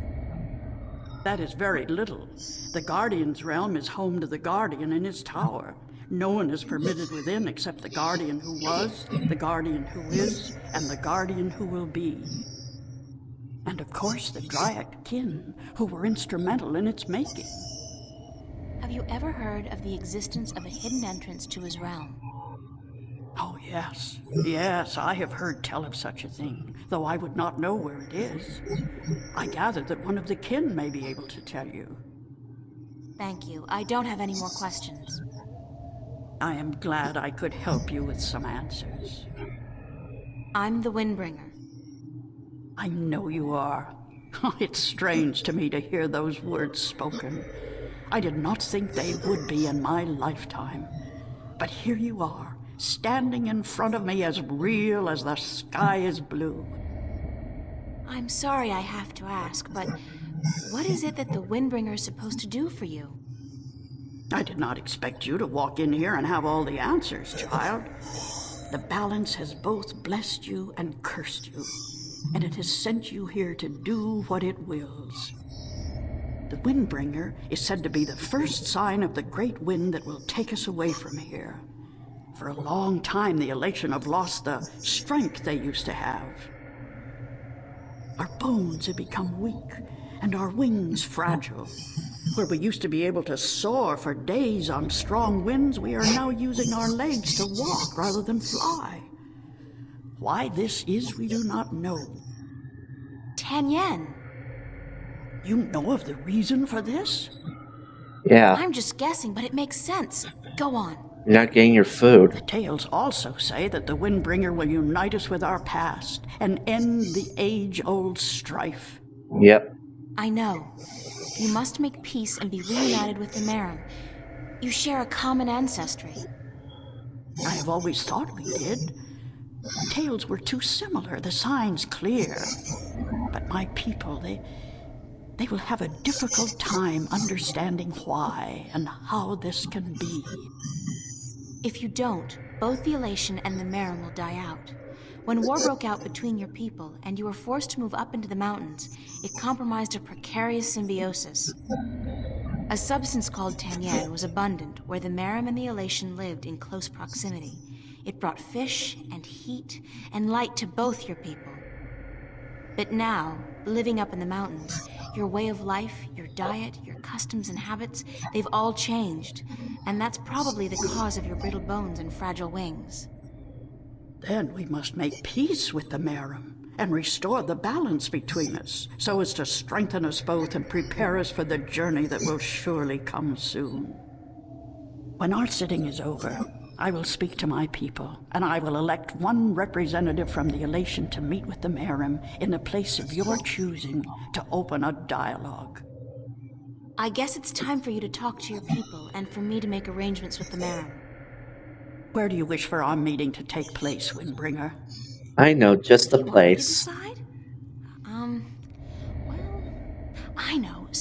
That is very little. The Guardian's realm is home to the Guardian in his tower. No one is permitted within except the Guardian who was, the Guardian who is, and the Guardian who will be. And of course the Dryad kin, who were instrumental in its making. Have you ever heard of the existence of a hidden entrance to his realm? Oh, yes. Yes, I have heard tell of such a thing, though I would not know where it is. I gather that one of the kin may be able to tell you. Thank you. I don't have any more questions. I am glad I could help you with some answers. I'm the Windbringer. I know you are. It's strange to me to hear those words spoken. I did not think they would be in my lifetime. But here you are, standing in front of me as real as the sky is blue. I'm sorry I have to ask, but what is it that the Windbringer is supposed to do for you? I did not expect you to walk in here and have all the answers, child. The balance has both blessed you and cursed you, and it has sent you here to do what it wills. The Windbringer is said to be the first sign of the great wind that will take us away from here. For a long time, the Alatien have lost the strength they used to have. Our bones have become weak, and our wings fragile. Where we used to be able to soar for days on strong winds, we are now using our legs to walk rather than fly. Why this is, we do not know. Tanyan! You know of the reason for this? Yeah. I'm just guessing, but it makes sense. Go on. You're not getting your food. The tales also say that the Windbringer will unite us with our past and end the age-old strife. Yep. I know. You must make peace and be reunited with the Maerum. You share a common ancestry. I have always thought we did. The tales were too similar, the signs clear. But my people, they will have a difficult time understanding why and how this can be. If you don't, both the Alatien and the Maerum will die out. When war broke out between your people and you were forced to move up into the mountains, it compromised a precarious symbiosis. A substance called Tanyan was abundant where the Maerum and the Alatien lived in close proximity. It brought fish and heat and light to both your people. But now, living up in the mountains, your way of life, your diet, your customs and habits, they've all changed. And that's probably the cause of your brittle bones and fragile wings. Then we must make peace with the Maerum and restore the balance between us, so as to strengthen us both and prepare us for the journey that will surely come soon. When our sitting is over, I will speak to my people, and I will elect one representative from the Alatien to meet with the Maerum in the place of your choosing to open a dialogue. I guess it's time for you to talk to your people and for me to make arrangements with the Maerum. Where do you wish for our meeting to take place, Windbringer? I know just the place. Want me to decide?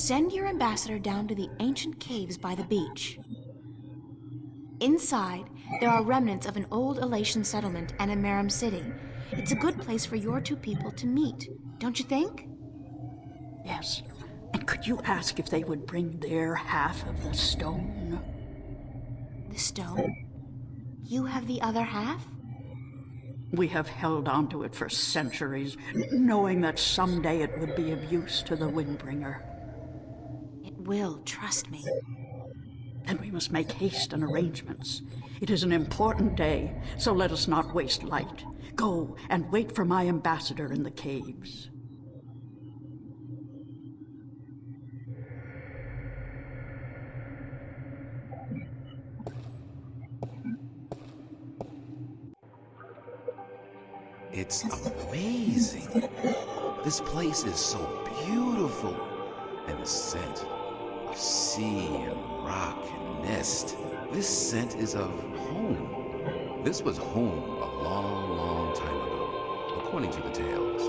Send your ambassador down to the ancient caves by the beach. Inside, there are remnants of an old Alatien settlement and a Maerum city. It's a good place for your two people to meet, don't you think? Yes. And could you ask if they would bring their half of the stone? The stone? You have the other half? We have held on to it for centuries, knowing that someday it would be of use to the Windbringer. It will, trust me. Then we must make haste and arrangements. It is an important day, so let us not waste light. Go and wait for my ambassador in the caves. It's amazing. This place is so beautiful. And the scent of sea and rock and nest. This scent is of home. This was home a long, long time ago, according to the tales.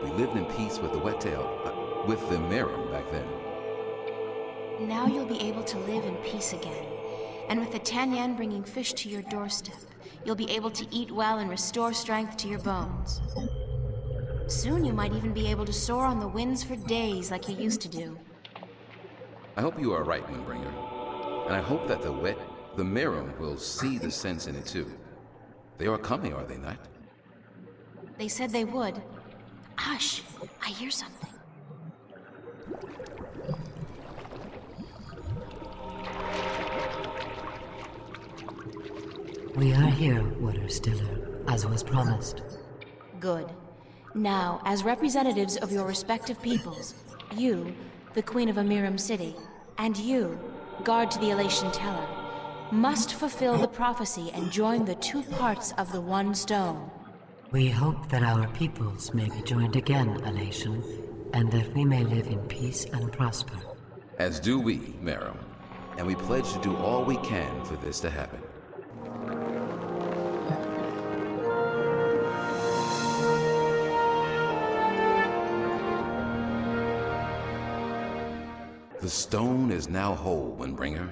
We lived in peace with the Wet-tail, with the Maerum back then. Now you'll be able to live in peace again. And with the Tanyan bringing fish to your doorstep, you'll be able to eat well and restore strength to your bones. Soon you might even be able to soar on the winds for days like you used to do. I hope you are right, Windbringer. And I hope that the Maerum will see the sense in it too. They are coming, are they not? They said they would. Hush, I hear something. We are here, Water Stiller, as was promised. Good. Now, as representatives of your respective peoples, you, the Queen of a Maerum city, and you, guard to the Alatien Teller, must fulfill the prophecy and join the two parts of the one stone. We hope that our peoples may be joined again, Alatien, and that we may live in peace and prosper. As do we, Maerum. And we pledge to do all we can for this to happen. The stone is now whole, Windbringer,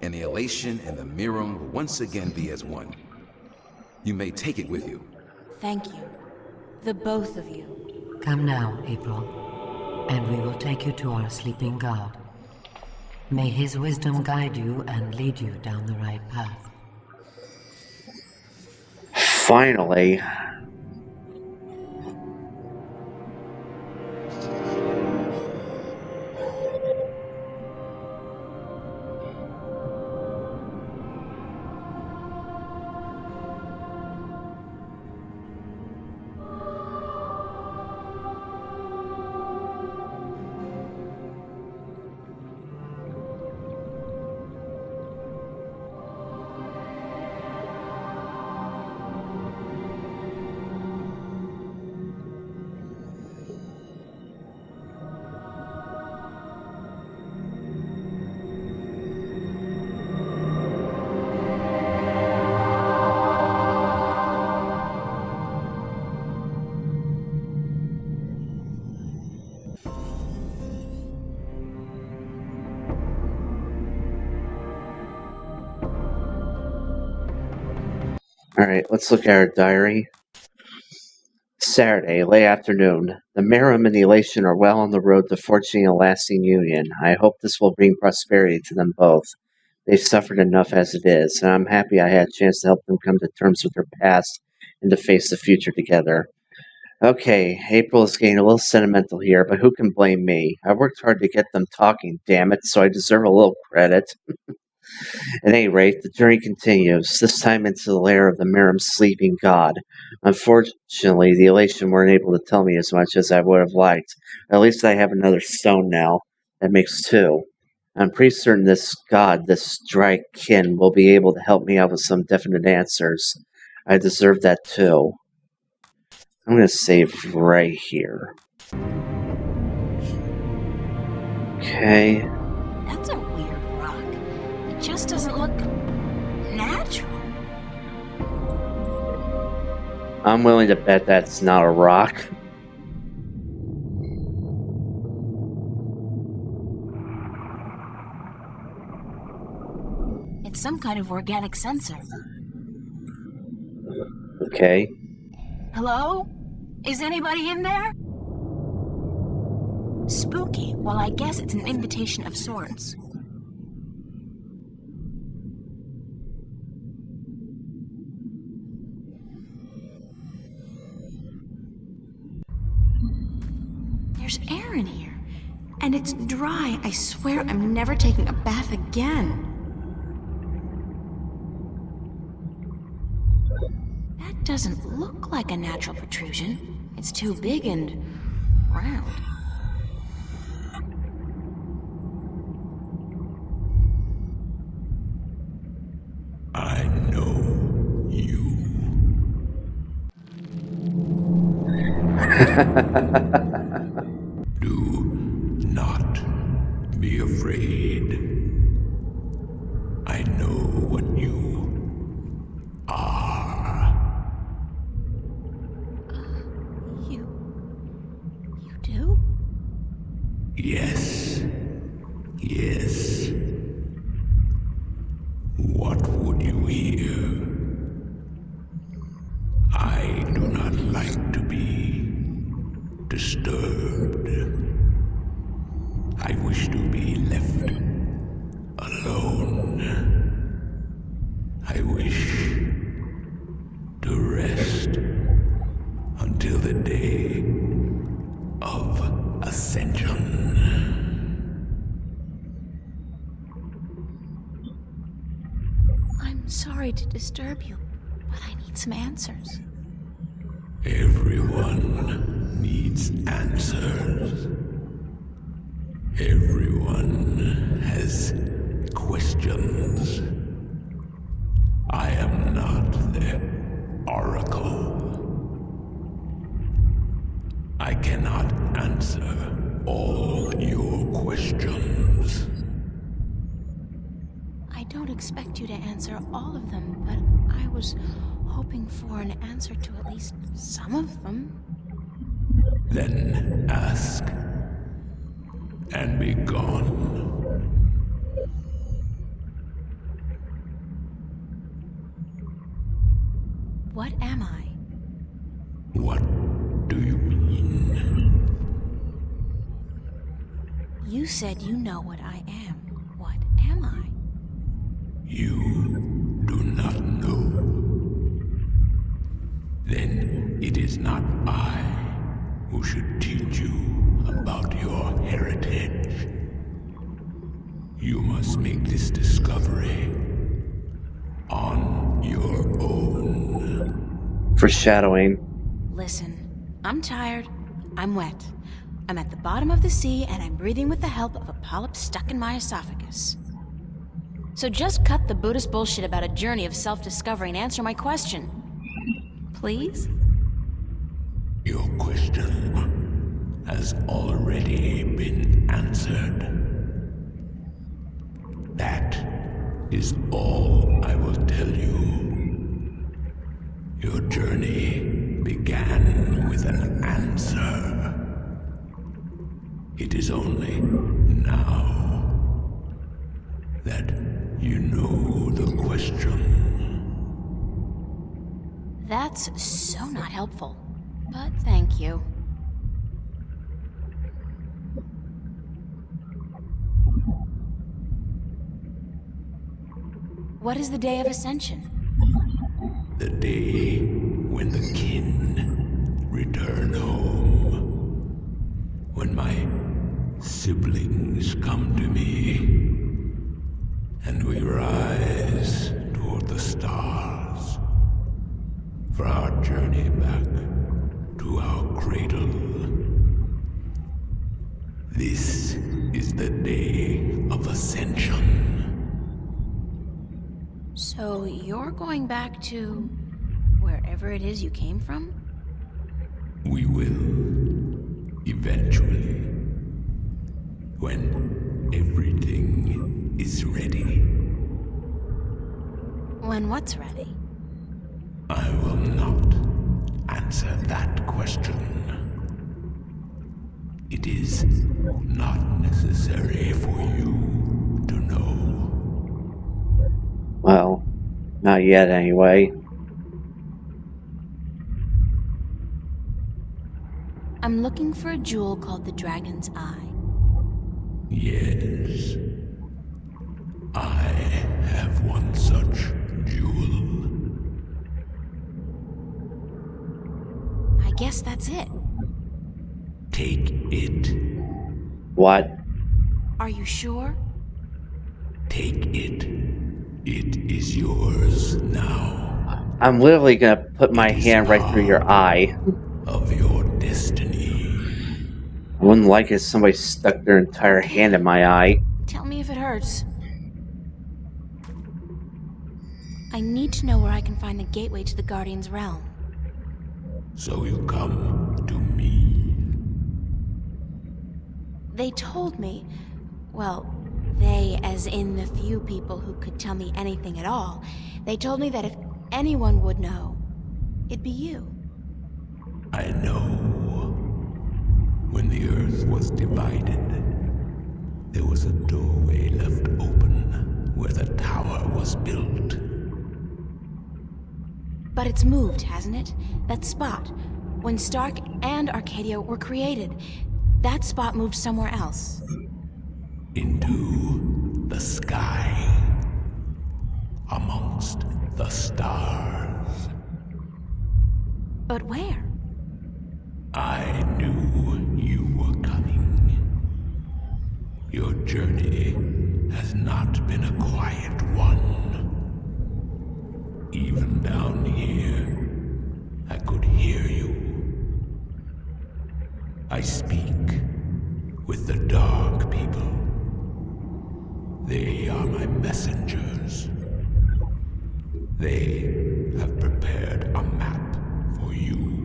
and the Alatien and the Maerum will once again be as one. You may take it with you. Thank you. The both of you. Come now, April, and we will take you to our sleeping god. May his wisdom guide you and lead you down the right path. Finally. Alright, let's look at our diary. Saturday, late afternoon. The Maerum and the Alatien are well on the road to forging a lasting union. I hope this will bring prosperity to them both. They've suffered enough as it is, and I'm happy I had a chance to help them come to terms with their past and to face the future together. Okay, April is getting a little sentimental here, but who can blame me? I worked hard to get them talking, damn it, so I deserve a little credit. At any rate, the journey continues, this time into the lair of the Maerum sleeping god. Unfortunately, the Alatien weren't able to tell me as much as I would have liked. At least I have another stone now. That makes two. I'm pretty certain this god, this dry kin, will be able to help me out with some definite answers. I deserve that too. I'm going to save right here. Okay. That's a weird rock. It just doesn't look natural. I'm willing to bet that's not a rock. some kind of organic sensor. Okay. Hello? Is anybody in there? Spooky. Well, I guess it's an invitation of sorts. There's air in here. And it's dry. I swear I'm never taking a bath again. That doesn't look like a natural protrusion. It's too big and round. I know you. Do not be afraid. I know what you are. You do? Yes. Yes. What would you hear? I do not like to be disturbed. I wish to be left alone. I wish to rest until the day of ascension. I'm sorry to disturb you, but I need some answers. Everyone needs answers. Everyone has questions. I am not the oracle. I cannot answer all your questions. I don't expect you to answer all of them, but I was hoping for an answer to at least some of them. Then ask and be gone. What am I? What do you mean? You said you know what I am. What am I? You do not know. Then it is not I who should teach you about your heritage. You must make this discovery on your own. Foreshadowing. Listen, I'm tired. I'm wet. I'm at the bottom of the sea, and I'm breathing with the help of a polyp stuck in my esophagus. So just cut the Buddhist bullshit about a journey of self-discovery and answer my question. Please? Your question has already been answered. That is all I will tell you. Your journey began with an answer. It is only now that you know the question. That's so not helpful, but thank you. What is the day of ascension? The day when the kin return home. When my siblings come to me and we rise toward the stars for our journey back to our cradle. This is the day of ascension. So you're going back to wherever it is you came from? We will, eventually, when everything is ready. When what's ready? I will not answer that question. It is not necessary for you to know. Well, not yet anyway. I'm looking for a jewel called the Dragon's Eye. Yes. I have one such jewel. I guess that's it. Take it. What? Are you sure? Take it. It is yours now. I'm literally gonna put my hand right through your eye. Of your destiny. I wouldn't like it if somebody stuck their entire hand in my eye. Tell me if it hurts. I need to know where I can find the gateway to the Guardian's realm. So you come to me. They told me, well, they as in the few people who could tell me anything at all, they told me that if anyone would know, it'd be you. I know. When the earth was divided, there was a doorway left open where the tower was built. But it's moved, hasn't it? That spot. When Stark and Arcadia were created, that spot moved somewhere else. Into the sky. Amongst the stars. But where? I knew you were coming. Your journey has not been a quiet one. Even down here, I could hear you. I speak with the dark people. They are my messengers. They have prepared a map for you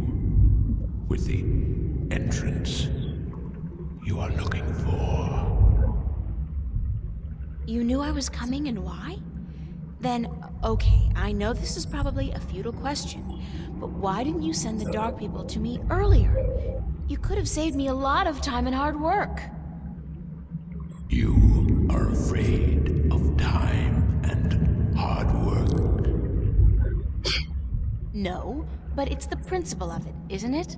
with the entrance you are looking for. You knew I was coming and why? Then, okay, I know this is probably a futile question, but why didn't you send the Dark People to me earlier? You could have saved me a lot of time and hard work. You are afraid of time and hard work. No, but it's the principle of it, isn't it?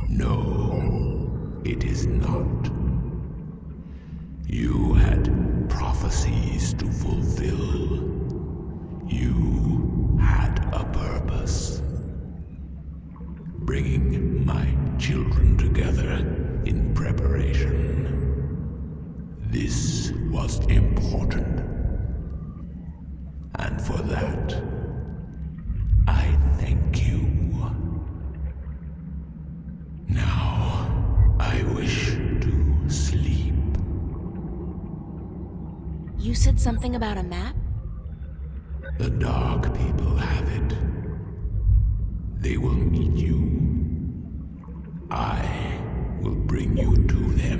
No, it is not. You had prophecies to fulfill. You had a purpose. Bringing my children together in preparation. This was important. And for that, I thank you. Now, I wish to sleep. You said something about a map? The Dark People have it. They will meet you. I will bring you to them.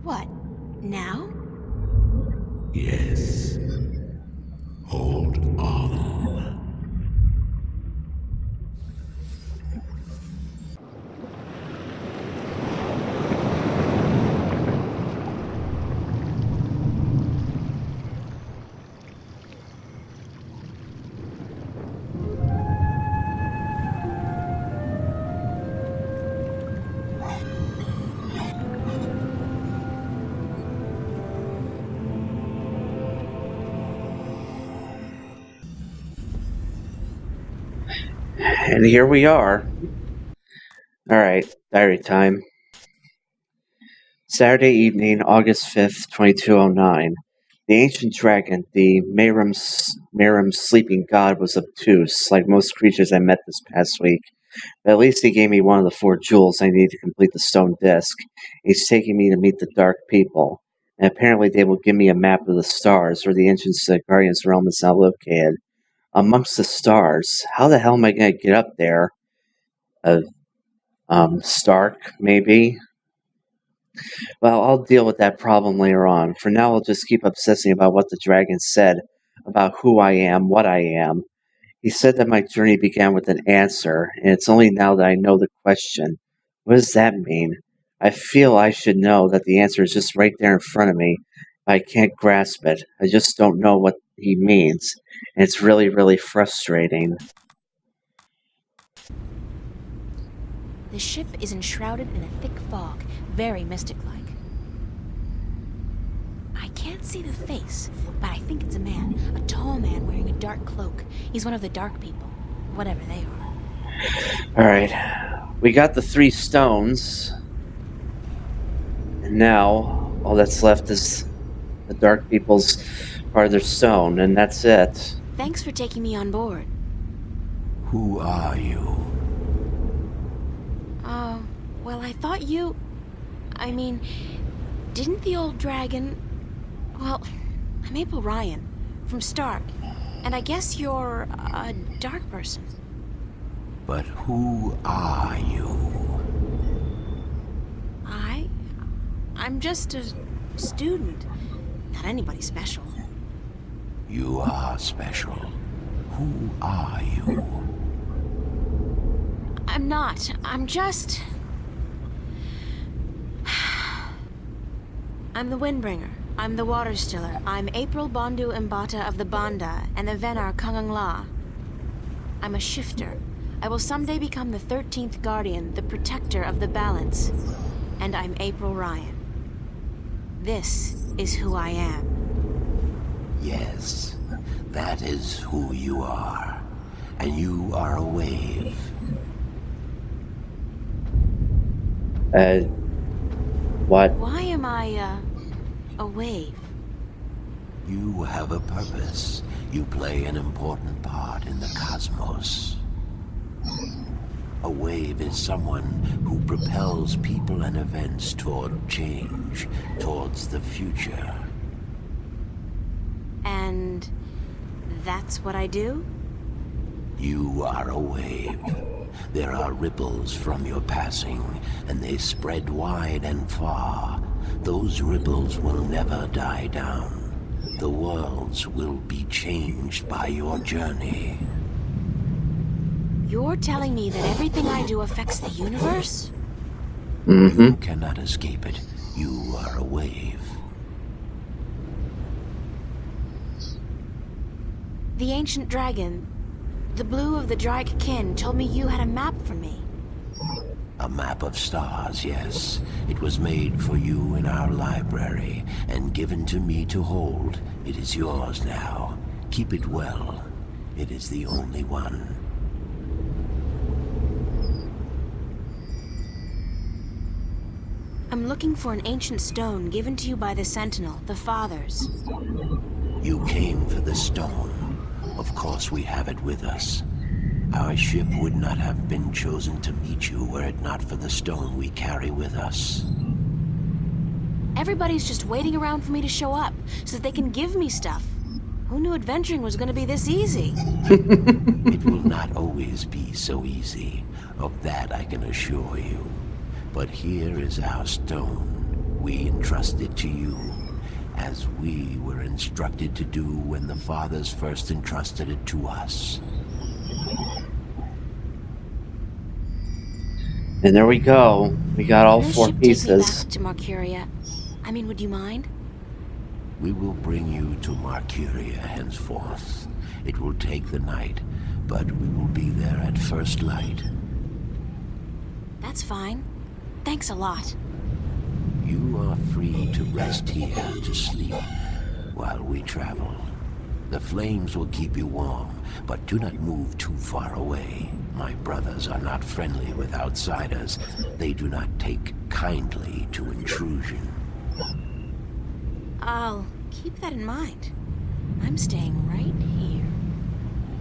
What? Now? Yes. Hold on. And here we are. Alright, diary time. Saturday evening, August 5th, 2209. The ancient dragon, the Maerum sleeping god, was obtuse, like most creatures I met this past week. But at least he gave me one of the 4 jewels I need to complete the stone disc. He's taking me to meet the Dark People. And apparently they will give me a map of the stars, where the entrance to the Guardian's realm is now located. Amongst the stars? How the hell am I going to get up there? Stark, maybe? Well, I'll deal with that problem later on. For now, I'll just keep obsessing about what the dragon said, about who I am, what I am. He said that my journey began with an answer, and it's only now that I know the question. What does that mean? I feel I should know that the answer is just right there in front of me, I can't grasp it. I just don't know what he means. And it's really, really frustrating. The ship is enshrouded in a thick fog, very mystic-like. I can't see the face, but I think it's a man. A tall man wearing a dark cloak. He's one of the dark people, whatever they are. Alright. We got the 3 stones. And now, all that's left is the dark people's part of their stone, and that's it. Thanks for taking me on board. Who are you? Well, I thought you... I mean, didn't the old dragon... Well, I'm April Ryan, from Stark, and I guess you're a dark person. But who are you? I'm just a student. Not anybody special. You are special. Who are you? I'm not. I'm just... I'm the Windbringer. I'm the Water Stiller. I'm April Bondu Mbata of the Banda and the Venar Kangang La. I'm a shifter. I will someday become the 13th Guardian, the protector of the balance. And I'm April Ryan. This is who I am. Yes, that is who you are. And you are a wave. What? Why am I, a wave? You have a purpose. You play an important part in the cosmos. A wave is someone who propels people and events toward change, towards the future. And that's what I do? You are a wave. There are ripples from your passing, and they spread wide and far. Those ripples will never die down. The worlds will be changed by your journey. You're telling me that everything I do affects the universe? You cannot escape it. You are a wave. The ancient dragon, the blue of the Drake kin, told me you had a map for me. A map of stars, yes. It was made for you in our library, and given to me to hold. It is yours now. Keep it well. It is the only one. I'm looking for an ancient stone given to you by the Sentinel, the Fathers. You came for the stone. Of course we have it with us. Our ship would not have been chosen to meet you were it not for the stone we carry with us. Everybody's just waiting around for me to show up, so that they can give me stuff. Who knew adventuring was gonna be this easy? It will not always be so easy. Of that I can assure you. But here is our stone. We entrust it to you, as we were instructed to do when the Fathers first entrusted it to us. And there we go. We got all Can this 4 ship pieces. take me back to Marcuria? I mean, would you mind? We will bring you to Marcuria henceforth. It will take the night, but we will be there at first light. That's fine. Thanks a lot. You are free to rest here, to sleep, while we travel. The flames will keep you warm, but do not move too far away. My brothers are not friendly with outsiders. They do not take kindly to intrusion. I'll keep that in mind. I'm staying right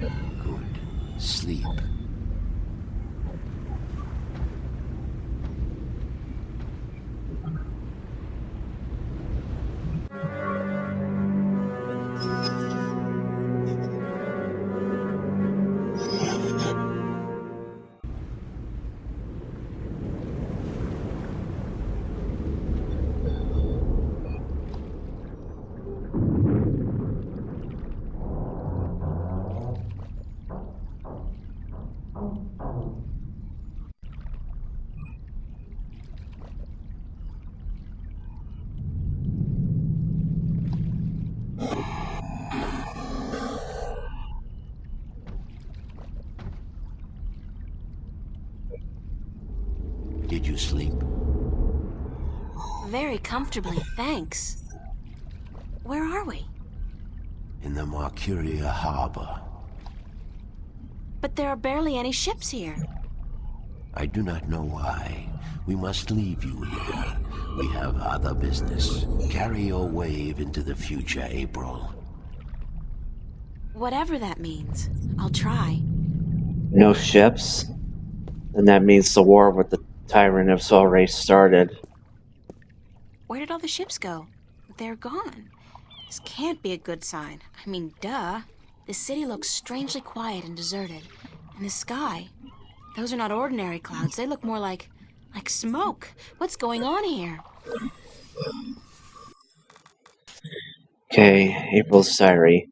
here. Good. Sleep. you sleep? Very comfortably, thanks. Where are we? In the Marcuria harbor. But there are barely any ships here. I do not know why. We must leave you here. We have other business. Carry your wave into the future, April. Whatever that means, I'll try. No ships? And that means the war with the tyrant has already started. Where did all the ships go? They're gone. This can't be a good sign. I mean, duh. The city looks strangely quiet and deserted. And the sky, those are not ordinary clouds. They look more like smoke. What's going on here? Okay, April's diary.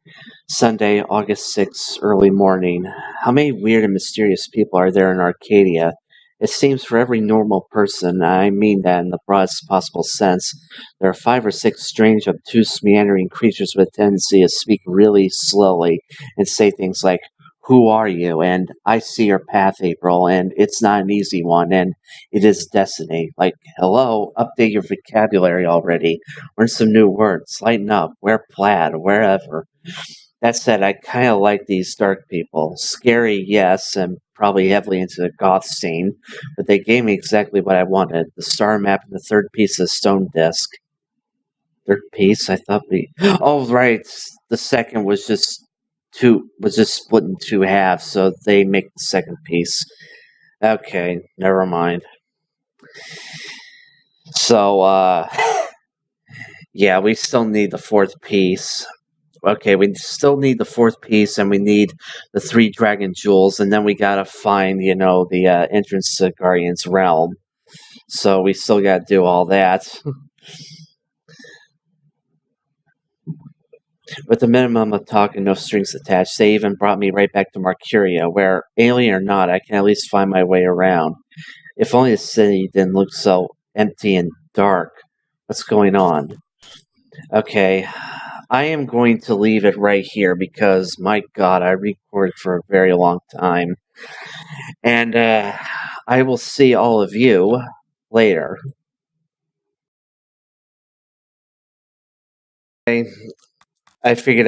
Sunday, August 6th, early morning. How many weird and mysterious people are there in Arcadia? It seems for every normal person, I mean that in the broadest possible sense, there are 5 or 6 strange, obtuse, meandering creatures with a tendency to speak really slowly and say things like, "Who are you?" and "I see your path, April," and "It's not an easy one," and "It is destiny." Like, hello, update your vocabulary already. Learn some new words. Lighten up. Wear plaid. Wherever. That said, I kind of like these dark people. Scary, yes, and probably heavily into the goth scene, but they gave me exactly what I wanted. The star map and the third piece of the stone disc. Third piece? I thought we... Oh, right. The second was just split in 2 halves, so they make the second piece. Okay, never mind. So, yeah, we still need the 4th piece. Okay, we still need the 4th piece, and we need the 3 dragon jewels, and then we gotta find, the entrance to Guardian's Realm. So we still gotta do all that. With a minimum of talk and no strings attached, they even brought me right back to Marcuria, where, alien or not, I can at least find my way around. If only the city didn't look so empty and dark. What's going on? Okay, I am going to leave it right here because, my god, I recorded for a very long time. And I will see all of you later. Okay, I figured out